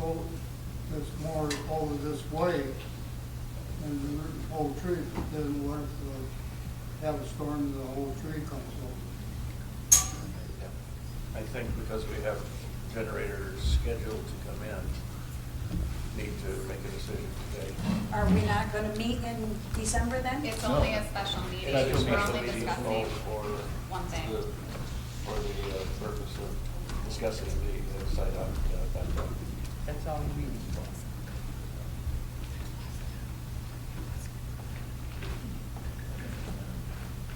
more over this way than the whole tree. Then what if have a storm and the whole tree comes over? I think because we have generators scheduled to come in, need to make a decision today. Are we not gonna meet in December then? It's only a special meeting, It's a we're special only meeting discussing for one thing. For the purpose of discussing the site on that. That's all we need.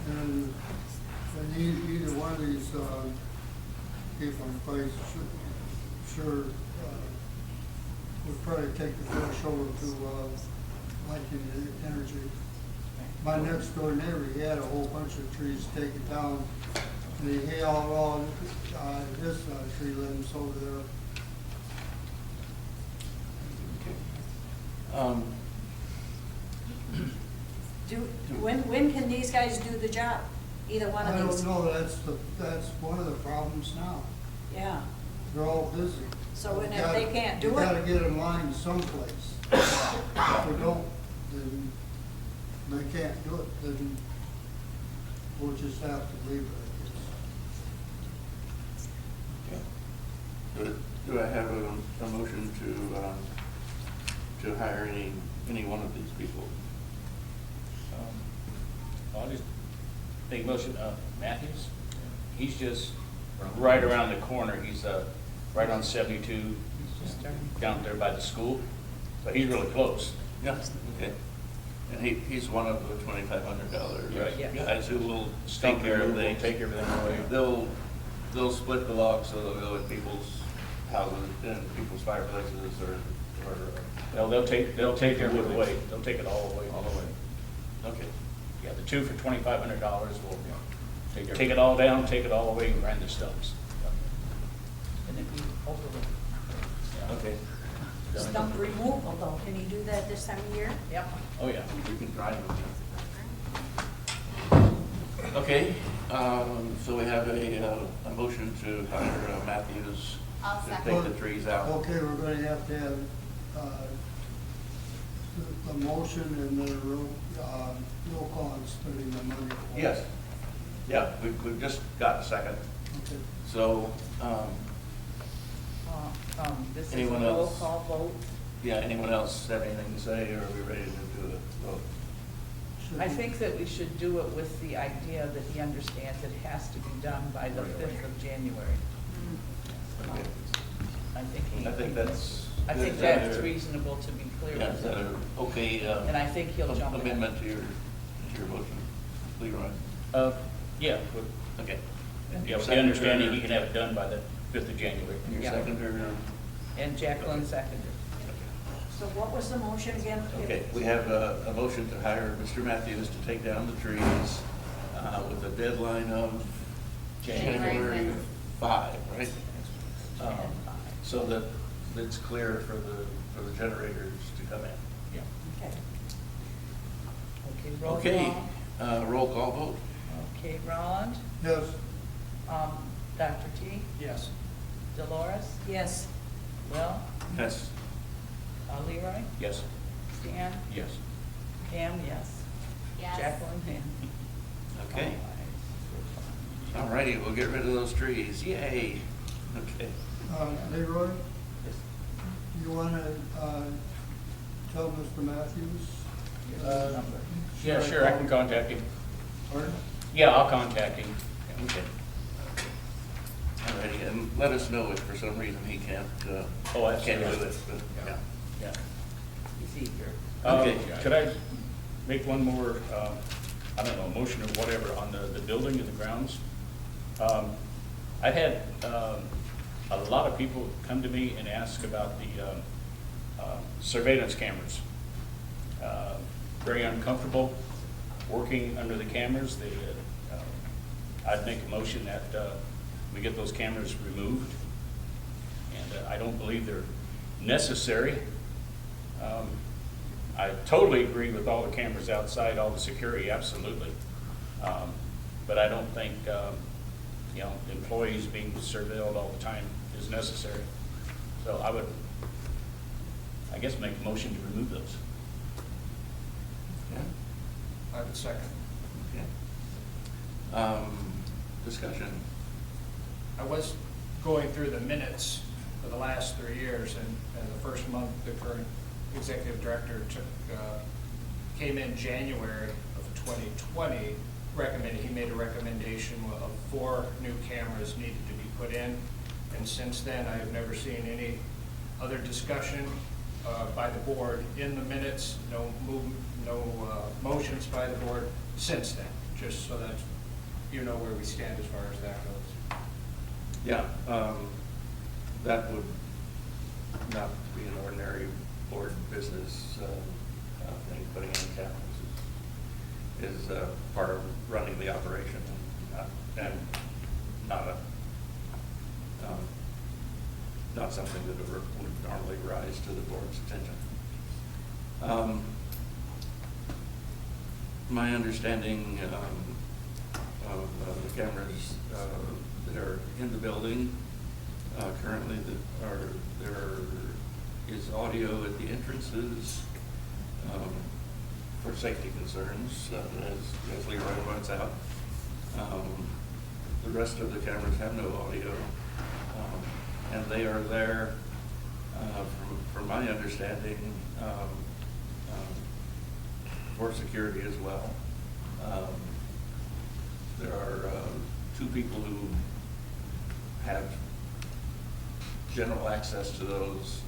And either one of these people in place sure would probably take the first shoulder to lighting energy. My next door neighbor, he had a whole bunch of trees taken down, and he hauled all his tree limbs over there. When can these guys do the job? Either one of I these? don't know, that's one of the problems now. Yeah. They're all busy. So when if they can't do You gotta it, get in line someplace. If they don't, then they can't do it, then we'll just have to leave it, I guess. Do I have a motion to hire any one of these people? I'll just make a motion, Matthews, he's just right around the corner, he's right on 72, down there by the school, so he's really close. Yeah, okay. And he's one of the $2,500 Right. Yeah. guys who will Stump take care of removal, things. take everything away. They'll split the logs so they'll go in people's houses, in people's fireplaces, or No, they'll take the wood away, they'll take it all away. all the way. Okay. Yeah, the two for $2,500 will take it all down, take it all away, and grind the stumps. And it'd be over. Okay. stump removal though, can you do that this time of year? Yep. Oh, yeah. You can drive them. Okay, so we have a motion to hire Matthews I'll to second. take the trees out. Okay, we're gonna have to have the motion and the roll call on spending the money. Yes. Yeah, we've just got a second. Okay. So, This is a Anyone roll else? call vote. yeah, anyone else have anything to say, or are we ready to do the vote? I think that we should do it with the idea that he understands it has to be done by the 5th of January. Okay. I I think that's. I think is that that's a- reasonable to be clear Yeah, is with that him. a okay? And I think he'll jump in. Amendment to your motion, Leroy? Yeah, Okay. yeah, with the understanding he can have it done by the 5th of January. Your Yeah. seconder? And Jacqueline seconded. So what was the motion again? Okay, we have a motion to hire Mr. Matthews to take down the trees with a deadline of January 5, right? So that it's clear for the generators to come in. Yeah. Okay. Okay, roll Okay, call. roll call vote. Okay, Roland, Yes, Dr. T, Yes. Dolores, Yes. Will, Yes. Leroy, Yes. Stan, Yes. Pam, yes. Yes. Jacqueline, yeah. Okay, all righty, we'll get rid of those trees, yay. Okay. Leroy, you wanna tell Mr. Matthews? Yeah, sure, I can contact him. Pardon? Yeah, I'll contact him. Okay. All righty, and let us know if for some reason he can't do it, but, yeah. Yeah. He's eager. Okay. Could I make one more, I don't know, motion or whatever on the building and the grounds? I've had a lot of people come to me and ask about the surveillance cameras. Very uncomfortable working under the cameras. I'd make a motion that we get those cameras removed. And I don't believe they're necessary. I totally agree with all the cameras outside, all the security, absolutely. But I don't think, employees being surveilled all the time is necessary. So I would, I guess, make a motion to remove those. Yeah, I would second. okay. Discussion. I was going through the minutes for the last 3 years, and the first month the current executive director came in January of 2020, he made a recommendation of 4 new cameras needed to be put in, and since then I have never seen any other discussion by the board in the minutes, no motions by the board since then, just so that you know where we stand as far as that goes. Yeah, that would not be an ordinary board business thing. Putting in cameras is part of running the operation, and not something that would normally rise to the board's attention. My understanding of the cameras that are in the building currently, there is audio at the entrances for safety concerns, as Leroy points out. The rest of the cameras have no audio, and they are there, from my understanding, for security as well. There are 2 people who have general access to those.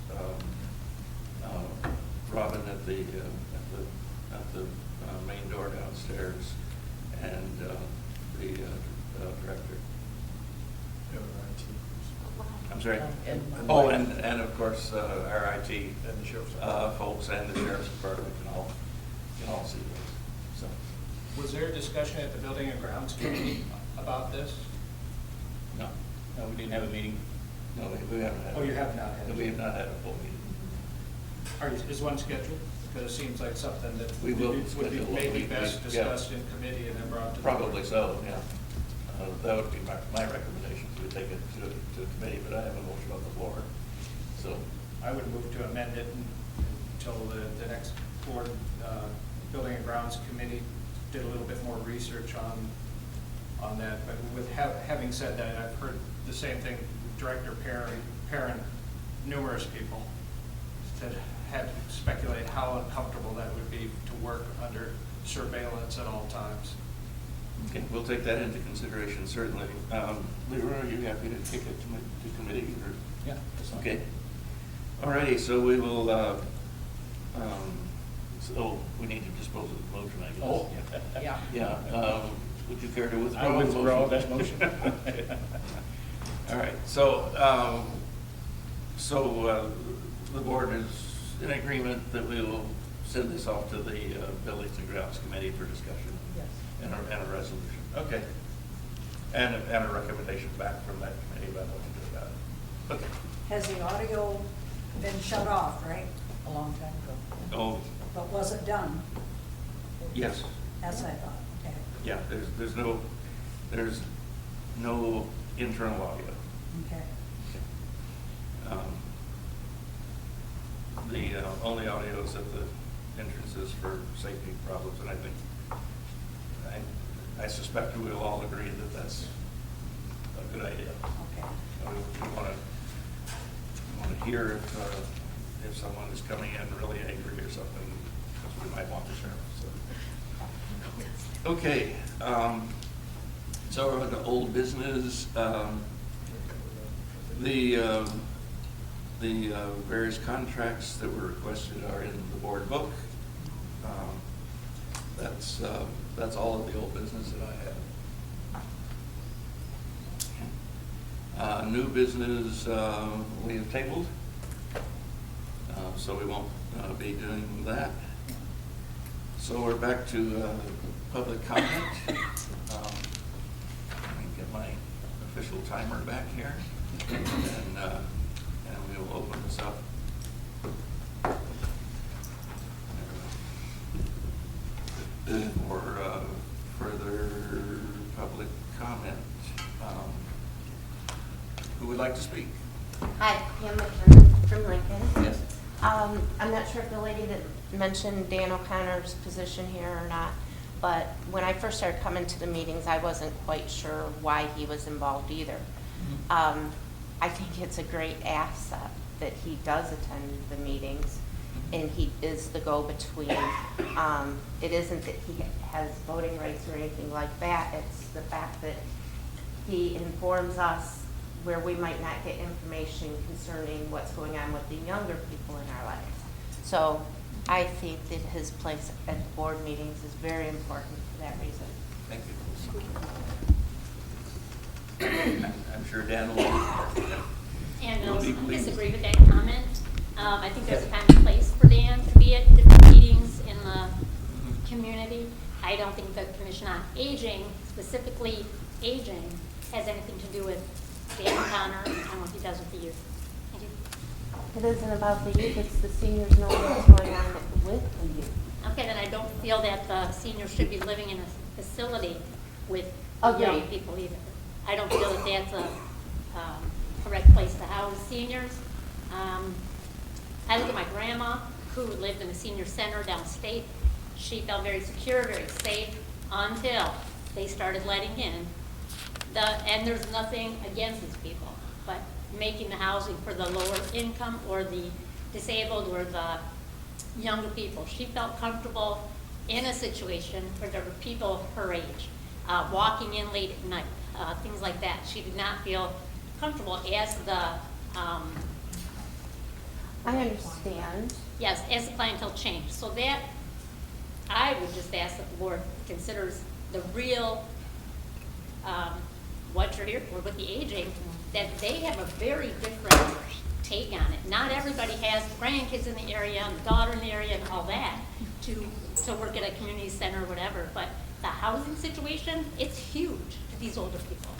Robin at the main door downstairs, and the director. I'm sorry. And of course our IT And the sheriff's folks and the sheriff's department can all see those. So Was there a discussion at the Building and Grounds Committee about this? No, we didn't have a meeting. no, we haven't had. Oh, you have not had it? We have not had a full meeting. Is one scheduled? Because it seems like something that We will would be schedule one. maybe We- best yeah. discussed in committee and then brought to the board. Probably so, yeah. That would be my recommendation, we take it to committee, but I have a motion on the floor, so. I would move to amend it until the next board, Building and Grounds Committee did a little bit more research on that. But with having said that, I've heard the same thing, Director Perrin, numerous people that had speculated how uncomfortable that would be to work under surveillance at all times. Okay, we'll take that into consideration, certainly. Leroy, are you happy to take it to committee, or? Yeah. That's fine. Okay. All righty, so we will, so we need to dispose of the motion, I guess. Oh, Yeah. Yeah, would you care to withdraw? I the withdraw motion? that motion. All right, so, the board is in agreement that we will send this off to the Buildings and Grounds Committee for discussion. Yes. And a resolution, okay. And a recommendation back from that committee about what to do about it. Okay. Has the audio been shut off, right? A long time ago. Oh, But was it done? yes, As I thought, okay. yeah, there's no internal audio. Okay. The only audio is at the entrances for safety problems, and I suspect we will all agree that that's a good idea. Okay. We want to hear if someone is coming in really angry or something, because we might want the sheriff, so. Okay, so we're on to old business. The various contracts that were requested are in the board book. That's all of the old business that I have. New business, we have tabled, so we won't be doing that. So we're back to public comment. Let me get my official timer back here, and stuff. For further public comment, who would like to speak? Hi, Pam McKinnon from Lincoln. Yes. I'm not sure if the lady that mentioned Dan O'Connor's position here or not, but when I first started coming to the meetings, I wasn't quite sure why he was involved either. I think it's a great asset that he does attend the meetings, and he is the go-between. It isn't that he has voting rights or anything like that. It's the fact that he informs us where we might not get information concerning what's going on with the younger people in our lives. So I think that his place at the board meetings is very important for that reason. Thank you. I'm sure Dan will. And will be I pleased. disagree with that comment. I think there's a time and place for Dan to be at different meetings in the community. I don't think the Commission on Aging, specifically aging, has anything to do with Dan O'Connor and what he does with the youth. Thank you. It isn't about the youth, it's the seniors knowing what's going on with the youth. Okay, then I don't feel that the seniors should be living in a facility with Agreed. young people either. I don't feel that that's a correct place to house seniors. I look at my grandma, who lived in the senior center downstate. She felt very secure, very safe, until they started letting in and there's nothing against these people, but making the housing for the lower income or the disabled or the younger people. She felt comfortable in a situation where there were people her age, walking in late at night, things like that. She did not feel comfortable as the I understand. Yes, as the clientele changed. So that, I would just ask that the board considers the real, what you're here for with the aging, that they have a very different take on it. Not everybody has grandkids in the area and the daughter in the area and all that to work at a community center or whatever, but the housing situation, it's huge to these older people.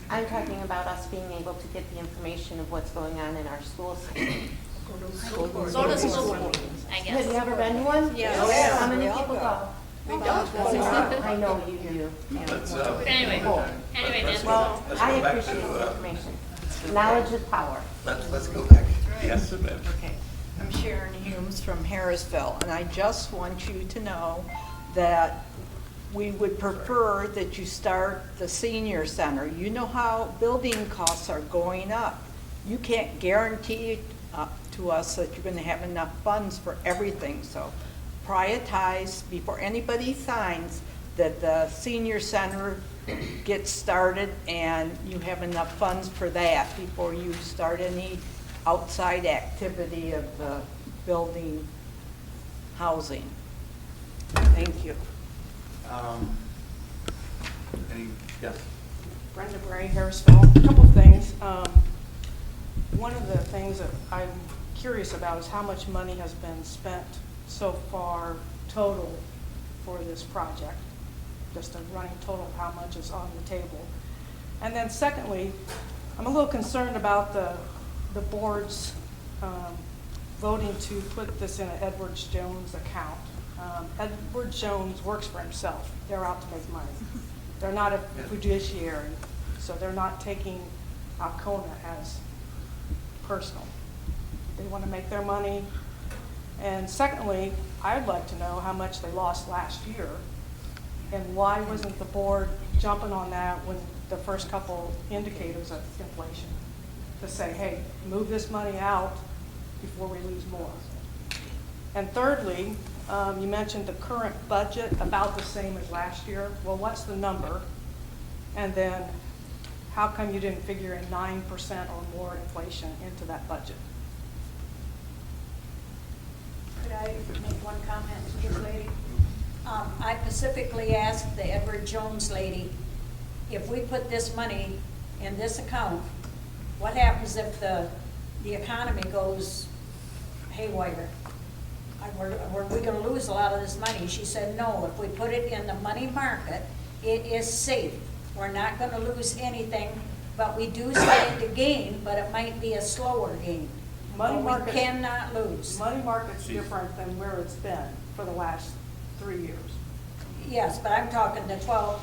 I'm talking about us being able to get the information of what's going on in our school system. So does school board meetings, I guess. Have you ever been to one? Yes. How many people go? I know you do. Let's, Anyway, that's Well, Let's I go back appreciate to, the information. Knowledge is power. let's go back. Yes, ma'am. Okay, I'm Sharon Humes from Harrisville, and I just want you to know that we would prefer that you start the senior center. You know how building costs are going up. You can't guarantee to us that you're going to have enough funds for everything, so prioritize before anybody signs that the senior center gets started and you have enough funds for that before you start any outside activity of the building housing. Thank you. Yes. Brenda Bray, Harrisville. A couple things. One of the things that I'm curious about is how much money has been spent so far total for this project. Just a running total of how much is on the table. And then secondly, I'm a little concerned about the board's voting to put this in an Edwards Jones account. Edwards Jones works for himself. They're out to make money. They're not a fiduciary, so they're not taking Alcona as personal. They want to make their money. And secondly, I'd like to know how much they lost last year, and why wasn't the board jumping on that when the first couple indicators of inflation to say, hey, move this money out before we lose more. And thirdly, you mentioned the current budget about the same as last year. Well, what's the number? And then how come you didn't figure in 9% or more inflation into that budget? Could I make one comment to this lady? I specifically asked the Edward Jones lady, if we put this money in this account, what happens if the economy goes haywire? Are we going to lose a lot of this money? She said, no, if we put it in the money market, it is safe. We're not going to lose anything, but we do stand to gain, but it might be a slower gain. Money But we market's- cannot lose. Money market's different than where it's been for the last 3 years. Yes, but I'm talking the 12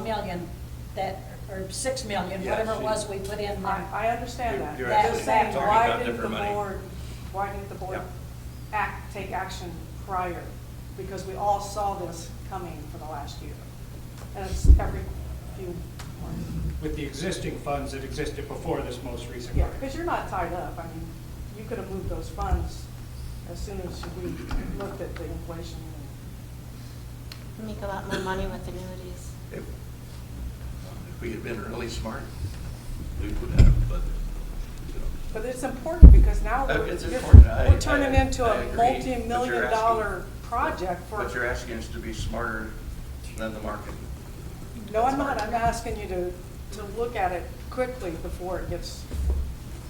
million that, or 6 million, Yeah, whatever it she- was we put in there. I understand that. You're That- actually Just saying, talking why about didn't the different money. board, take action prior? Because we all saw this coming for the last year. And it's every few months. With the existing funds that existed before this most recent Yeah, grant. because you're not tied up. I mean, you could have moved those funds as soon as we looked at the inflation. Make a lot more money with annuities. If we had been really smart, we would have, but, you know. But it's important because now It's important. we're turning into I a agree, but multi-million you're dollar project for. But you're asking us to be smarter than the market. No, I'm not. I'm asking you to look at it quickly before it gets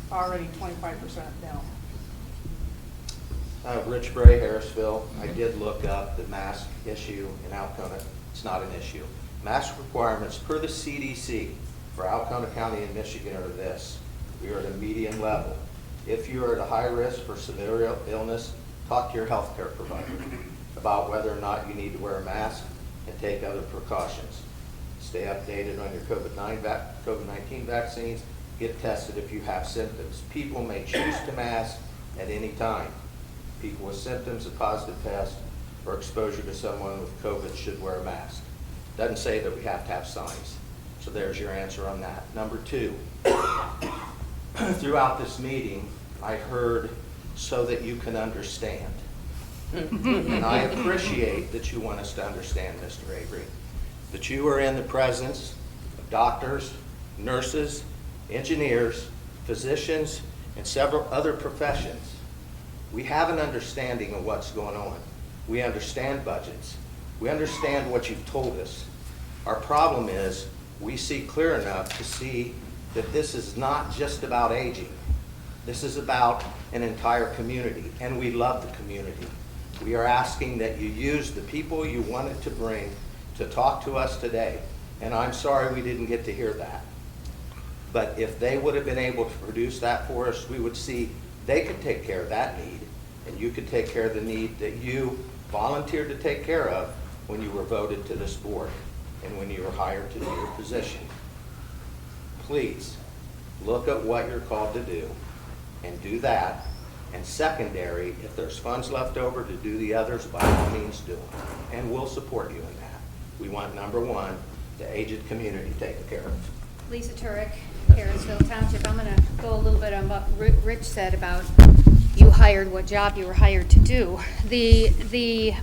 already 25% down. Rich Bray, Harrisville. I did look up the mask issue in Alcona. It's not an issue. Mask requirements per the CDC for Alcona County and Michigan are this. We are at a medium level. If you are at a high risk for severe illness, talk to your healthcare provider about whether or not you need to wear a mask and take other precautions. Stay updated on your COVID-19 vaccines. Get tested if you have symptoms. People may choose to mask at any time. People with symptoms, a positive test, or exposure to someone with COVID should wear a mask. Doesn't say that we have to have signs. So there's your answer on that. Number two, throughout this meeting, I heard so that you can understand. And I appreciate that you want us to understand, Mr. Avery, that you are in the presence of doctors, nurses, engineers, physicians, and several other professions. We have an understanding of what's going on. We understand budgets. We understand what you've told us. Our problem is we see clear enough to see that this is not just about aging. This is about an entire community, and we love the community. We are asking that you use the people you wanted to bring to talk to us today, and I'm sorry we didn't get to hear that. But if they would have been able to produce that for us, we would see they could take care of that need, and you could take care of the need that you volunteered to take care of when you were voted to this board and when you were hired to do your position. Please, look at what you're called to do and do that. And secondary, if there's funds left over to do the others, by all means do them. And we'll support you in that. We want, number one, the aged community taken care of. Lisa Turek, Harrisville Township. I'm going to go a little bit on what Rich said about you hired what job you were hired to do. The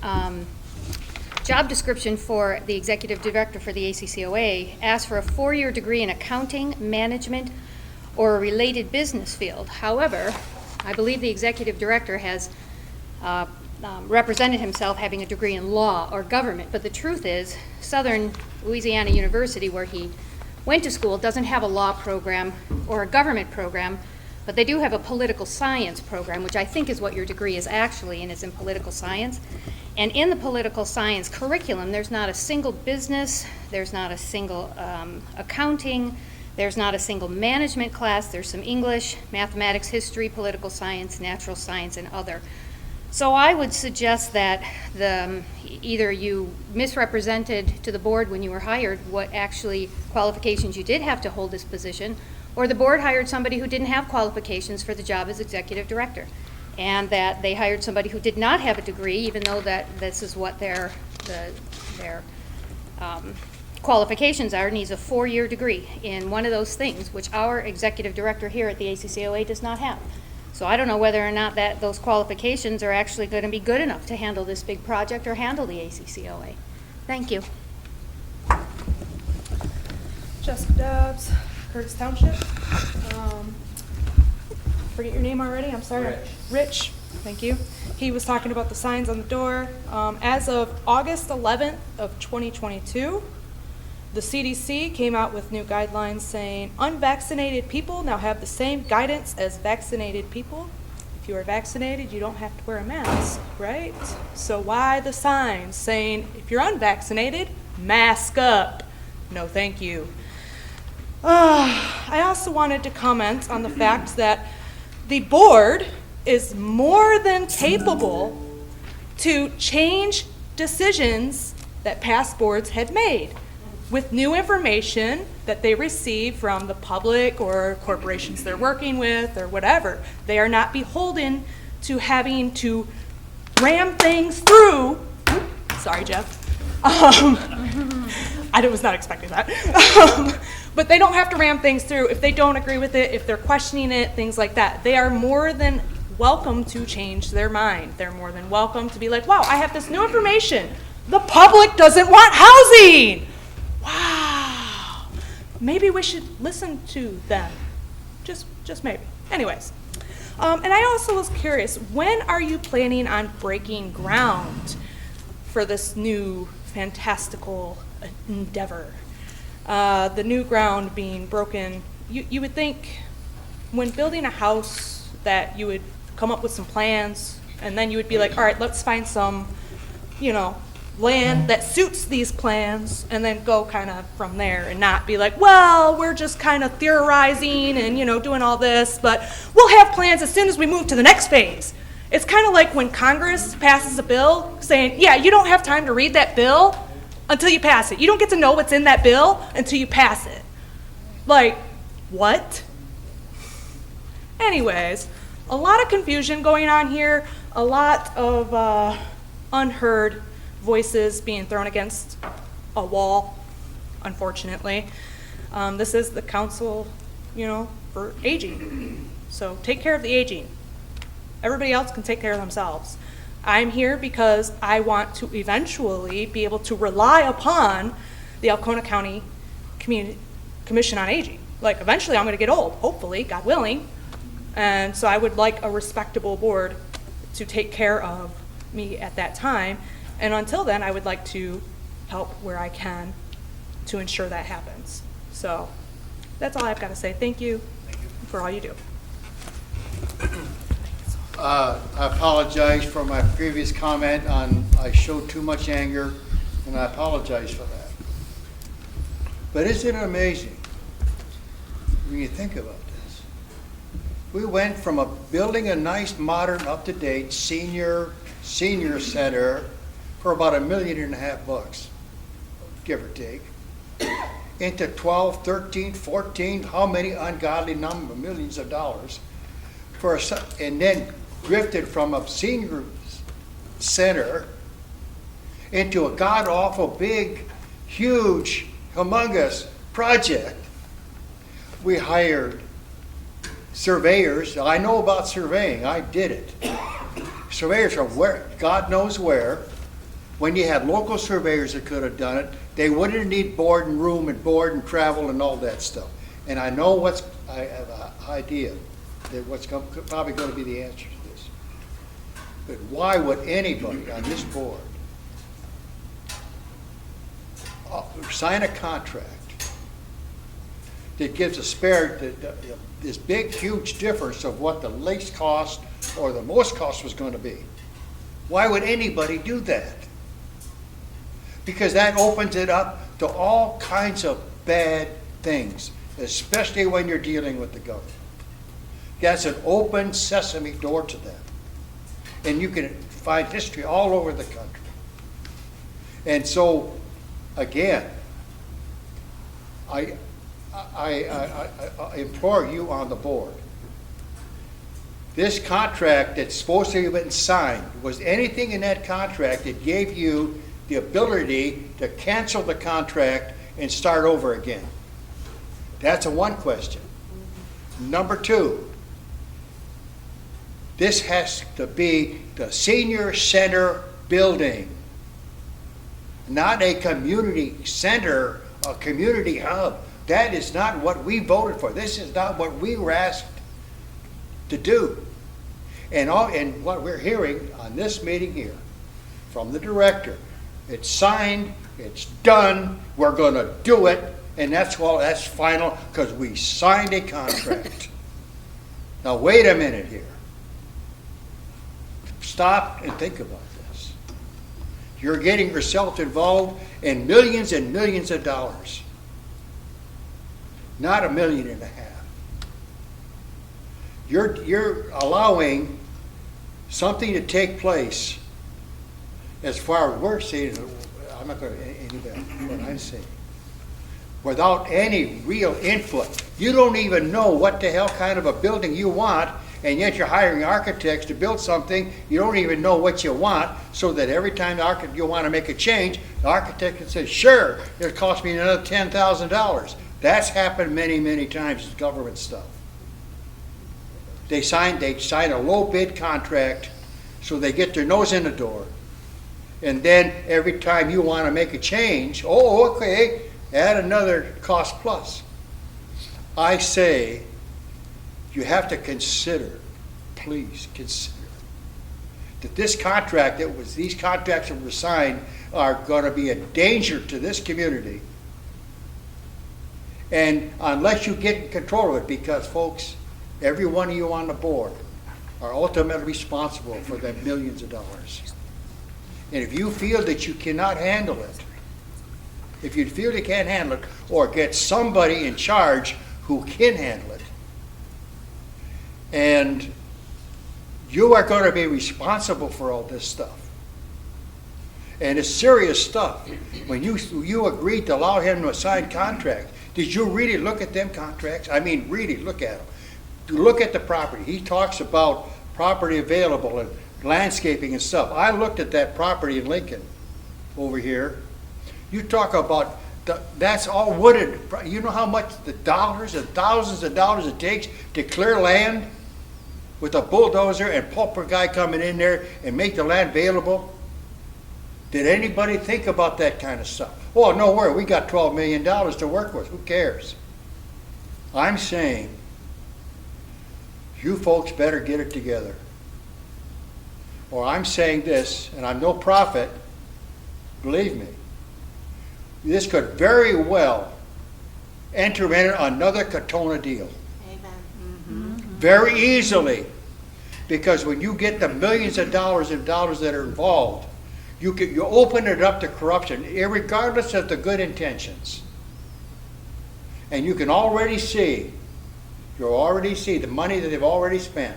job description for the executive director for the ACCOA asks for a 4-year degree in accounting, management, or a related business field. However, I believe the executive director has represented himself having a degree in law or government, but the truth is Southern Louisiana University, where he went to school, doesn't have a law program or a government program, but they do have a political science program, which I think is what your degree is actually, and it's in political science. And in the political science curriculum, there's not a single business, there's not a single accounting, there's not a single management class. There's some English, mathematics, history, political science, natural science, and other. So I would suggest that either you misrepresented to the board when you were hired what actually qualifications you did have to hold this position, or the board hired somebody who didn't have qualifications for the job as executive director, and that they hired somebody who did not have a degree, even though that this is what their qualifications are, needs a 4-year degree in one of those things, which our executive director here at the ACCOA does not have. So I don't know whether or not that those qualifications are actually going to be good enough to handle this big project or handle the ACCOA. Thank you. Jessica Dobbs, Curtis Township. Forget your name already, I'm sorry. Rich, thank you. He was talking about the signs on the door. As of August 11th of 2022, the CDC came out with new guidelines saying unvaccinated people now have the same guidance as vaccinated people. If you are vaccinated, you don't have to wear a mask, right? So why the signs saying if you're unvaccinated, mask up? No, thank you. I also wanted to comment on the fact that the board is more than capable to change decisions that past boards had made with new information that they receive from the public or corporations they're working with or whatever. They are not beholden to having to ram things through. Sorry, Jeff. I was not expecting that. But they don't have to ram things through if they don't agree with it, if they're questioning it, things like that. They are more than welcome to change their mind. They're more than welcome to be like, wow, I have this new information. The public doesn't want housing. Wow. Maybe we should listen to them. Just maybe. Anyways. And I also was curious, when are you planning on breaking ground for this new fantastical endeavor? The new ground being broken, you would think when building a house that you would come up with some plans and then you would be like, all right, let's find some, land that suits these plans and then go kind of from there and not be like, well, we're just kind of theorizing and, doing all this, but we'll have plans as soon as we move to the next phase. It's kind of like when Congress passes a bill saying, yeah, you don't have time to read that bill until you pass it. You don't get to know what's in that bill until you pass it. Like, what? Anyways, a lot of confusion going on here, a lot of unheard voices being thrown against a wall, unfortunately. This is the council, for aging. So take care of the aging. Everybody else can take care of themselves. I'm here because I want to eventually be able to rely upon the Alcona County Commission on Aging. Like, eventually I'm going to get old, hopefully, God willing. And so I would like a respectable board to take care of me at that time. And until then, I would like to help where I can to ensure that happens. So that's all I've got to say. Thank you for all you do. I apologize for my previous comment on I showed too much anger, and I apologize for that. But isn't it amazing when you think about this? We went from building a nice, modern, up-to-date senior center for about $1.5 million, give or take, into 12, 13, 14, how many ungodly number, millions of dollars, and then drifted from a senior center into a god-awful, big, huge, humongous project. We hired surveyors. I know about surveying. I did it. Surveyors from where, God knows where. When you had local surveyors that could have done it, they wouldn't need board and room and board and travel and all that stuff. And I know I have an idea that what's probably going to be the answer to this. But why would anybody on this board sign a contract that gives this big, huge difference of what the least cost or the most cost was going to be? Why would anybody do that? Because that opens it up to all kinds of bad things, especially when you're dealing with the government. That's an open sesame door to them. And you can find history all over the country. And so, again, I implore you on the board, this contract that's supposed to have been signed, was anything in that contract that gave you the ability to cancel the contract and start over again? That's one question. Number two, this has to be the senior center building, not a community center, a community hub. That is not what we voted for. This is not what we were asked to do. And what we're hearing on this meeting here from the director, it's signed, it's done, we're going to do it, and that's final because we signed a contract. Now wait a minute here. Stop and think about this. You're getting yourself involved in millions and millions of dollars. Not $1.5 million. You're allowing something to take place as far as we're saying, I'm not going to, what I'm saying, without any real input. You don't even know what the hell kind of a building you want, and yet you're hiring architects to build something. You don't even know what you want, so that every time you want to make a change, the architect can say, sure, it'll cost me another $10,000. That's happened many, many times with government stuff. They sign a low bid contract so they get their nose in the door. And then every time you want to make a change, oh, okay, add another cost plus. I say you have to consider, please consider, that this contract these contracts that were signed are going to be a danger to this community. And unless you get in control of it, because folks, every one of you on the board are ultimately responsible for the millions of dollars. And if you feel that you cannot handle it, if you feel you can't handle it, or get somebody in charge who can handle it, and you are going to be responsible for all this stuff. And it's serious stuff. When you agreed to allow him to sign contracts, did you really look at them contracts? I mean, really look at them. Look at the property. He talks about property available and landscaping and stuff. I looked at that property in Lincoln over here. You talk about, that's all wooded. You know how much the dollars and thousands of dollars it takes to clear land with a bulldozer and pulper guy coming in there and make the land available? Did anybody think about that kind of stuff? Oh, no worry, we got $12 million to work with. Who cares? I'm saying you folks better get it together. Or I'm saying this, and I'm no prophet, believe me, this could very well enter in another Katona deal. Amen. Very easily. Because when you get the millions of dollars that are involved, you open it up to corruption, regardless of the good intentions. And you can already see, the money that they've already spent,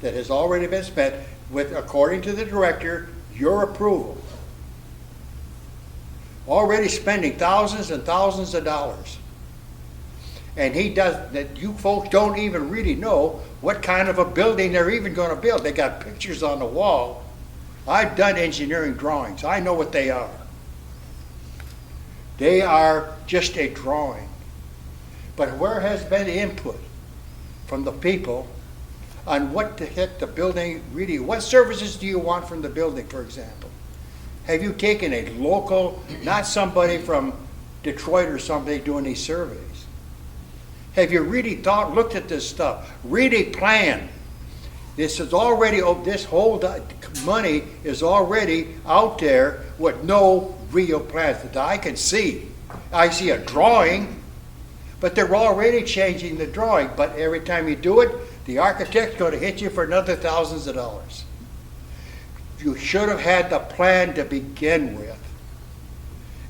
that has already been spent, with, according to the director, your approval. Already spending thousands and thousands of dollars. And he does, that you folks don't even really know what kind of a building they're even going to build. They got pictures on the wall. I've done engineering drawings. I know what they are. They are just a drawing. But where has been input from the people on what the heck the building really, what services do you want from the building, for example? Have you taken a local, not somebody from Detroit or somebody doing these surveys? Have you really looked at this stuff, really planned? This is already, this whole money is already out there with no real plans that I can see. I see a drawing, but they're already changing the drawing. But every time you do it, the architect's going to hit you for another thousands of dollars. You should have had the plan to begin with.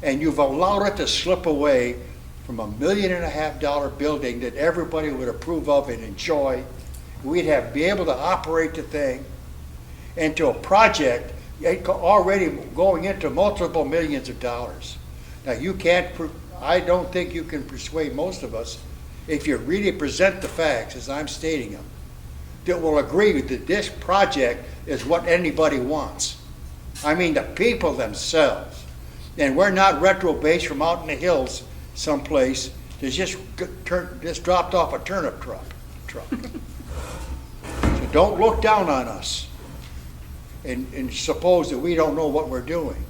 And you've allowed it to slip away from $1.5 million building that everybody would approve of and enjoy. We'd be able to operate the thing into a project already going into multiple millions of dollars. Now I don't think you can persuade most of us, if you really present the facts as I'm stating them, that will agree that this project is what anybody wants. I mean the people themselves. And we're not retro-based from out in the hills someplace that just dropped off a turnip truck. So don't look down on us and suppose that we don't know what we're doing.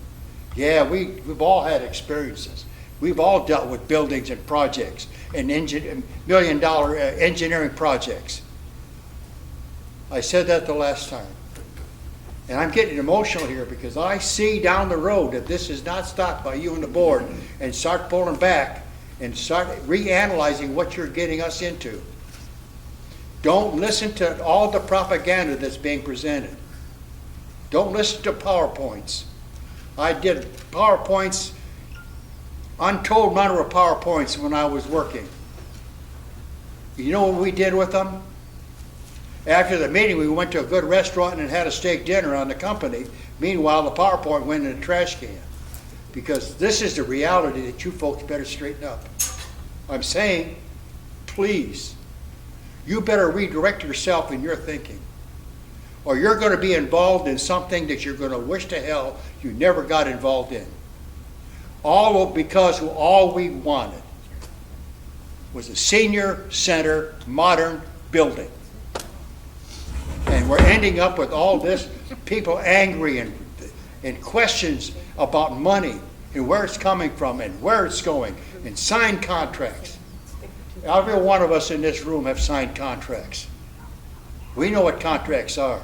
Yeah, we've all had experiences. We've all dealt with buildings and projects and $1 million engineering projects. I said that the last time. And I'm getting emotional here because I see down the road that this is not stopped by you and the board, and start pulling back and start reanalyzing what you're getting us into. Don't listen to all the propaganda that's being presented. Don't listen to PowerPoints. I did PowerPoints, untold number of PowerPoints when I was working. You know what we did with them? After the meeting, we went to a good restaurant and had a steak dinner on the company. Meanwhile, the PowerPoint went in the trash can. Because this is the reality that you folks better straighten up. I'm saying, please, you better redirect yourself in your thinking. Or you're going to be involved in something that you're going to wish to hell you never got involved in. All because all we wanted was a senior center modern building. And we're ending up with all this, people angry and questions about money and where it's coming from and where it's going, and signed contracts. Every one of us in this room have signed contracts. We know what contracts are.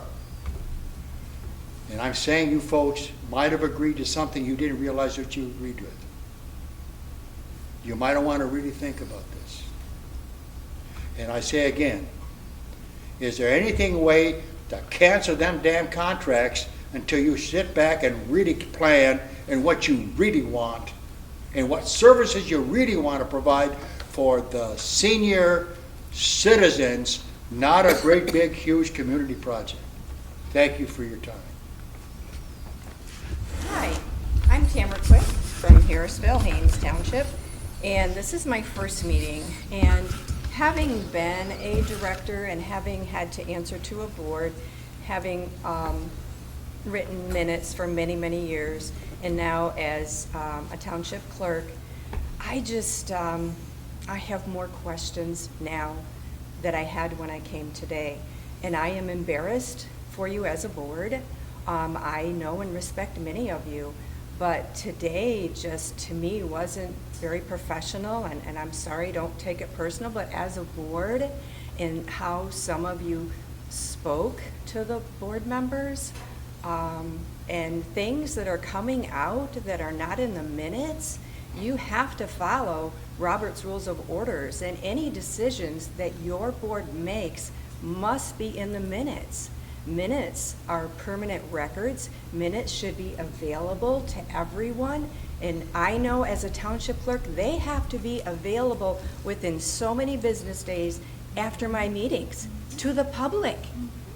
And I'm saying you folks might have agreed to something you didn't realize what you agreed with. You might want to really think about this. And I say again, is there anything way to cancel them damn contracts until you sit back and really plan and what you really want and what services you really want to provide for the senior citizens, not a great big huge community project. Thank you for your time. Hi, I'm Tamara Quick from Harrisville, Haynes Township, and this is my first meeting. And having been a director and having had to answer to a board, having written minutes for many, many years, and now as a township clerk, I just, I have more questions now that I had when I came today. And I am embarrassed for you as a board. I know and respect many of you, but today just to me wasn't very professional, and I'm sorry, don't take it personal, but as a board and how some of you spoke to the board members, and things that are coming out that are not in the minutes, you have to follow Robert's Rules of Orders, and any decisions that your board makes must be in the minutes. Minutes are permanent records. Minutes should be available to everyone. And I know as a township clerk, they have to be available within so many business days after my meetings to the public.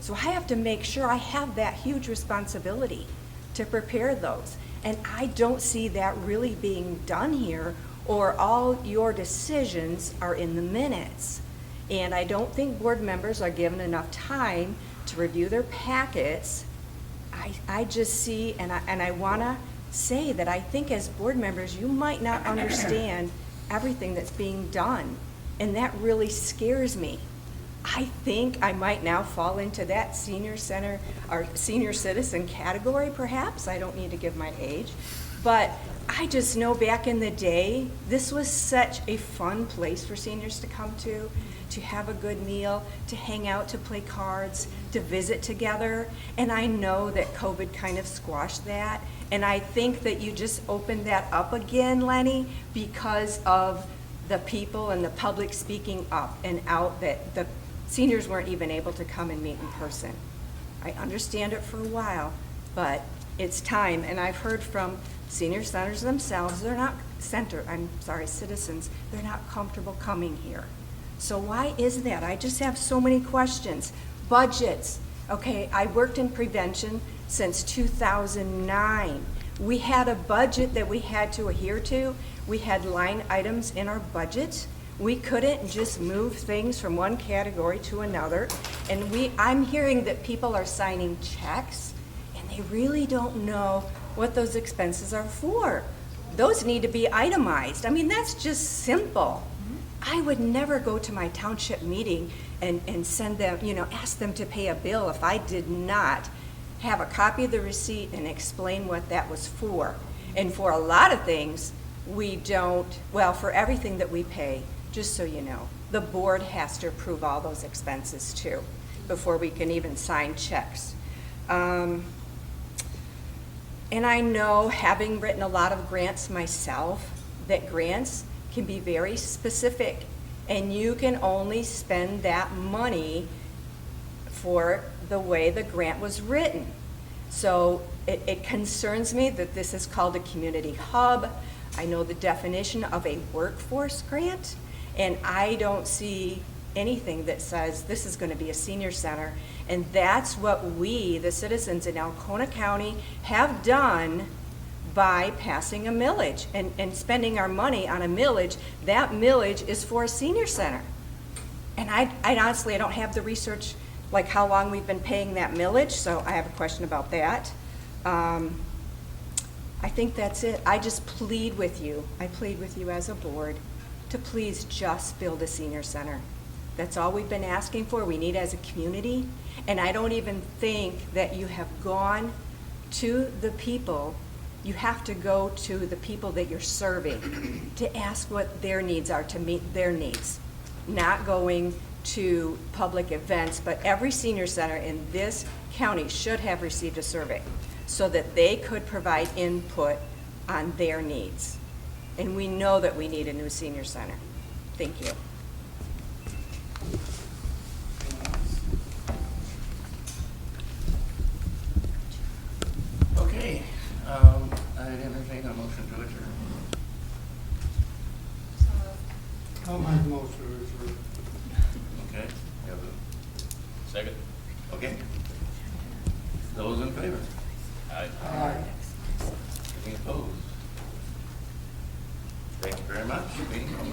So I have to make sure I have that huge responsibility to prepare those. And I don't see that really being done here, or all your decisions are in the minutes. And I don't think board members are given enough time to review their packets. I just see, and I want to say that I think as board members, you might not understand everything that's being done. And that really scares me. I think I might now fall into that senior center or senior citizen category, perhaps. I don't need to give my age. But I just know back in the day, this was such a fun place for seniors to come to have a good meal, to hang out, to play cards, to visit together. And I know that COVID kind of squashed that. And I think that you just opened that up again, Lenny, because of the people and the public speaking up and out, that the seniors weren't even able to come and meet in person. I understand it for a while, but it's time. And I've heard from senior centers themselves, citizens, they're not comfortable coming here. So why is that? I just have so many questions. Budgets. Okay, I worked in prevention since 2009. We had a budget that we had to adhere to. We had line items in our budget. We couldn't just move things from one category to another. And I'm hearing that people are signing checks and they really don't know what those expenses are for. Those need to be itemized. I mean, that's just simple. I would never go to my township meeting and send them, ask them to pay a bill if I did not have a copy of the receipt and explain what that was for. And for a lot of things, we don't, for everything that we pay, just so you know, the board has to approve all those expenses too before we can even sign checks. And I know, having written a lot of grants myself, that grants can be very specific, and you can only spend that money for the way the grant was written. So it concerns me that this is called a community hub. I know the definition of a workforce grant, and I don't see anything that says this is going to be a senior center. And that's what we, the citizens in Alcona County, have done by passing a millage and spending our money on a millage. That millage is for a senior center. And I honestly, I don't have the research, like how long we've been paying that millage, so I have a question about that. I think that's it. I just plead with you, I plead with you as a board to please just build a senior center. That's all we've been asking for, we need as a community. And I don't even think that you have gone to the people. You have to go to the people that you're serving to ask what their needs are, to meet their needs. Not going to public events, but every senior center in this county should have received a survey so that they could provide input on their needs. And we know that we need a new senior center. Thank you. Okay, I'd entertain a motion to adjourn. I'll make a motion to adjourn. Okay, you have a Second. okay. Those in favor? Aye. Any opposed? Thank you very much. Meeting over.